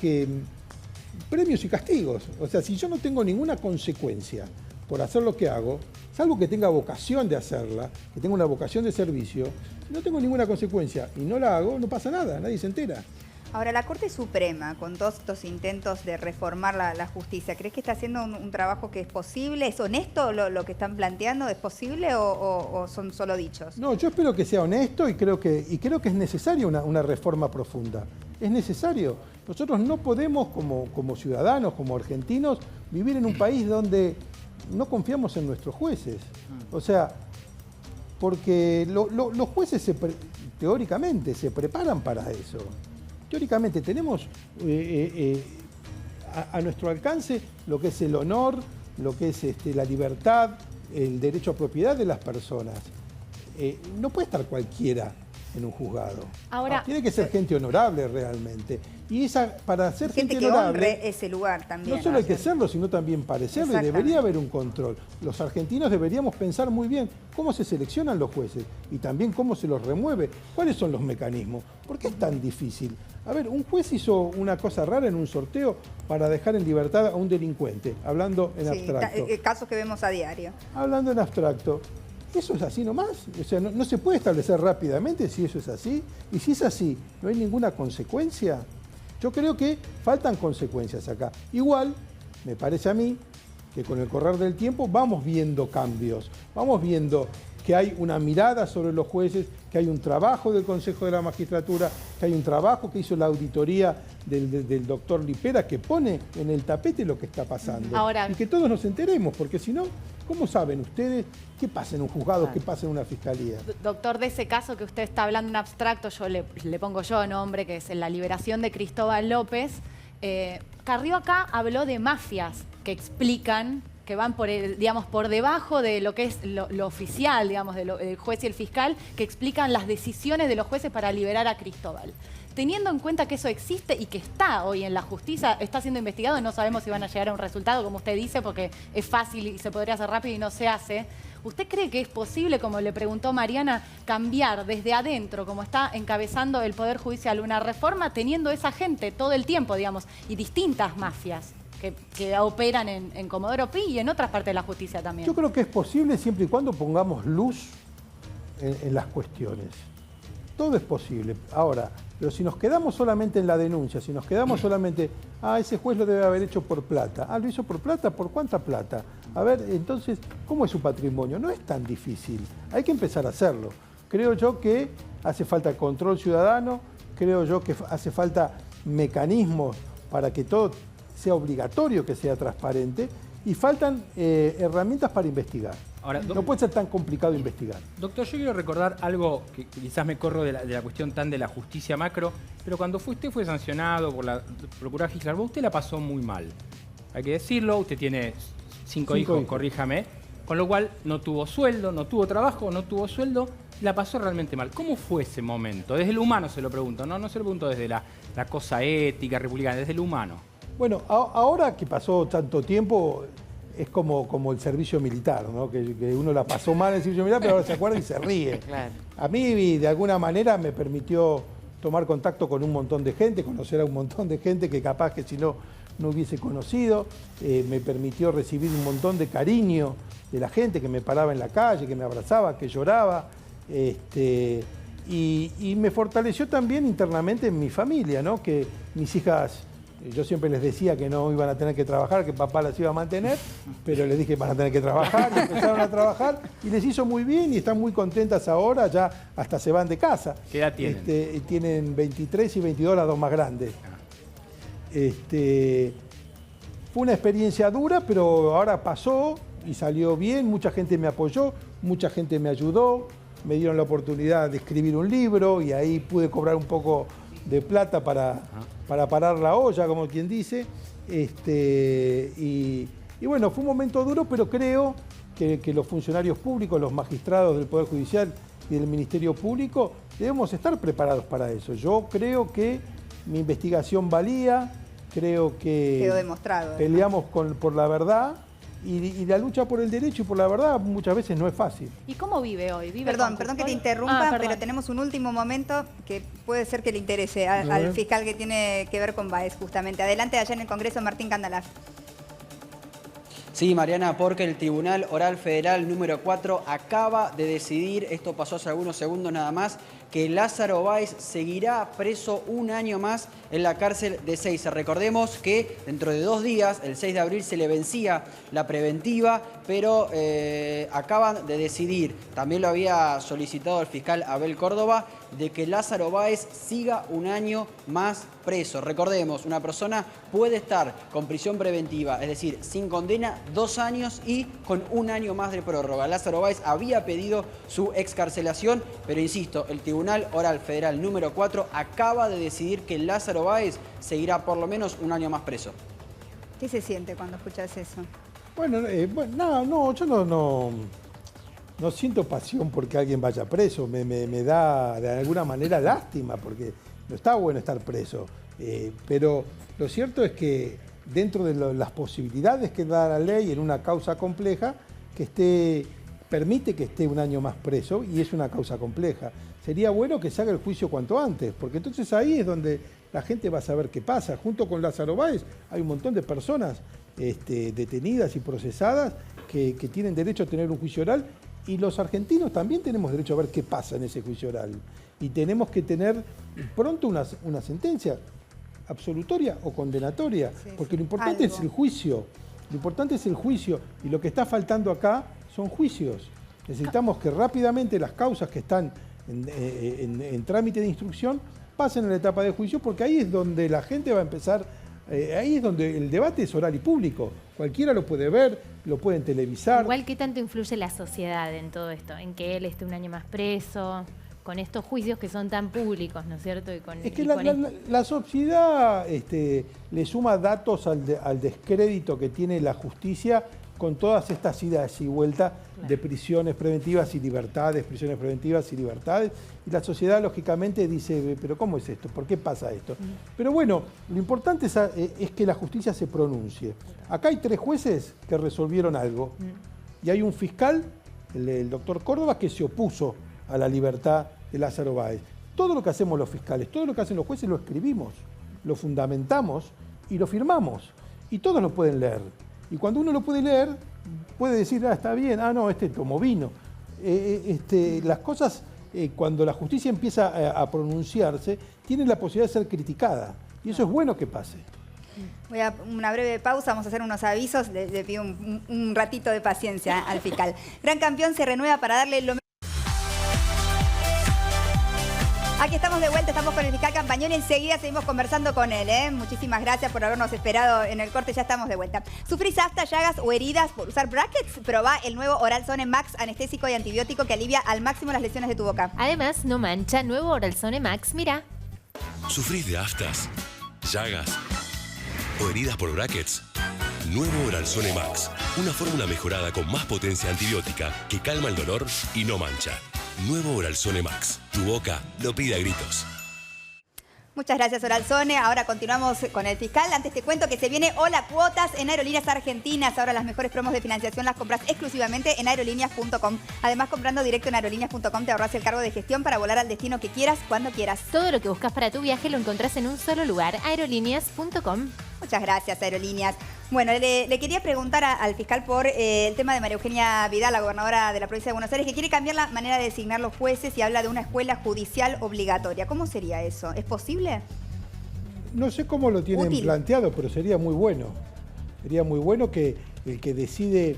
S11: premios y castigos. O sea, si yo no tengo ninguna consecuencia por hacer lo que hago, salvo que tenga vocación de hacerla, que tenga una vocación de servicio, si no tengo ninguna consecuencia y no la hago, no pasa nada, nadie se entera.
S1: Ahora, la Corte Suprema, con todos estos intentos de reformar la justicia, ¿crees que está haciendo un trabajo que es posible? ¿Es honesto lo que están planteando? ¿Es posible o son solo dichos?
S11: No, yo espero que sea honesto y creo que es necesaria una reforma profunda. Es necesario. Nosotros no podemos, como ciudadanos, como argentinos, vivir en un país donde no confiamos en nuestros jueces. O sea, porque los jueces teóricamente se preparan para eso. Teóricamente tenemos a nuestro alcance lo que es el honor, lo que es la libertad, el derecho a propiedad de las personas. No puede estar cualquiera en un juzgado.
S5: Ahora,
S11: tiene que ser gente honorable realmente. Y para ser gente
S1: que
S11: honorable,
S1: honre ese lugar también.
S11: no solo hay que serlo, sino también parecerlo, y debería haber un control. Los argentinos deberíamos pensar muy bien cómo se seleccionan los jueces y también cómo se los remueve, cuáles son los mecanismos. ¿Por qué es tan difícil? A ver, un juez hizo una cosa rara en un sorteo para dejar en libertad a un delincuente, hablando en abstracto.
S1: Casos que vemos a diario.
S11: Hablando en abstracto. ¿Eso es así nomás? O sea, no se puede establecer rápidamente si eso es así. Y si es así, ¿no hay ninguna consecuencia? Yo creo que faltan consecuencias acá. Igual, me parece a mí, que con el correr del tiempo vamos viendo cambios. Vamos viendo que hay una mirada sobre los jueces, que hay un trabajo del Consejo de la Magistratura, que hay un trabajo que hizo la auditoría del doctor Lipera, que pone en el tapete lo que está pasando.
S5: Ahora,
S11: y que todos nos enteremos, porque si no, ¿cómo saben ustedes qué pasa en un juzgado, qué pasa en una fiscalía?
S5: Doctor, de ese caso que usted está hablando en abstracto, yo le pongo yo nombre, que es en la liberación de Cristóbal López. Carrió acá habló de mafias que explican, que van por debajo de lo que es lo oficial, digamos, del juez y el fiscal, que explican las decisiones de los jueces para liberar a Cristóbal. Teniendo en cuenta que eso existe y que está hoy en la justicia, está siendo investigado y no sabemos si van a llegar a un resultado, como usted dice, porque es fácil y se podría hacer rápido y no se hace. ¿Usted cree que es posible, como le preguntó Mariana, cambiar desde adentro, como está encabezando el Poder Judicial, una reforma teniendo esa gente todo el tiempo, digamos, y distintas mafias que operan en Comodoro Pi y en otras partes de la justicia también?
S11: Yo creo que es posible siempre y cuando pongamos luz en las cuestiones. Todo es posible. Ahora, pero si nos quedamos solamente en la denuncia, si nos quedamos solamente, ese juez lo debe haber hecho por plata. ¿Lo hizo por plata? ¿Por cuánta plata? A ver, entonces, ¿cómo es su patrimonio? No es tan difícil. Hay que empezar a hacerlo. Creo yo que hace falta control ciudadano, creo yo que hace falta mecanismos para que todo sea obligatorio, que sea transparente, y faltan herramientas para investigar.
S2: Ahora,
S11: no puede ser tan complicado investigar.
S2: Doctor, yo quiero recordar algo que quizás me corro de la cuestión tan de la justicia macro, pero cuando usted fue sancionado por la Procuradora Fiscal, usted la pasó muy mal. Hay que decirlo, usted tiene cinco hijos, corríjame, con lo cual no tuvo sueldo, no tuvo trabajo, no tuvo sueldo, la pasó realmente mal. ¿Cómo fue ese momento? Desde el humano se lo pregunto, no se lo pregunto desde la cosa ética, republicana, desde el humano.
S11: Bueno, ahora que pasó tanto tiempo, es como el servicio militar, ¿no? Que uno la pasó mal en el servicio militar, pero ahora se acuerda y se ríe.
S3: Claro.
S11: A mí, de alguna manera, me permitió tomar contacto con un montón de gente, conocer a un montón de gente que capaz que si no hubiese conocido. Me permitió recibir un montón de cariño de la gente que me paraba en la calle, que me abrazaba, que lloraba. Y me fortaleció también internamente en mi familia, ¿no? Que mis hijas... Yo siempre les decía que no iban a tener que trabajar, que papá las iba a mantener, pero les dije que van a tener que trabajar, y empezaron a trabajar, y les hizo muy bien y están muy contentas ahora, ya hasta se van de casa.
S2: ¿Qué edad tienen?
S11: Tienen 23 y 22, las dos más grandes. Fue una experiencia dura, pero ahora pasó y salió bien, mucha gente me apoyó, mucha gente me ayudó, me dieron la oportunidad de escribir un libro y ahí pude cobrar un poco de plata para parar la olla, como quien dice. Y bueno, fue un momento duro, pero creo que los funcionarios públicos, los magistrados del Poder Judicial y del Ministerio Público, debemos estar preparados para eso. Yo creo que mi investigación valía, creo que
S1: quedó demostrado,
S11: peleamos por la verdad. Y la lucha por el derecho y por la verdad muchas veces no es fácil.
S5: ¿Y cómo vive hoy?
S1: Perdón que te interrumpa, pero tenemos un último momento que puede ser que le interese al fiscal que tiene que ver con Baez, justamente. Adelante, allá en el Congreso, Martín Candalás.
S3: Sí, Mariana, porque el Tribunal Oral Federal número 4 acaba de decidir, esto pasó hace algunos segundos nada más, que Lázaro Báez seguirá preso un año más en la cárcel de Ezeiza. Recordemos que dentro de 2 días, el 6 de abril, se le vencía la preventiva, pero acaban de decidir, también lo había solicitado el fiscal Abel Córdoba, de que Lázaro Báez siga un año más preso. Recordemos, una persona puede estar con prisión preventiva, es decir, sin condena, 2 años y con 1 año más de prórroga. Lázaro Báez había pedido su excarcelación, pero insisto, el Tribunal Oral Federal número 4 acaba de decidir que Lázaro Báez seguirá por lo menos 1 año más preso.
S1: ¿Qué se siente cuando escuchas eso?
S11: Bueno, yo no siento pasión porque alguien vaya preso. Me da de alguna manera lástima porque no está bueno estar preso. Pero lo cierto es que dentro de las posibilidades que da la ley en una causa compleja, permite que esté 1 año más preso y es una causa compleja. Sería bueno que se haga el juicio cuanto antes, porque entonces ahí es donde la gente va a saber qué pasa. Junto con Lázaro Báez hay un montón de personas detenidas y procesadas que tienen derecho a tener un juicio oral, y los argentinos también tenemos derecho a ver qué pasa en ese juicio oral. Y tenemos que tener pronto una sentencia absolutoria o condenatoria, porque lo importante es el juicio. Lo importante es el juicio, y lo que está faltando acá son juicios. Necesitamos que rápidamente las causas que están en trámite de instrucción pasen a la etapa de juicio, porque ahí es donde la gente va a empezar, ahí es donde el debate es oral y público. Cualquiera lo puede ver, lo pueden televisar.
S8: Sociedad. ¿Qué tanto influye la sociedad en todo esto? En que él esté 1 año más preso, con estos juicios que son tan públicos, ¿no es cierto?
S11: Es que la sociedad le suma datos al descrédito que tiene la justicia con todas estas idas y vueltas de prisiones preventivas y libertades, prisiones preventivas y libertades. Y la sociedad, lógicamente, dice, pero ¿cómo es esto? ¿Por qué pasa esto? Pero bueno, lo importante es que la justicia se pronuncie. Acá hay 3 jueces que resolvieron algo. Y hay un fiscal, el doctor Córdoba, que se opuso a la libertad de Lázaro Báez. Todo lo que hacemos los fiscales, todo lo que hacen los jueces lo escribimos, lo fundamentamos y lo firmamos. Y todos lo pueden leer. Y cuando uno lo puede leer, puede decir, está bien, no, tomó vino. Las cosas, cuando la justicia empieza a pronunciarse, tienen la posibilidad de ser criticada. Y eso es bueno que pase.
S1: Voy a una breve pausa, vamos a hacer unos avisos. Le pido un ratito de paciencia al fiscal. Gran Campeón se renueva para darle lo mejor. Aquí estamos de vuelta, estamos con el fiscal Campagnoli, enseguida seguimos conversando con él. Muchísimas gracias por habernos esperado en el corte, ya estamos de vuelta. ¿Sufrís aftas, llagas o heridas por usar brackets? Probá el nuevo Oralzone Max, anestésico y antibiótico que alivia al máximo las lesiones de tu boca.
S8: Además, no mancha, nuevo Oralzone Max, mira.
S12: ¿Sufrís de aftas, llagas o heridas por brackets? Nuevo Oralzone Max, una fórmula mejorada con más potencia antibiótica que calma el dolor y no mancha. Nuevo Oralzone Max. Tu boca lo pide a gritos.
S1: Muchas gracias, Oralzone. Ahora continuamos con el fiscal. Antes te cuento que se viene Hola Cuotas en Aerolíneas Argentinas. Ahora las mejores promos de financiación las compras exclusivamente en aerolíneas.com. Además, comprando directo en aerolíneas.com te ahorras el cargo de gestión para volar al destino que quieras, cuando quieras.
S8: Todo lo que buscas para tu viaje lo encontrás en un solo lugar, aerolíneas.com.
S1: Muchas gracias, Aerolíneas. Bueno, le quería preguntar al fiscal por el tema de María Eugenia Vidal, la gobernadora de la provincia de Buenos Aires, que quiere cambiar la manera de designar los jueces y habla de una escuela judicial obligatoria. ¿Cómo sería eso? ¿Es posible?
S11: No sé cómo lo tienen planteado, pero sería muy bueno. Sería muy bueno que el que decide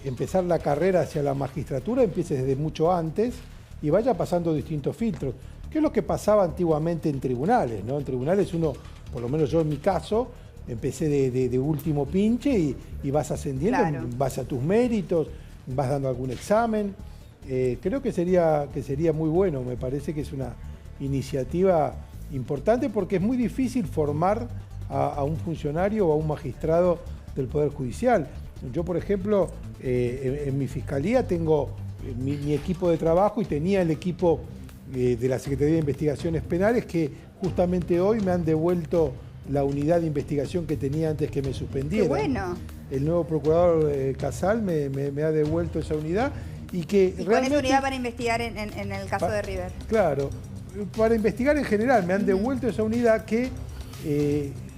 S11: empezar la carrera hacia la magistratura empiece desde mucho antes y vaya pasando distintos filtros. ¿Qué es lo que pasaba antiguamente en tribunales, ¿no? En tribunales uno, por lo menos yo en mi caso, empecé de último pinche y vas ascendiendo en base a tus méritos, vas dando algún examen. Creo que sería muy bueno, me parece que es una iniciativa importante porque es muy difícil formar a un funcionario o a un magistrado del Poder Judicial. Yo, por ejemplo, en mi fiscalía tengo mi equipo de trabajo y tenía el equipo de la Secretaría de Investigaciones Penales que justamente hoy me han devuelto la unidad de investigación que tenía antes que me suspendieran.
S1: ¡Qué bueno!
S11: El nuevo procurador Casal me ha devuelto esa unidad y que
S1: realmente... ¿Cuál es la unidad para investigar en el caso de River?
S11: Claro, para investigar en general me han devuelto esa unidad que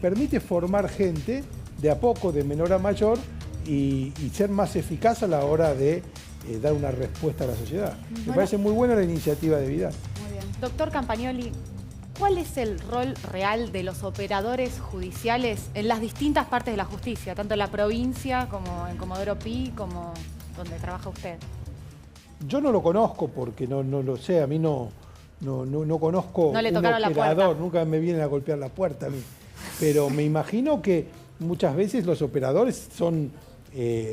S11: permite formar gente de a poco, de menor a mayor, y ser más eficaz a la hora de dar una respuesta a la sociedad. Me parece muy buena la iniciativa de Vidal.
S5: Muy bien. Doctor Campagnoli, ¿cuál es el rol real de los operadores judiciales en las distintas partes de la justicia, tanto en la provincia como en Comodoro Pi, como donde trabaja usted?
S11: Yo no lo conozco porque no lo sé, a mí no conozco
S5: No le
S11: un
S5: tocaron la
S11: operador,
S5: puerta.
S11: nunca me vienen a golpear la puerta a mí. Pero me imagino que muchas veces los operadores son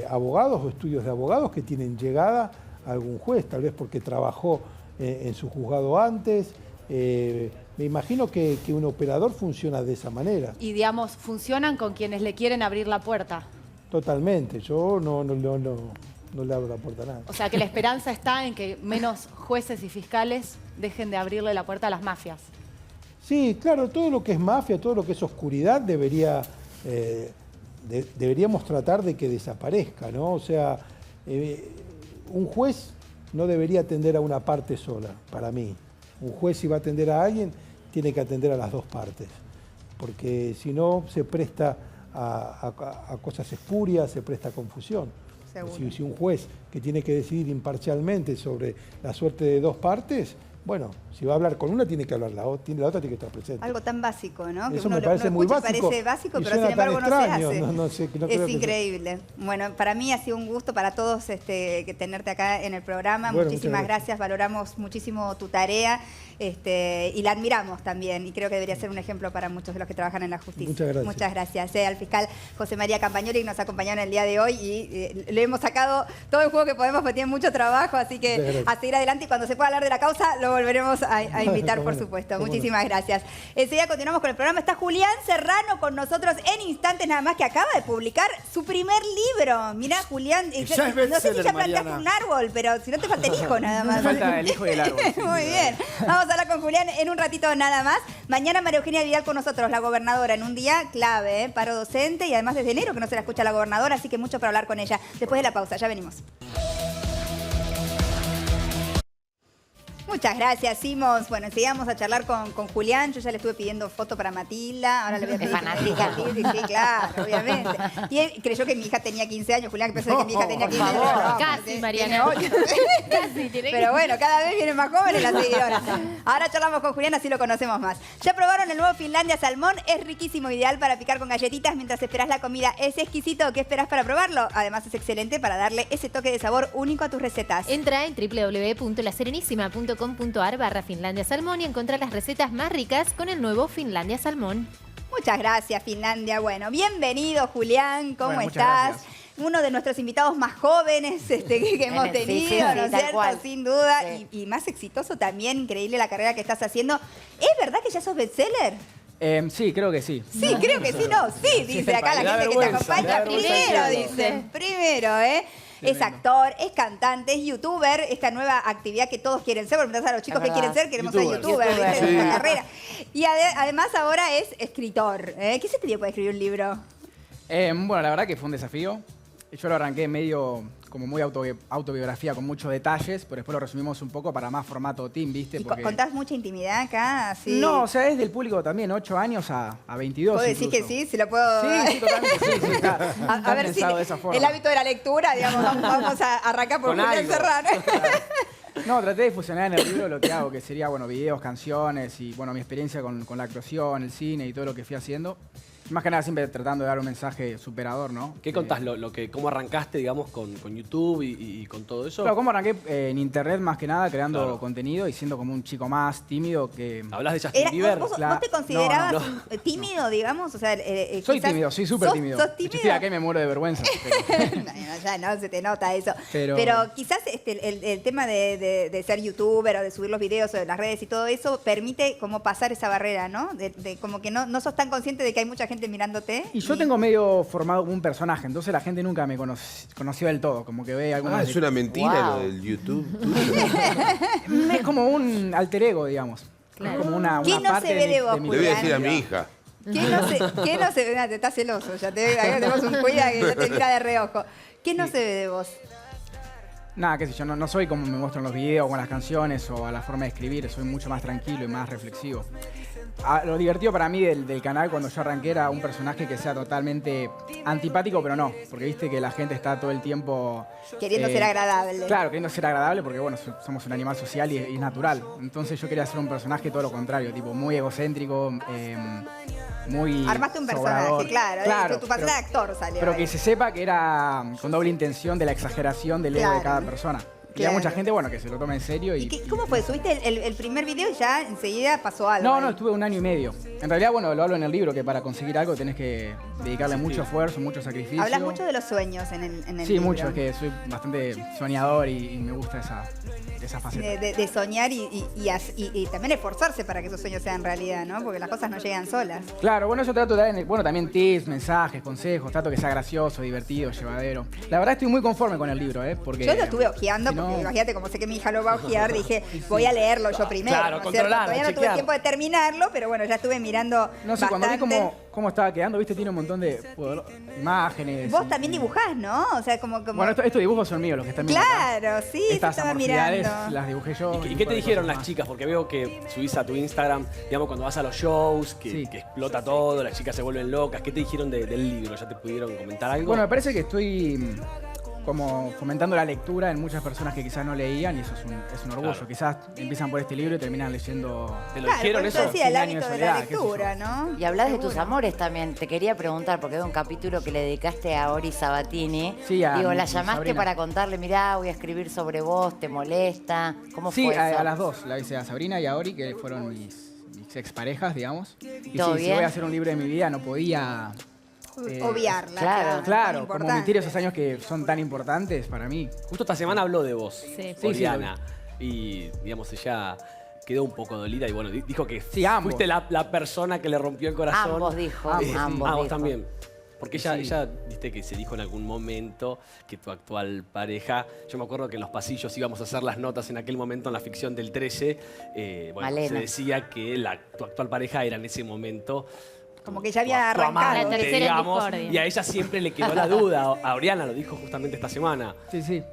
S11: abogados o estudios de abogados que tienen llegada a algún juez, tal vez porque trabajó en su juzgado antes. Me imagino que un operador funciona de esa manera.
S5: Y digamos, funcionan con quienes le quieren abrir la puerta.
S11: Totalmente, yo no le abro la puerta a nadie.
S5: O sea que la esperanza está en que menos jueces y fiscales dejen de abrirle la puerta a las mafias.
S11: Sí, claro, todo lo que es mafia, todo lo que es oscuridad deberíamos tratar de que desaparezca, ¿no? O sea, un juez no debería atender a una parte sola, para mí. Un juez, si va a atender a alguien, tiene que atender a las dos partes, porque si no se presta a cosas espurias, se presta a confusión. Si un juez que tiene que decidir imparcialmente sobre la suerte de dos partes, bueno, si va a hablar con una, tiene que hablar la otra tiene que estar presente.
S1: Algo tan básico, ¿no? Que
S11: Eso
S1: uno
S11: me
S1: lo
S11: parece muy
S1: escucha,
S11: básico.
S1: parece básico,
S11: y
S1: pero sin
S11: suena tan
S1: embargo no se
S11: extraño.
S1: hace.
S11: No sé, no creo
S1: Es
S11: que
S1: increíble. Bueno, para mí ha sido un gusto para todos que tenerte acá en el programa.
S11: Bueno,
S1: Muchísimas
S11: muchas
S1: gracias, valoramos muchísimo tu tarea y la admiramos también. Y creo que debería ser un ejemplo para muchos de los que trabajan en la justicia.
S11: Muchas gracias.
S1: Muchas gracias. Al fiscal José María Campagnoli, que nos acompañó en el día de hoy y le hemos sacado todo el juego que podemos, porque tiene mucho trabajo, así que a seguir adelante y cuando se pueda hablar de la causa lo volveremos a invitar, por supuesto. Muchísimas gracias. Enseguida continuamos con el programa. Está Julián Serrano con nosotros en instantes nada más, que acaba de publicar su primer libro. Mirá, Julián, no sé si ya planteaste un árbol, pero si no te falta el hijo nada más.
S13: Me falta el hijo y el árbol. Sí,
S1: muy bien. Vamos a hablar con Julián en un ratito nada más. Mañana María Eugenia Vidal con nosotros, la gobernadora, en un día clave, paro docente, y además desde enero que no se la escucha la gobernadora, así que mucho para hablar con ella. Después de la pausa, ya venimos. Muchas gracias, Simos. Bueno, enseguida vamos a charlar con Julián. Yo ya le estuve pidiendo foto para Matilda. Ahora le voy a pedir
S8: fanática.
S1: Sí, claro, obviamente. Y él creyó que mi hija tenía 15 años. Julián pensó que mi hija tenía 15 años. No,
S8: Casi, Mariana.
S1: tiene 8.
S8: Casi, tiene
S1: Pero bueno, cada vez vienen más jóvenes las seguidoras. Ahora charlamos con Julián, así lo conocemos más. Ya probaron el nuevo Finlandia Salmón. Es riquísimo, ideal para picar con galletitas mientras esperás la comida. Es exquisito. ¿Qué esperás para probarlo? Además es excelente para darle ese toque de sabor único a tus recetas.
S8: Entra en www.laserenísima.com.ar/Finlandia Salmón y encontrá las recetas más ricas con el nuevo Finlandia Salmón.
S1: Muchas gracias, Finlandia. Bueno, bienvenido, Julián. ¿Cómo
S13: Bueno, muchas
S1: estás?
S13: gracias.
S1: Uno de nuestros invitados más jóvenes que hemos tenido, ¿no es
S14: tal
S1: cierto?
S14: cual.
S1: Sin duda. Y más exitoso también. Increíble la carrera que estás haciendo. ¿Es verdad que ya sos bestseller?
S13: Sí, creo que sí.
S1: Sí, creo que sí, no. Sí, dice acá la gente que te acompaña. Primero, dicen. Primero, ¿eh? Es actor, es cantante, es youtuber, esta nueva actividad que todos quieren ser, porque a los chicos que quieren ser, queremos ser youtuber, ¿viste?
S4: Sí.
S1: Nuestra carrera. Y además ahora es escritor. ¿Qué se te dio para escribir un libro?
S13: Bueno, la verdad que fue un desafío. Yo lo arranqué medio como muy autobiografía, con muchos detalles, pero después lo resumimos un poco para más formato team, ¿viste?
S1: ¿Y
S13: Porque...
S1: contás mucha intimidad acá? Sí.
S13: No, o sea, es del público también, 8 años a 22
S1: ¿Puedo decir
S13: incluso.
S1: que sí? ¿Se lo puedo...?
S13: Sí, totalmente, sí, está
S1: A ver si
S13: pensado de esa forma.
S1: el hábito de la lectura, digamos, vamos a arrancar por
S13: Con
S1: Julián
S13: algo.
S1: Serrano.
S13: No, traté de fusionar en el libro lo que hago, que sería, bueno, videos, canciones y, bueno, mi experiencia con la actuación, el cine y todo lo que fui haciendo. Más que nada siempre tratando de dar un mensaje superador, ¿no?
S15: ¿Qué contás? ¿Cómo arrancaste, digamos, con YouTube y con todo eso?
S13: Claro, cómo arranqué en internet más que nada, creando contenido y siendo como un chico más tímido que...
S15: ¿Hablas de Justin Bieber?
S1: ¿Vos te considerabas
S13: No.
S1: tímido, digamos? O sea,
S13: Soy tímido, soy súper tímido.
S1: ¿Sos
S13: Yo
S1: tímido?
S13: estoy acá y me muero de vergüenza. Pero...
S1: Ya no, se te nota eso.
S13: Pero
S1: quizás el tema de ser youtuber o de subir los videos en las redes y todo eso permite como pasar esa barrera, ¿no? De como que no sos tan consciente de que hay mucha gente mirándote.
S13: Y yo tengo medio formado como un personaje, entonces la gente nunca me conoció del todo, como que ve algunas...
S4: es una mentira lo del YouTube.
S13: Es como un alter ego, digamos.
S8: Claro.
S13: Es como una
S1: ¿Quién no
S13: parte
S1: se ve de vos,
S4: Le voy a decir a mi hija.
S1: ¿Qué no se ve? Te estás celoso, ya acá tenemos un cuida que ya te mira de reojo. ¿Qué no se ve de vos?
S13: Nada, qué sé yo, no soy como me muestran los videos o con las canciones o a la forma de escribir, soy mucho más tranquilo y más reflexivo. Lo divertido para mí del canal cuando yo arranqué era un personaje que sea totalmente antipático, pero no. Porque viste que la gente está todo el tiempo...
S1: Queriendo ser agradable.
S13: Claro, queriendo ser agradable porque, bueno, somos un animal social y es natural. Entonces yo quería ser un personaje todo lo contrario, tipo muy egocéntrico, muy...
S1: Armaste un personaje,
S13: sobrador.
S1: claro. Tu faceta de actor salió.
S13: Pero
S1: ahí.
S13: que se sepa que era con doble intención de la exageración del ego de cada persona. Y hay mucha gente, bueno, que se lo toma en serio.
S1: ¿Cómo fue? ¿Subiste el primer video y ya enseguida pasó algo?
S13: No, estuve 1 año y medio. En realidad, bueno, lo hablo en el libro, que para conseguir algo tenés que dedicarle mucho esfuerzo, mucho sacrificio.
S1: Hablas mucho de los sueños en el
S13: Sí,
S1: libro.
S13: mucho, es que soy bastante soñador y me gusta esa faceta.
S1: De soñar y también esforzarse para que esos sueños sean realidad, ¿no? Porque las cosas no llegan solas.
S13: Claro, bueno, yo trato de dar, bueno, también tips, mensajes, consejos, trato que sea gracioso, divertido, llevadero. La verdad estoy muy conforme con el libro, porque...
S1: Yo lo estuve ojeando, porque imagínate, como sé que mi hija lo va a ojear, dije, voy a leerlo yo primero.
S15: Claro,
S1: ¿no es cierto?
S15: controlarlo,
S1: Todavía no tuve
S15: chequear.
S1: tiempo de terminarlo, pero bueno, ya estuve mirando
S13: No sé, cuando vi
S1: bastante.
S13: cómo estaba quedando, viste, tiene un montón de imágenes.
S1: Vos también dibujás, ¿no? O sea, como...
S13: Bueno, estos dibujos son míos, los que están viendo acá.
S1: Claro, sí,
S13: Estas
S1: estaba
S13: amorfidades
S1: mirando.
S13: las dibujé yo.
S15: ¿Y qué te dijeron las chicas? Porque veo que subís a tu Instagram, digamos, cuando vas a los shows, que explota todo, las chicas se vuelven locas. ¿Qué te dijeron del libro? ¿Ya te pudieron comentar algo?
S13: Bueno, me parece que estoy como fomentando la lectura en muchas personas que quizás no leían y eso es un orgullo.
S15: Claro.
S13: Quizás empiezan por este libro y terminan leyendo...
S15: ¿Te lo
S1: Claro,
S15: dijeron
S1: por
S15: eso?
S1: decía, el
S13: 100 años
S1: hábito
S13: de
S1: de la
S13: soledad, qué sé yo.
S1: lectura, ¿no?
S14: Y hablas de
S1: Seguro.
S14: tus amores también. Te quería preguntar, porque veo un capítulo que le dedicaste a Ori Sabatini.
S13: Sí, a
S14: Digo,
S13: mi
S14: ¿la llamaste
S13: sobrina.
S14: para contarle, mirá, voy a escribir sobre vos, te molesta? ¿Cómo
S13: Sí,
S14: fue eso?
S13: a las dos. La hice a Sabrina y a Ori, que fueron mis exparejas, digamos. Y
S14: ¿Todo
S13: sí, si
S14: bien?
S13: voy a hacer un libro de mi vida, no podía...
S1: Obviarla.
S14: claro,
S13: Claro,
S1: tan
S13: como
S1: importante.
S13: omitir esos años que son tan importantes para mí.
S15: Justo esta semana habló de vos,
S8: Sí.
S15: Oriana. Y, digamos, ella quedó un poco dolida y, bueno, dijo que
S13: Sí, ambos.
S15: fuiste la persona que le rompió el corazón.
S14: Ambos dijo,
S13: Ambos, sí.
S14: ambos
S15: vos
S14: dijo.
S15: también. Porque ella,
S13: Sí.
S15: ella, viste que se dijo en algún momento que tu actual pareja, yo me acuerdo que en los pasillos íbamos a hacer las notas en aquel momento en la ficción del 13, bueno, se
S14: Malena.
S15: decía que tu actual pareja era en ese momento
S1: Como que ya había
S15: tu
S1: arrancado.
S8: La
S15: amante,
S8: tercera
S15: digamos,
S8: discordia.
S15: y a ella siempre le quedó la duda. A Oriana lo dijo justamente esta semana.
S13: Sí, sí.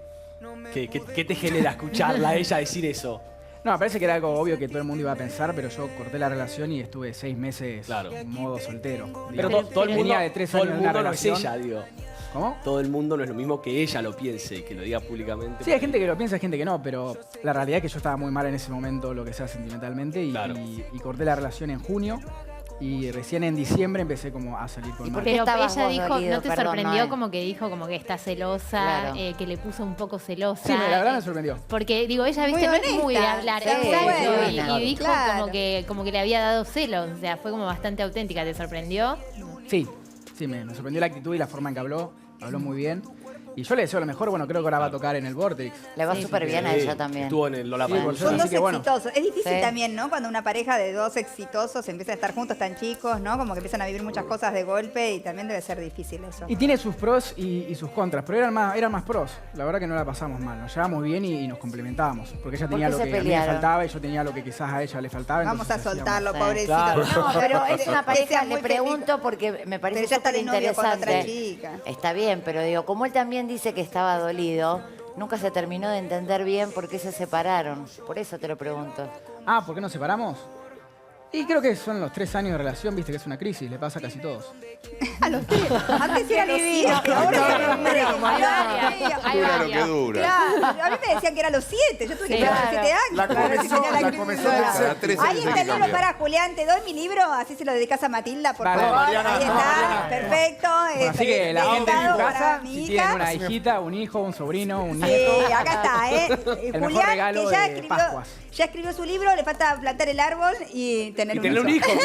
S15: ¿Qué te genera escucharla a ella decir eso?
S13: No, me parece que era algo obvio que todo el mundo iba a pensar, pero yo corté la relación y estuve 6 meses
S15: Claro.
S13: en modo soltero.
S15: Pero
S13: digamos.
S15: todo el mundo,
S13: Venía de 3
S15: todo el
S13: años de una
S15: mundo no es
S13: relación.
S15: ella, digo.
S13: ¿Cómo?
S15: Todo el mundo no es lo mismo que ella lo piense y que lo diga públicamente.
S13: Sí, hay gente que lo piensa, hay gente que no, pero la realidad es que yo estaba muy mal en ese momento, lo que sea sentimentalmente, y,
S15: Claro.
S13: y corté la relación en junio. Y recién en diciembre empecé como a salir con
S14: ¿Y
S13: más.
S14: por qué
S8: Pero
S14: estabas
S8: ella
S14: vos
S8: dijo,
S14: dolido?
S8: ¿no te
S14: Perdón,
S8: sorprendió
S14: Noel.
S8: como que dijo como que está celosa,
S14: Claro.
S8: que le puso un poco celosa?
S13: Sí, la verdad me sorprendió.
S8: Porque, digo, ella,
S1: Muy
S8: viste, no es
S1: honesta,
S8: muy de hablar.
S1: sí,
S8: Exacto,
S14: buena.
S8: y dijo
S1: Claro.
S8: como que le había dado celos. O sea, fue como bastante auténtica. ¿Te sorprendió?
S13: Sí, me sorprendió la actitud y la forma en que habló muy bien. Y yo le deseo lo mejor, bueno, creo que ahora va a tocar en el Vortex.
S14: Le va
S8: Sí,
S14: súper bien a
S15: Sí,
S14: ella también.
S15: Estuvo en el
S13: Sí,
S15: Lollapalooza.
S13: por
S1: Son
S13: Así
S1: dos
S13: que bueno.
S1: exitosos. Es difícil
S14: Sí.
S1: también, ¿no? Cuando una pareja de dos exitosos empieza a estar juntos tan chicos, ¿no? Como que empiezan a vivir muchas cosas de golpe y también debe ser difícil eso.
S13: Y tiene sus pros y sus contras, pero eran más pros. La verdad que no la pasamos mal, nos llevábamos bien y nos complementábamos. Porque ella
S14: ¿Por
S13: tenía
S14: qué
S13: lo
S14: se
S13: que a mí me
S14: pelearon?
S13: faltaba y yo tenía lo que quizás a ella le faltaba.
S1: Vamos a
S13: entonces
S1: soltarlo,
S13: hacíamos-
S1: pobrecito.
S15: Claro.
S14: No, pero es una pareja,
S1: sean muy
S14: le pregunto porque me parece
S1: Pero ya está
S14: súper
S1: de novio con otra
S14: interesante.
S1: chica.
S14: Está bien, pero digo, como él también dice que estaba dolido, nunca se terminó de entender bien por qué se separaron. Por eso te lo pregunto.
S13: Ah, ¿por qué nos separamos? Y creo que son los 3 años de relación, viste que es una crisis, le pasa a casi todos.
S1: A los tres. Antes era los 7, ahora es los 3.
S4: Claro, qué dura.
S1: Claro, a mí me decían que era los 7. Yo tuve que
S8: Sí.
S1: esperar los 7 años.
S11: La
S1: para ver si
S11: comenzó-
S1: tenía
S11: la
S1: crisis.
S11: comenzó en el
S4: Cada 3
S1: Ahí
S4: años
S1: está
S4: hay
S1: el
S4: que
S1: libro
S4: cambiar.
S1: para Julián. Te doy mi libro, así se lo dedicas a Matilda, por
S13: Vale,
S1: favor.
S11: Mariana,
S1: Ahí
S11: no,
S1: está,
S11: Mariana.
S1: perfecto.
S13: Bueno, así que la gente en su
S1: dedicado para
S13: casa,
S1: mi
S13: si
S1: hija.
S13: tienen una hijita, un hijo, un sobrino, un
S1: Sí,
S13: nieto.
S1: acá está, ¿eh?
S13: mejor
S1: Julián,
S13: regalo
S1: que ya
S13: de
S1: escribió,
S13: Pascuas.
S1: ya escribió su libro, le falta plantar el árbol y tener un hijo.
S13: Sí,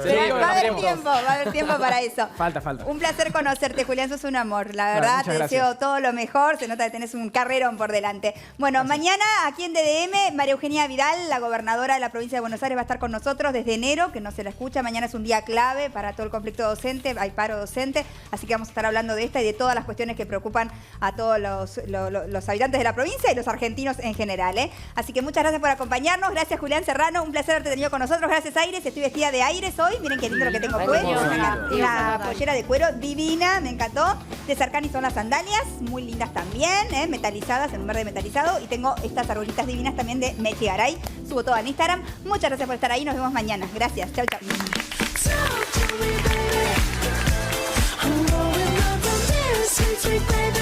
S1: Pero
S13: bueno,
S1: va a haber
S13: queremos.
S1: tiempo, va a haber tiempo para eso.
S13: Falta.
S1: Un placer conocerte, Julián, sos un amor. La
S13: Bueno,
S1: verdad,
S13: muchas
S1: te
S13: gracias.
S1: deseo todo lo mejor. Se nota que tenés un carrerón por delante. Bueno, mañana aquí en DDM, María Eugenia Vidal, la gobernadora de la provincia de Buenos Aires, va a estar con nosotros desde enero, que no se la escucha. Mañana es un día clave para todo el conflicto docente, hay paro docente, así que vamos a estar hablando de esta y de todas las cuestiones que preocupan a todos los habitantes de la provincia y los argentinos en general, ¿eh? Así que muchas gracias por acompañarnos. Gracias, Julián Serrano. Un placer haberte tenido con nosotros. Gracias, Aires. Estoy vestida de Aires hoy. Miren qué lindo lo que tengo puesto.
S14: Hermoso.
S1: Claro. esta pollera de cuero divina, me encantó. De Sarkani son las sandalias, muy lindas también, metalizadas, en un verde metalizado. Y tengo estas arbolitas divinas también de Mechi Garay. Subo todo en Instagram. Muchas gracias por estar ahí, nos vemos mañana. Gracias, chau, chau.